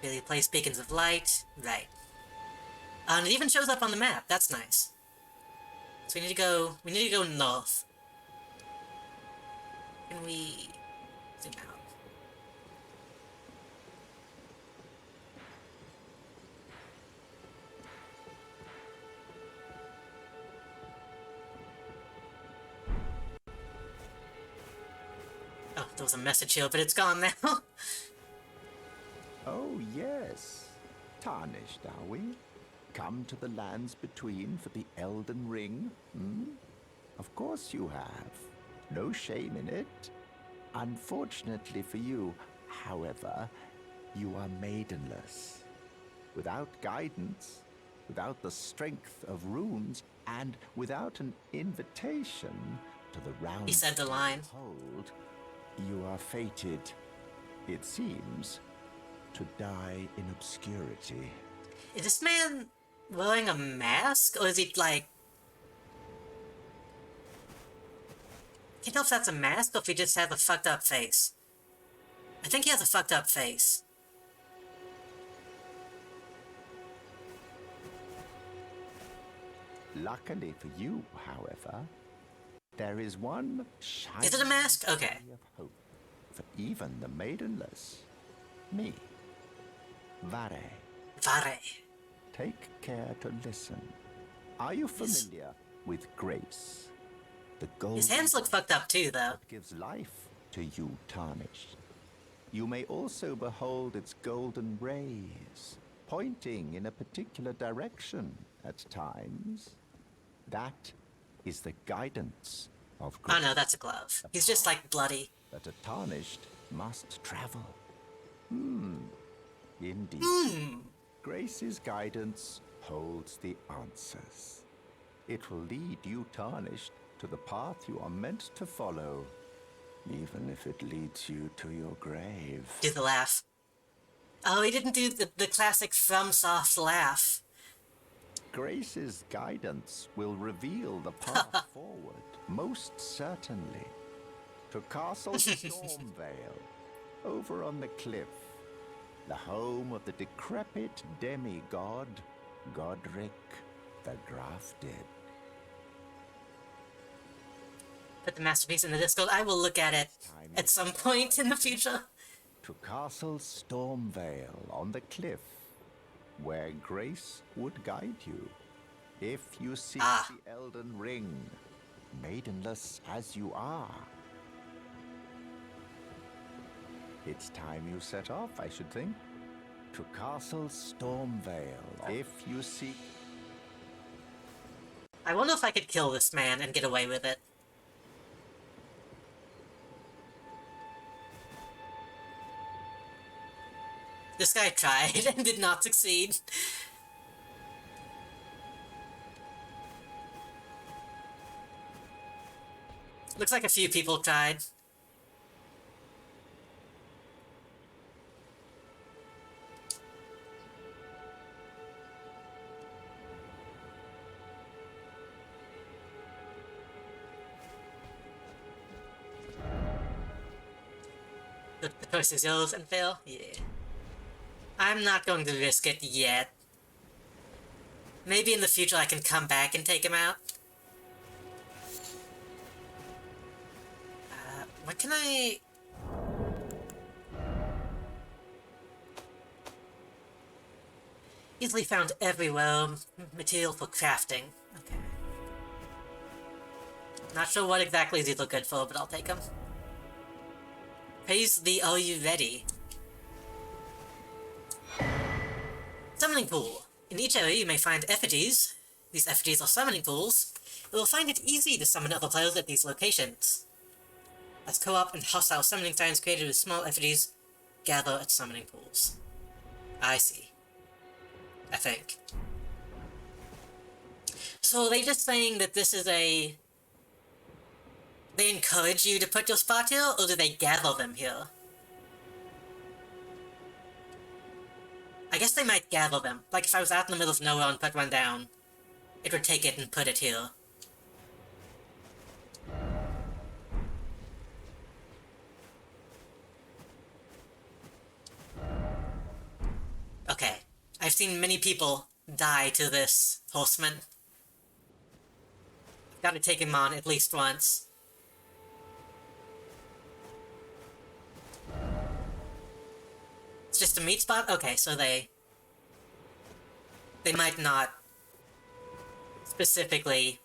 Really place beacons of light. Right. And it even shows up on the map. That's nice. So we need to go north. Can we zoom out? Oh, there was a message here, but it's gone now. Oh, yes. Tarnished, are we? Come to the lands between for the Elden Ring? Hmm? Of course you have. No shame in it. Unfortunately for you, however, you are maidenless. Without guidance, without the strength of runes, and without an invitation to the round He said the line. hold, you are fated, it seems, to die in obscurity. Is this man wearing a mask? Or is he like... I can't tell if that's a mask or if he just has a fucked up face. I think he has a fucked up face. Luckily for you, however, there is one shining Is it a mask? Okay. ray of hope for even the maidenless. Me. Vare. Vare. Take care to listen. Are you familiar with grace? The golden His hands look fucked up too, though. that gives life to you, tarnished. You may also behold its golden rays, pointing in a particular direction at times. That is the guidance of grace. Oh no, that's a glove. He's just like bloody. That a tarnished must travel. Indeed. Grace's guidance holds the answers. It will lead you, tarnished, to the path you are meant to follow, even if it leads you to your grave. Do the laugh. Oh, he didn't do the classic FromSoft laugh. Grace's guidance will reveal the path forward, most certainly. To Castle Stormvale, over on the cliff, the home of the decrepit demigod, Godric the Grafted. Put the masterpiece in the Discord. I will look at it at some point in the future. To Castle Stormvale on the cliff, where Grace would guide you, if you seek the Elden Ring, maidenless as you are. It's time you set off, I should think. To Castle Stormvale, if you seek... I wonder if I could kill this man and get away with it. This guy tried and did not succeed. Looks like a few people tried. The choice is yours and fail? Yeah. I'm not going to risk it yet. Maybe in the future I can come back and take him out. What can I... Easily found everywhere. Material for crafting. Okay. Not sure what exactly these are good for, but I'll take them. Praise the Are You Ready? Summoning Pool. In each area you may find effigies. These effigies are summoning pools. You will find it easy to summon other players at these locations. As co-op and hostile summoning signs created with small effigies gather at summoning pools. I see. I think. So are they just saying that this is a... They encourage you to put your spot here, or do they gather them here? I guess they might gather them. Like if I was out in the middle of nowhere and put one down, it would take it and put it here. Okay. I've seen many people die to this horseman. I've got to take him on at least once. It's just a meat spot? Okay, so they might not specifically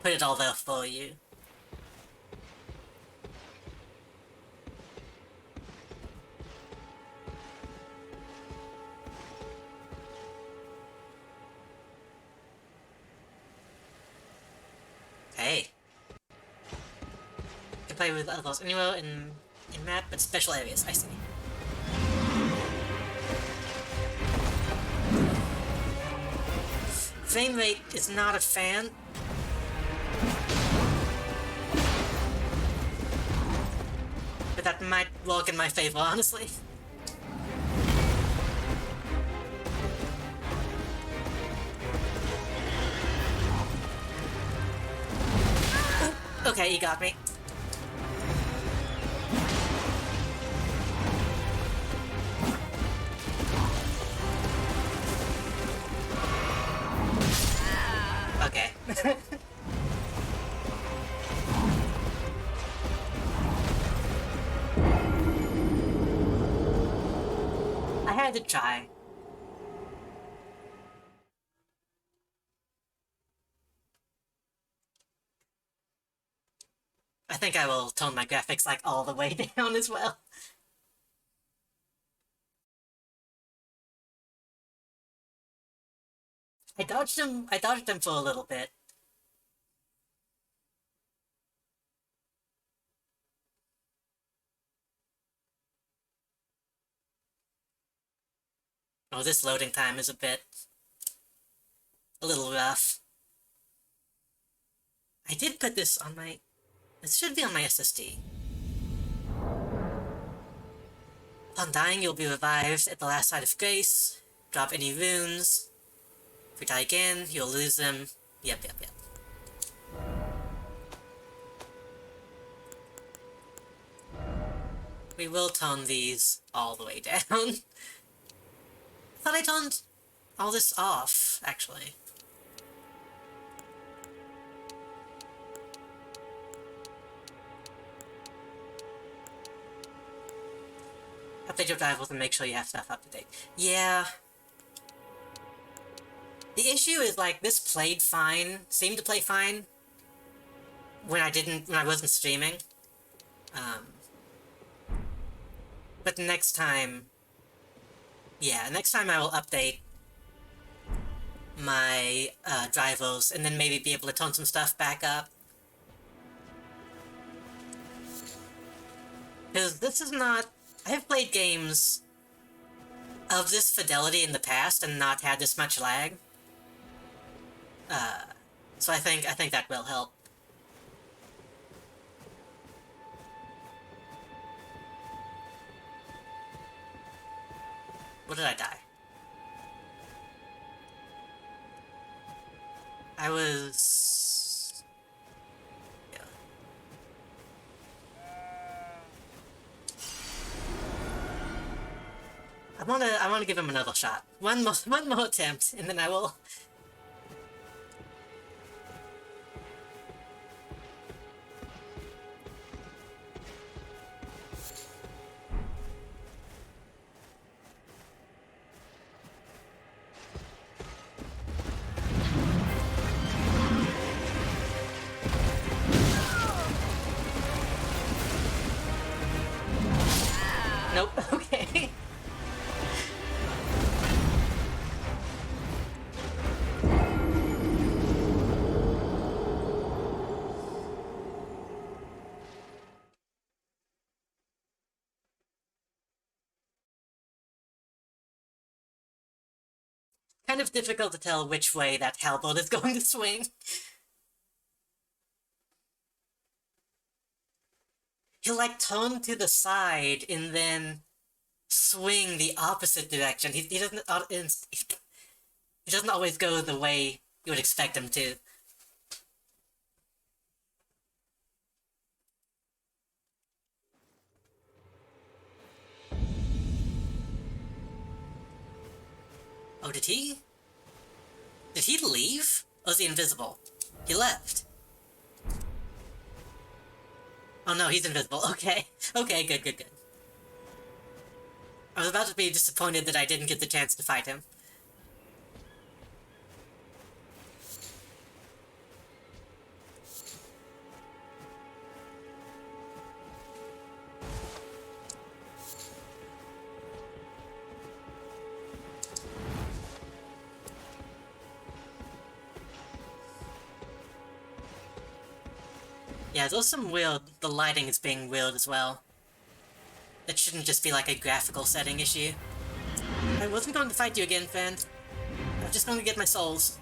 put it all there for you. Hey. You can play with others anywhere in map, but special areas, I see. Frame rate is not a fan. But that might work in my favor, honestly. Ooh, okay, you got me. Okay. I had to try. I think I will tone my graphics like all the way down as well. I dodged him for a little bit. Oh, this loading time is a little rough. I did put this on my... This should be on my SSD. Upon dying, you'll be revived at the last site of grace. Drop any runes. If you die again, you'll lose them. Yep. We will tone these all the way down. I thought I toned all this off, actually. Update your drivers and make sure you have stuff up to date. Yeah. The issue is, like, this played fine, seemed to play fine, when I wasn't streaming. But next time... Yeah, next time I will update my, drivers, and then maybe be able to tone some stuff back up. Because this is not... I have played games of this fidelity in the past and not had this much lag. So I think that will help. What did I die? I was... Yeah. I wanna give him another shot. One more attempt, and then I will... Nope, okay. Kind of difficult to tell which way that halberd is going to swing. He'll like turn to the side and then swing the opposite direction. He doesn't he doesn't always go the way you would expect him to. Oh, did he? Did he leave? Or is he invisible? He left. Oh no, he's invisible. Okay. Okay, good, good, good. I was about to be disappointed that I didn't get the chance to fight him. Yeah, there's some weird... The lighting is being weird as well. That shouldn't just be like a graphical setting issue. I wasn't going to fight you again, Fan. I'm just going to get my souls.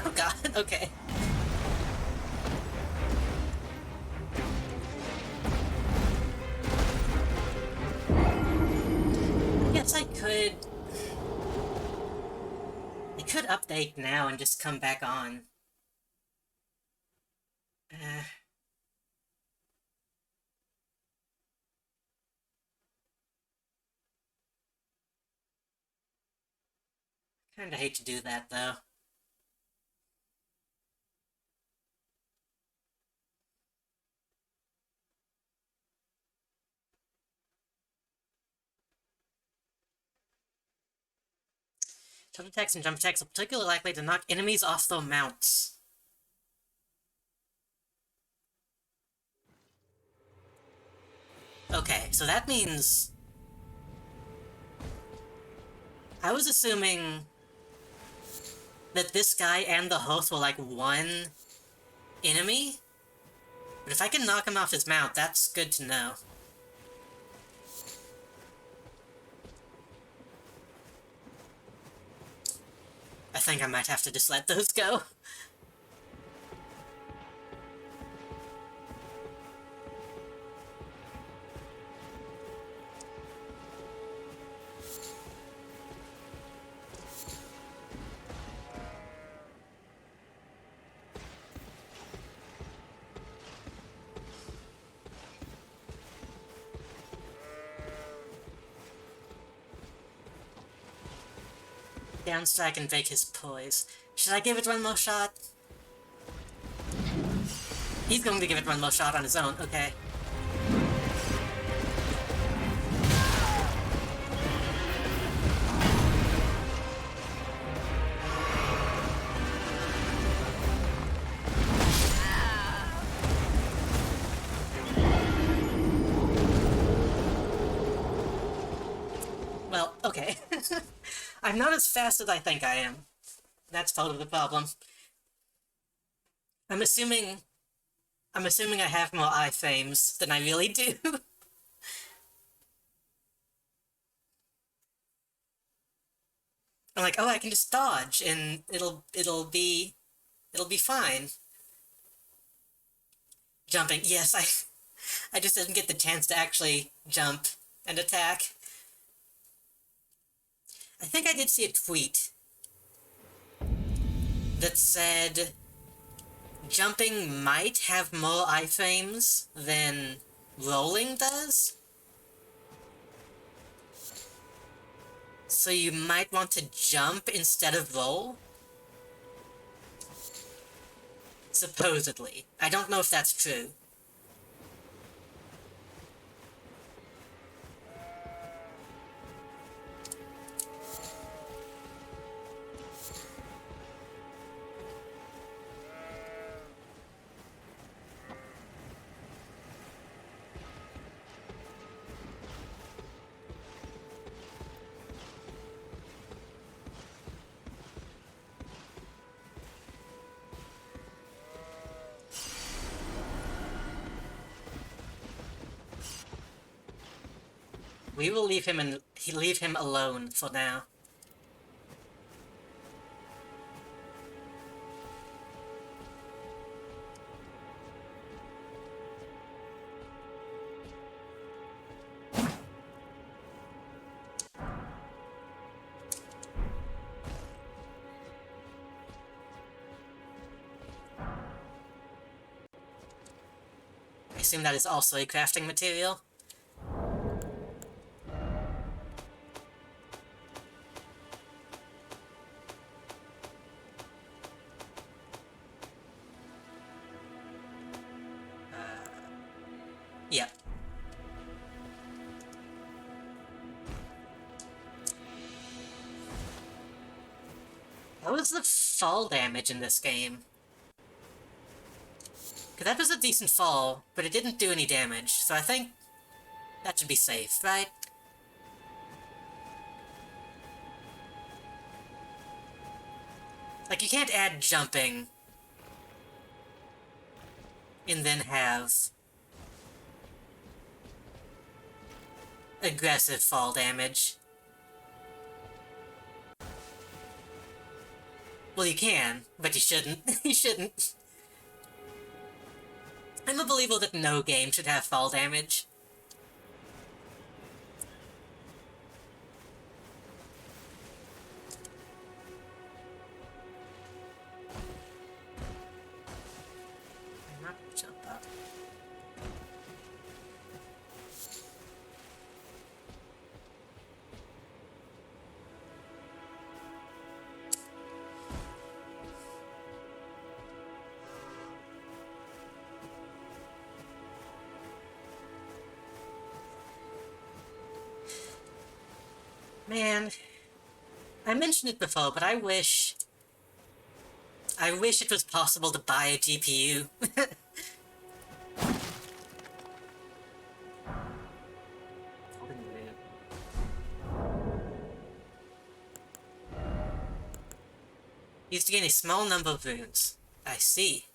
Oh god, okay. I guess I could update now and just come back on. Kinda hate to do that, though. Jump attacks and jump attacks are particularly likely to knock enemies off their mounts. Okay, so that means... I was assuming that this guy and the host were like one enemy? But if I can knock him off his mount, that's good to know. I think I might have to just let those go. Downstrike and fake his poise. Should I give it one more shot? He's going to give it one more shot on his own, okay. Well, okay. I'm not as fast as I think I am. That's part of the problem. I'm assuming I have more eye frames than I really do. I'm like, oh, I can just dodge, and it'll be fine. Jumping, yes, I just didn't get the chance to actually jump and attack. I think I did see a tweet that said jumping might have more iframes than rolling does. So you might want to jump instead of roll? Supposedly. I don't know if that's true. We will leave him alone for now. I assume that is also a crafting material. Yep. How was the fall damage in this game? Because that was a decent fall, but it didn't do any damage, so I think that should be safe, right? Like, you can't add jumping and then have aggressive fall damage. Well, you can, but you shouldn't. You shouldn't. I'm a believer that no game should have fall damage. I'm not gonna jump up. Man, I mentioned it before, but I wish it was possible to buy a GPU. Used to gain a small number of runes. I see.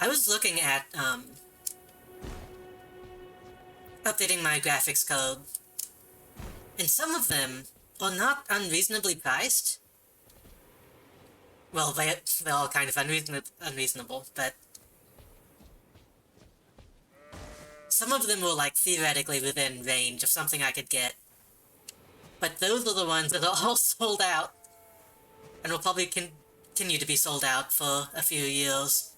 I was looking at, updating my graphics code, and some of them are not unreasonably priced. Well, they're all kind of unreasonable, but some of them were, like, theoretically within range of something I could get. But those are the ones that are all sold out, and will probably continue to be sold out for a few years.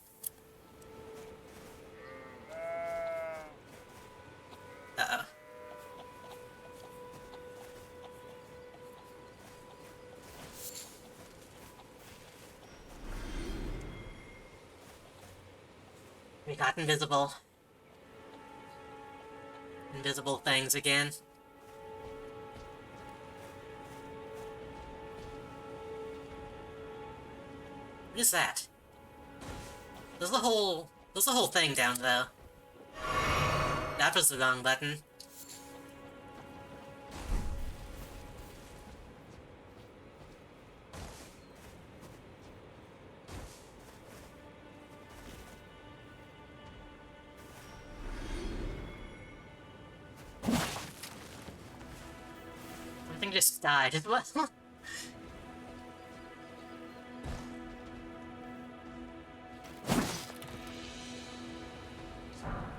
Uh-oh. We got invisible things again. What is that? There's a whole thing down there. That was the wrong button. fucking just died as well.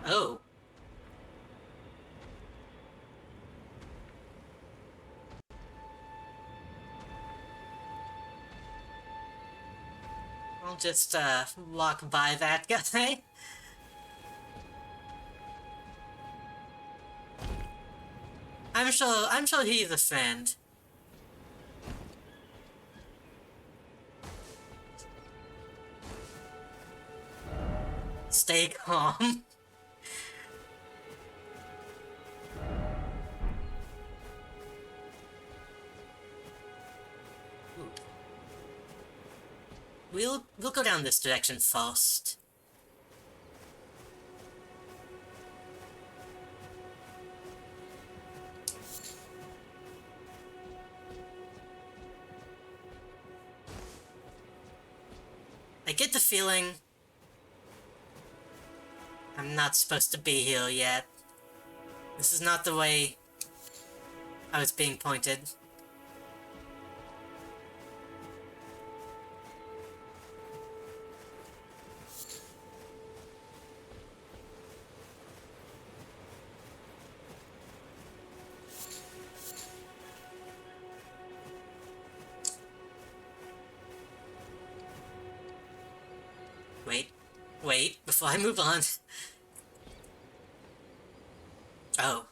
Oh. I'll just, walk by that guy. I'm sure he's a friend. Stay calm. We'll go down this direction first. I get the feeling I'm not supposed to be here yet. This is not the way I was being pointed. Wait, before I move on. Oh.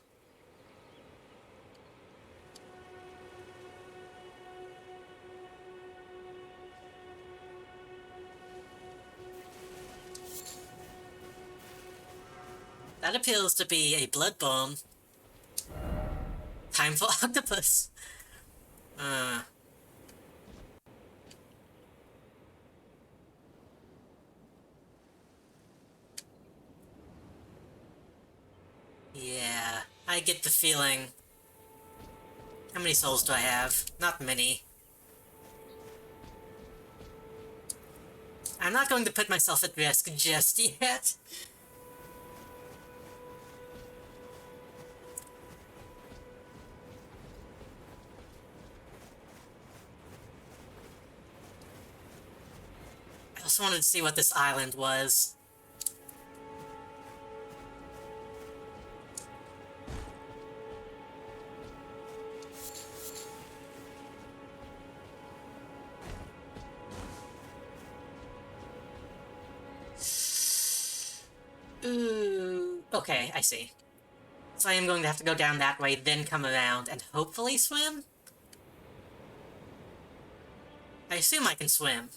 That appears to be a blood bomb. Time for octopus. Yeah, I get the feeling. How many souls do I have? Not many. I'm not going to put myself at risk just yet. I also wanted to see what this island was. Ooh, okay, I see. So I am going to have to go down that way, then come around, and hopefully swim? I assume I can swim.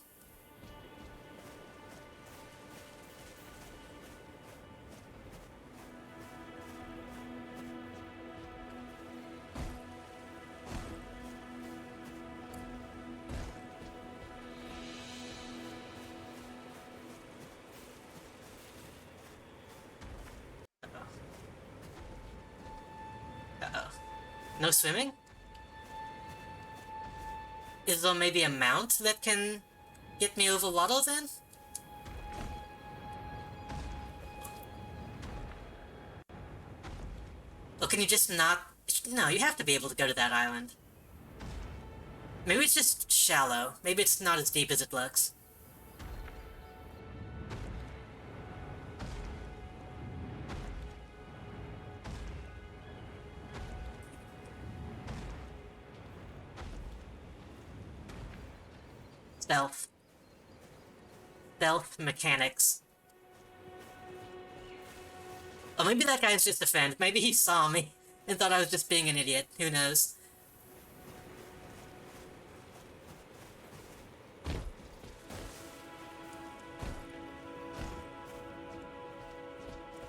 Uh-oh. No swimming? Is there maybe a mount that can get me over water then? Or can you just not... No, you have to be able to go to that island. Maybe it's just shallow. Maybe it's not as deep as it looks. Stealth. Stealth mechanics. Or maybe that guy's just a friend. Maybe he saw me and thought I was just being an idiot. Who knows?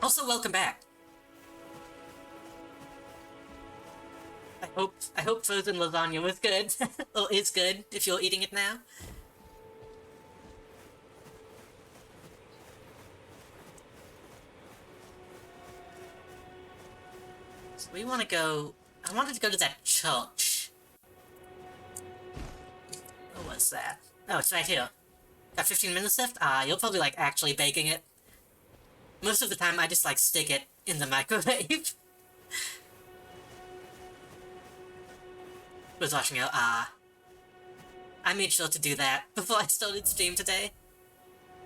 Also, welcome back. I hope frozen lasagna was good. Or is good, if you're eating it now. So we want to go... I wanted to go to that church. What was that? Oh, it's right here. Got 15 minutes left? You're probably, like, actually baking it. Most of the time, I just, like, stick it in the microwave. was watching out. I made sure to do that before I started stream today.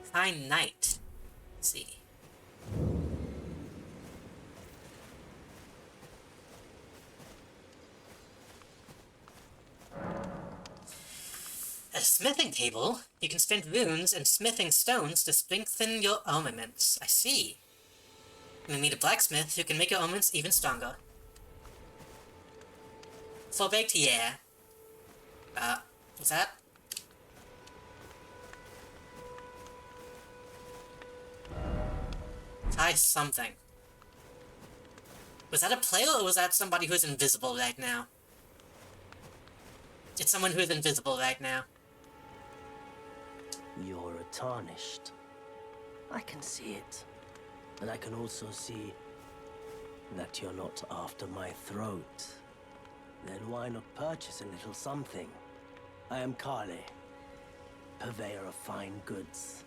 Fine night. Let's see. At a smithing table, you can spend runes and smithing stones to strengthen your armaments. I see. You meet a blacksmith who can make your armaments even stronger. Full baked? Yeah. What's that? Try something. Was that a player or was that somebody who's invisible right now? It's someone who's invisible right now. You're a tarnished. I can see it. And I can also see that you're not after my throat. Then why not purchase a little something? I am Kale, purveyor of fine goods.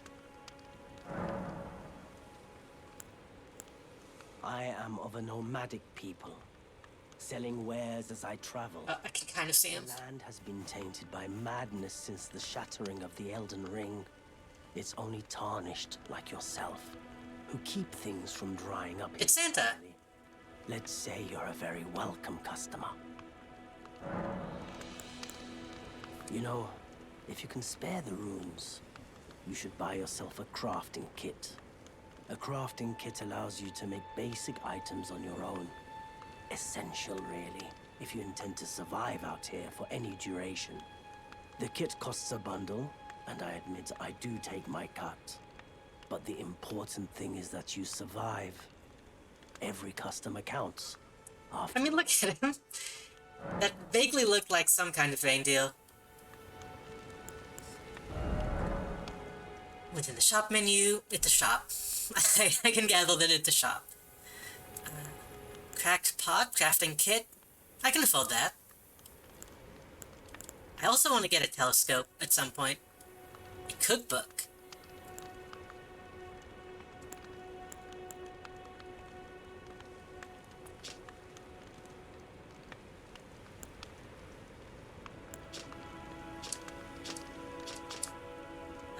I am of a nomadic people, selling wares as I travel. I can kind of see him. The land has been tainted by madness since the shattering of the Elden Ring. It's only tarnished like yourself, who keep things from drying up. It's Santa. Entirely. Let's say you're a very welcome customer. You know, if you can spare the runes, you should buy yourself a crafting kit. A crafting kit allows you to make basic items on your own. Essential, really, if you intend to survive out here for any duration. The kit costs a bundle, and I admit I do take my cut. But the important thing is that you survive. Every customer counts. I mean, look at him. That vaguely looked like some kind of reindeer. Within the shop menu, it's a shop. I can gather that it's a shop. Cracked pot, crafting kit. I can afford that. I also want to get a telescope at some point. A cookbook.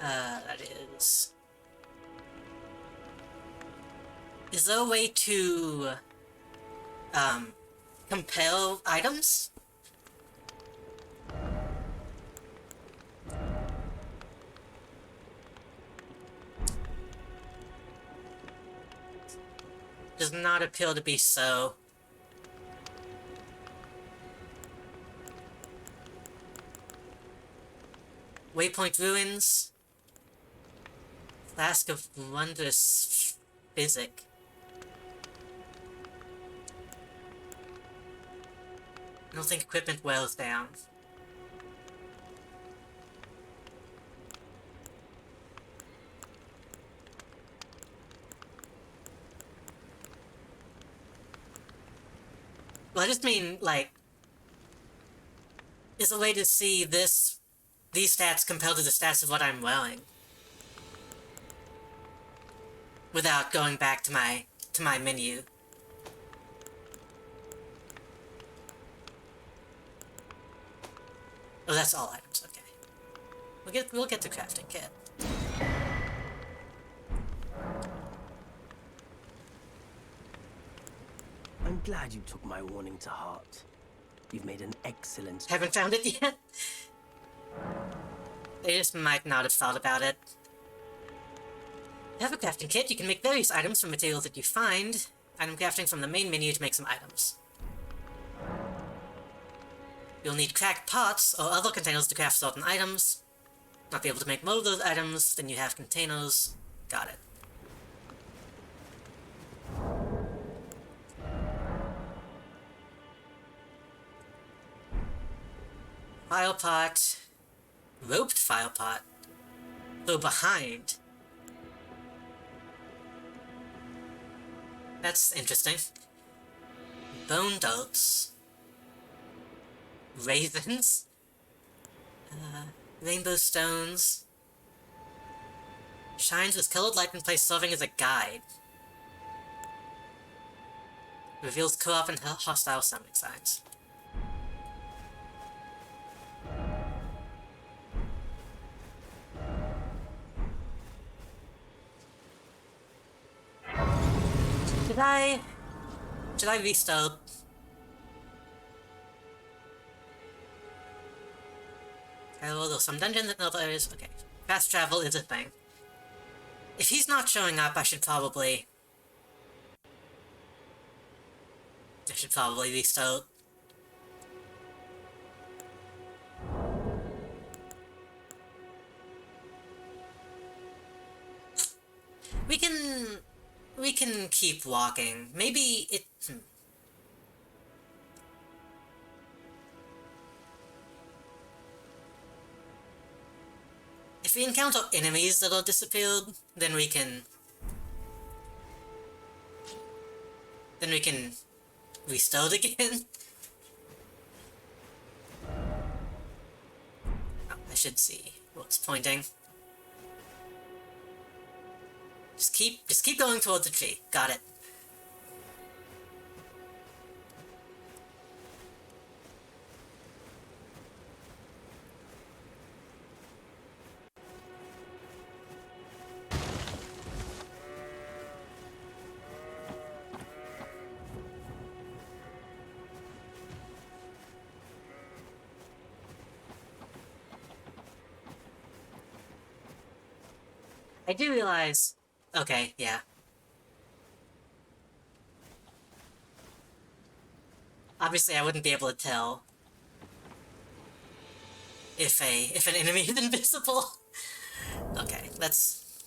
That is... Is there a way to, compel items? Does not appear to be so. Waypoint Ruins. Flask of Wondrous Physic. I don't think equipment wears down. Well, I just mean, like, is a way to see these stats compared to the stats of what I'm wearing. Without going back to my menu. Oh, that's all items, okay. We'll get the crafting kit. I'm glad you took my warning to heart. You've made an excellent... Haven't found it yet? They just might not have thought about it. You have a crafting kit, you can make various items from materials that you find. Item crafting from the main menu to make some items. You'll need cracked pots or other containers to craft certain items. Not be able to make more of those items, then you have containers. Got it. File pot. Roped file pot. Though behind. That's interesting. Bone darts. Ravens. Rainbow stones. Shines with colored light in place, serving as a guide. Reveals co-op and hostile summoning signs. Should I... Should I restart? Oh, there's some dungeons and others. Okay. Fast travel is a thing. If he's not showing up, I should probably restart. We can... We can keep walking. Maybe it... If we encounter enemies that are disappeared, then we can... Then we can restart again. Oh, I should see what's pointing. Just keep going towards the tree. Got it. I do realize... Okay, yeah. Obviously, I wouldn't be able to tell if an enemy is invisible. Okay, let's...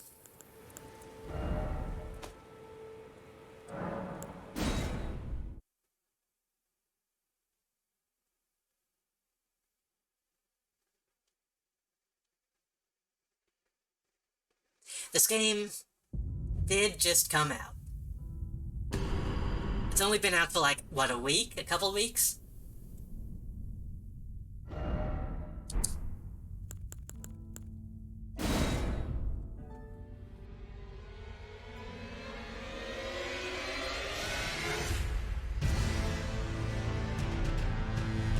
This game did just come out. It's only been out for like, what, a week? A couple weeks?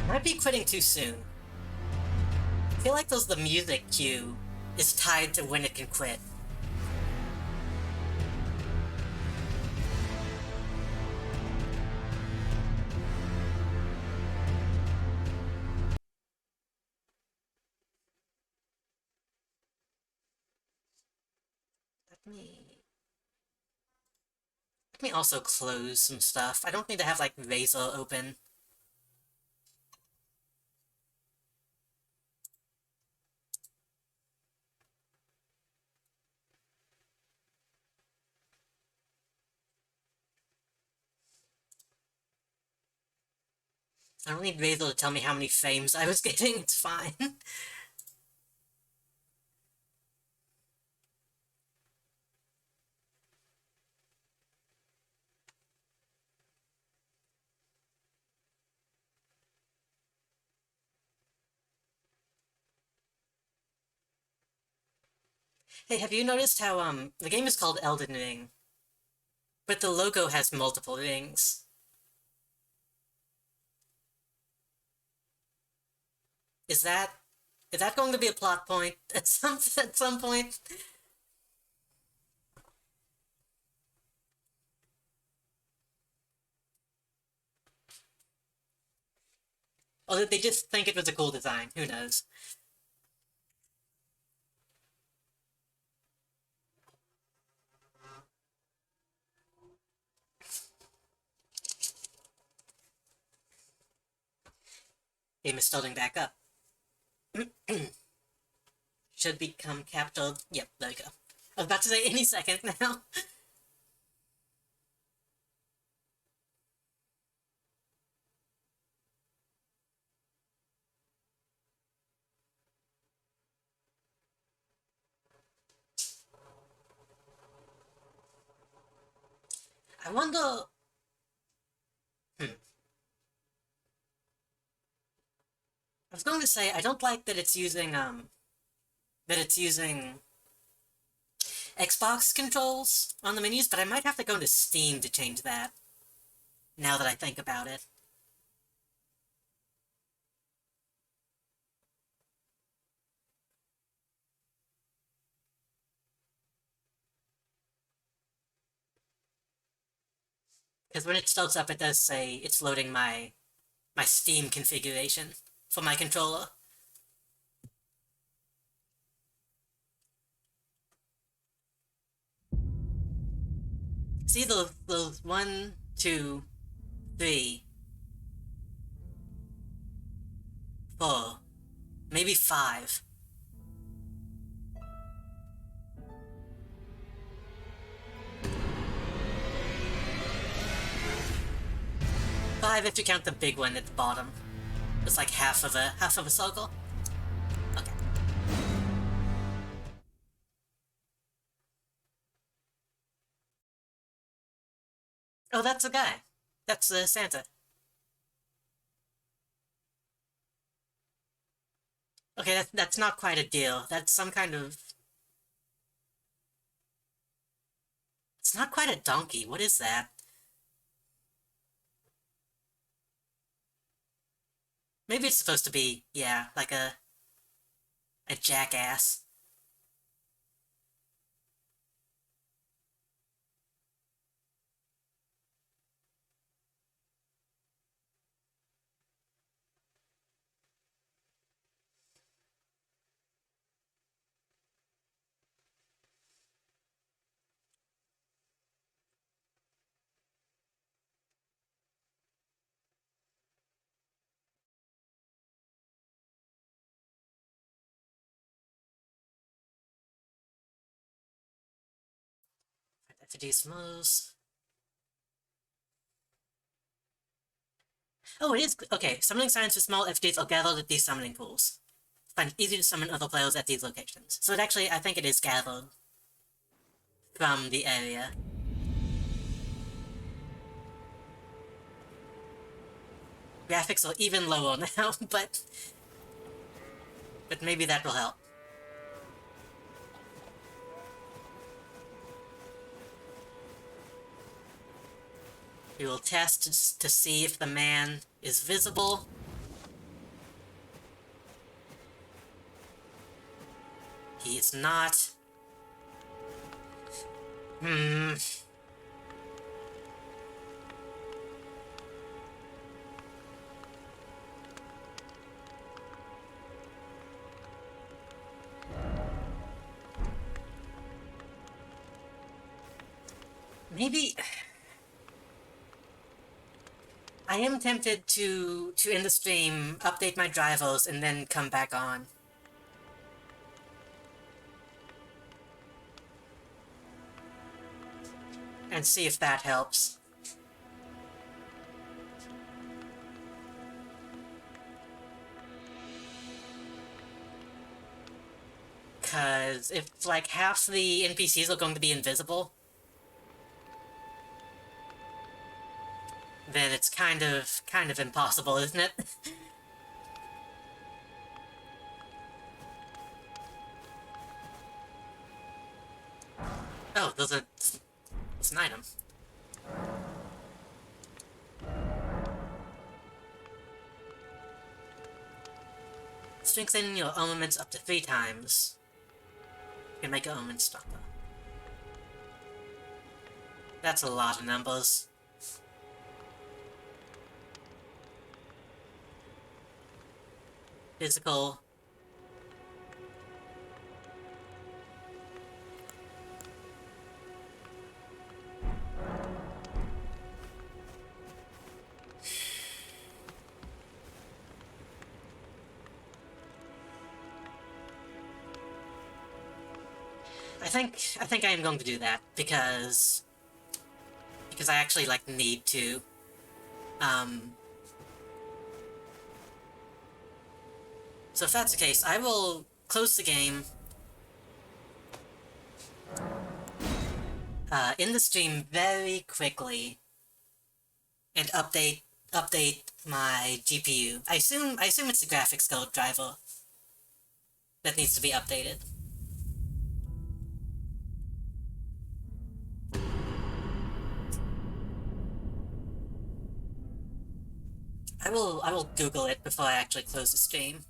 Might be quitting too soon. I feel like the music cue is tied to when it can quit. Let me also close some stuff. I don't need to have, like, Razor open. I don't need Razor to tell me how many frames I was getting, it's fine. Hey, have you noticed how, the game is called Elden Ring, but the logo has multiple rings? Is that... Is that going to be a plot point at some point? Or did they just think it was a cool design? Who knows? Game is starting back up. Should become captured. Yep, there we go. I was about to say any second now. I wonder... I was going to say, I don't like that it's using, Xbox controls on the menus, but I might have to go into Steam to change that, now that I think about it. Because when it starts up, it does say it's loading my Steam configuration for my controller. See those 1, 2, 3, 4, maybe 5. Five if you count the big one at the bottom. It's like half of a circle. Okay. Oh, that's a guy. That's Santa. Okay, that's not quite a deal. That's some kind of... It's not quite a donkey. What is that? Maybe it's supposed to be, yeah, like a jackass. FD's moves. Oh, it is. Okay, summoning signs for small FDs are gathered at these summoning pools. Find it easy to summon other players at these locations. So it actually, I think it is gathered from the area. Graphics are even lower now, but maybe that will help. We will test to see if the man is visible. He is not. Maybe... I am tempted to end the stream, update my drivers, and then come back on. And see if that helps. Because if, like, half the NPCs are going to be invisible, then it's kind of impossible, isn't it? Oh, there's an item. Strengthen your armaments up to 3 times. You can make an armament stronger. That's a lot of numbers. Physical. I think I am going to do that because I actually like need to. So if that's the case, I will close the game, end the stream very quickly, and update my GPU. I assume it's the graphics card driver that needs to be updated. I will Google it before I actually close the stream.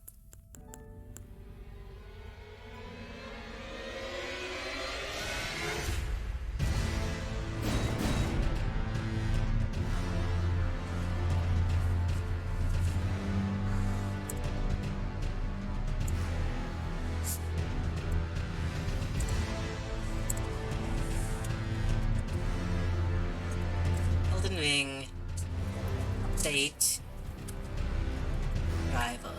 Ring update driver.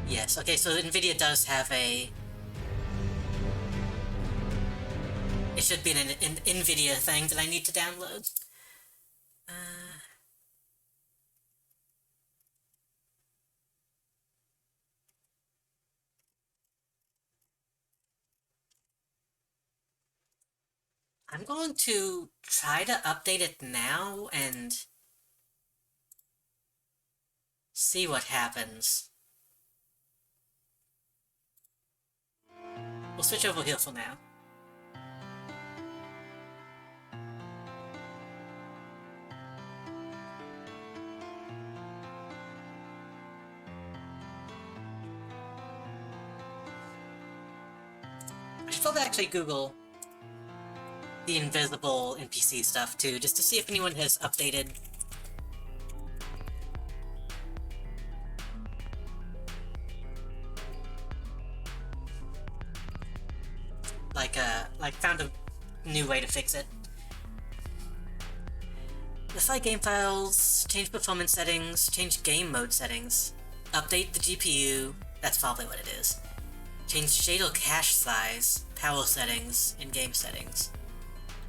Yes, okay, so NVIDIA does have a... It should be an NVIDIA thing that I need to download. I'm going to try to update it now and see what happens. We'll switch over here for now. I should probably actually Google the invisible NPC stuff too, just to see if anyone has updated. Like found a new way to fix it. Modify game files, change performance settings, change game mode settings, update the GPU, that's probably what it is. Change shader cache size, power settings, and game settings.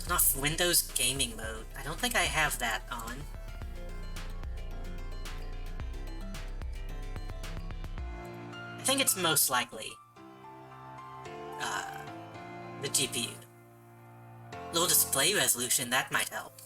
Turn off Windows gaming mode. I don't think I have that on. I think it's most likely the GPU. Low display resolution, that might help.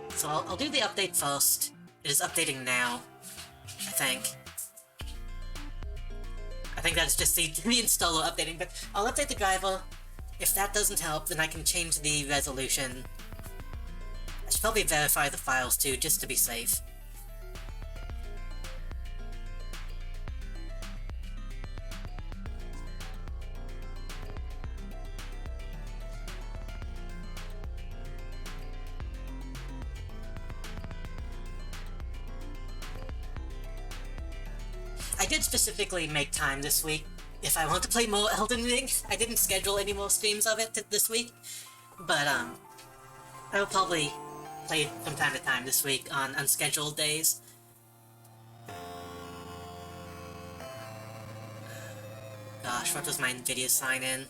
So I'll do the update first. It is updating now, I think. I think that's just the installer updating, but I'll update the driver. If that doesn't help, then I can change the resolution. I should probably verify the files too, just to be safe. I did specifically make time this week if I want to play more Elden Ring. I didn't schedule any more streams of it this week, but I will probably play it from time to time this week on unscheduled days. Gosh, what was my NVIDIA sign-in?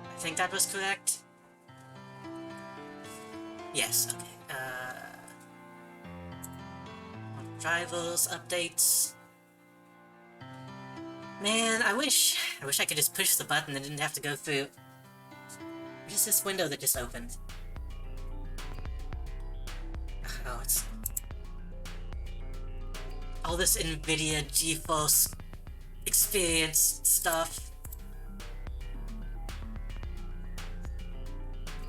I think that was correct. Yes, okay. Drivers, updates. Man, I wish I could just push the button and didn't have to go through. What is this window that just opened? Oh, it's... all this NVIDIA GeForce experience stuff.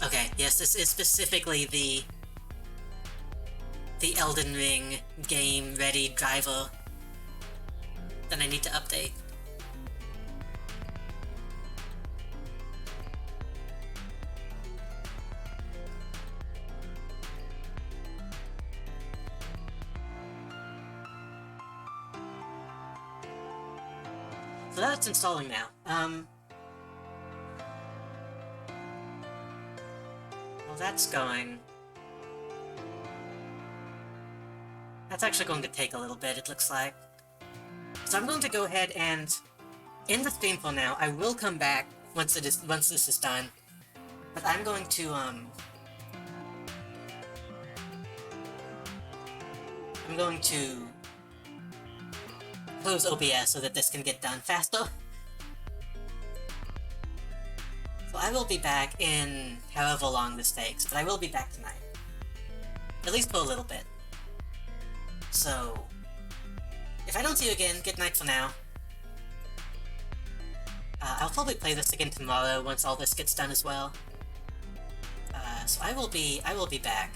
Okay, yes, this is specifically the Elden Ring game-ready driver that I need to update. So that's installing now. Well, that's going... That's actually going to take a little bit, it looks like. So I'm going to go ahead and end the stream for now. I will come back once this is done. But I'm going to, I'm going to close OBS so that this can get done faster. So I will be back in however long this takes, but I will be back tonight. At least for a little bit. So, if I don't see you again, good night for now. I'll probably play this again tomorrow once all this gets done as well. So I will be back.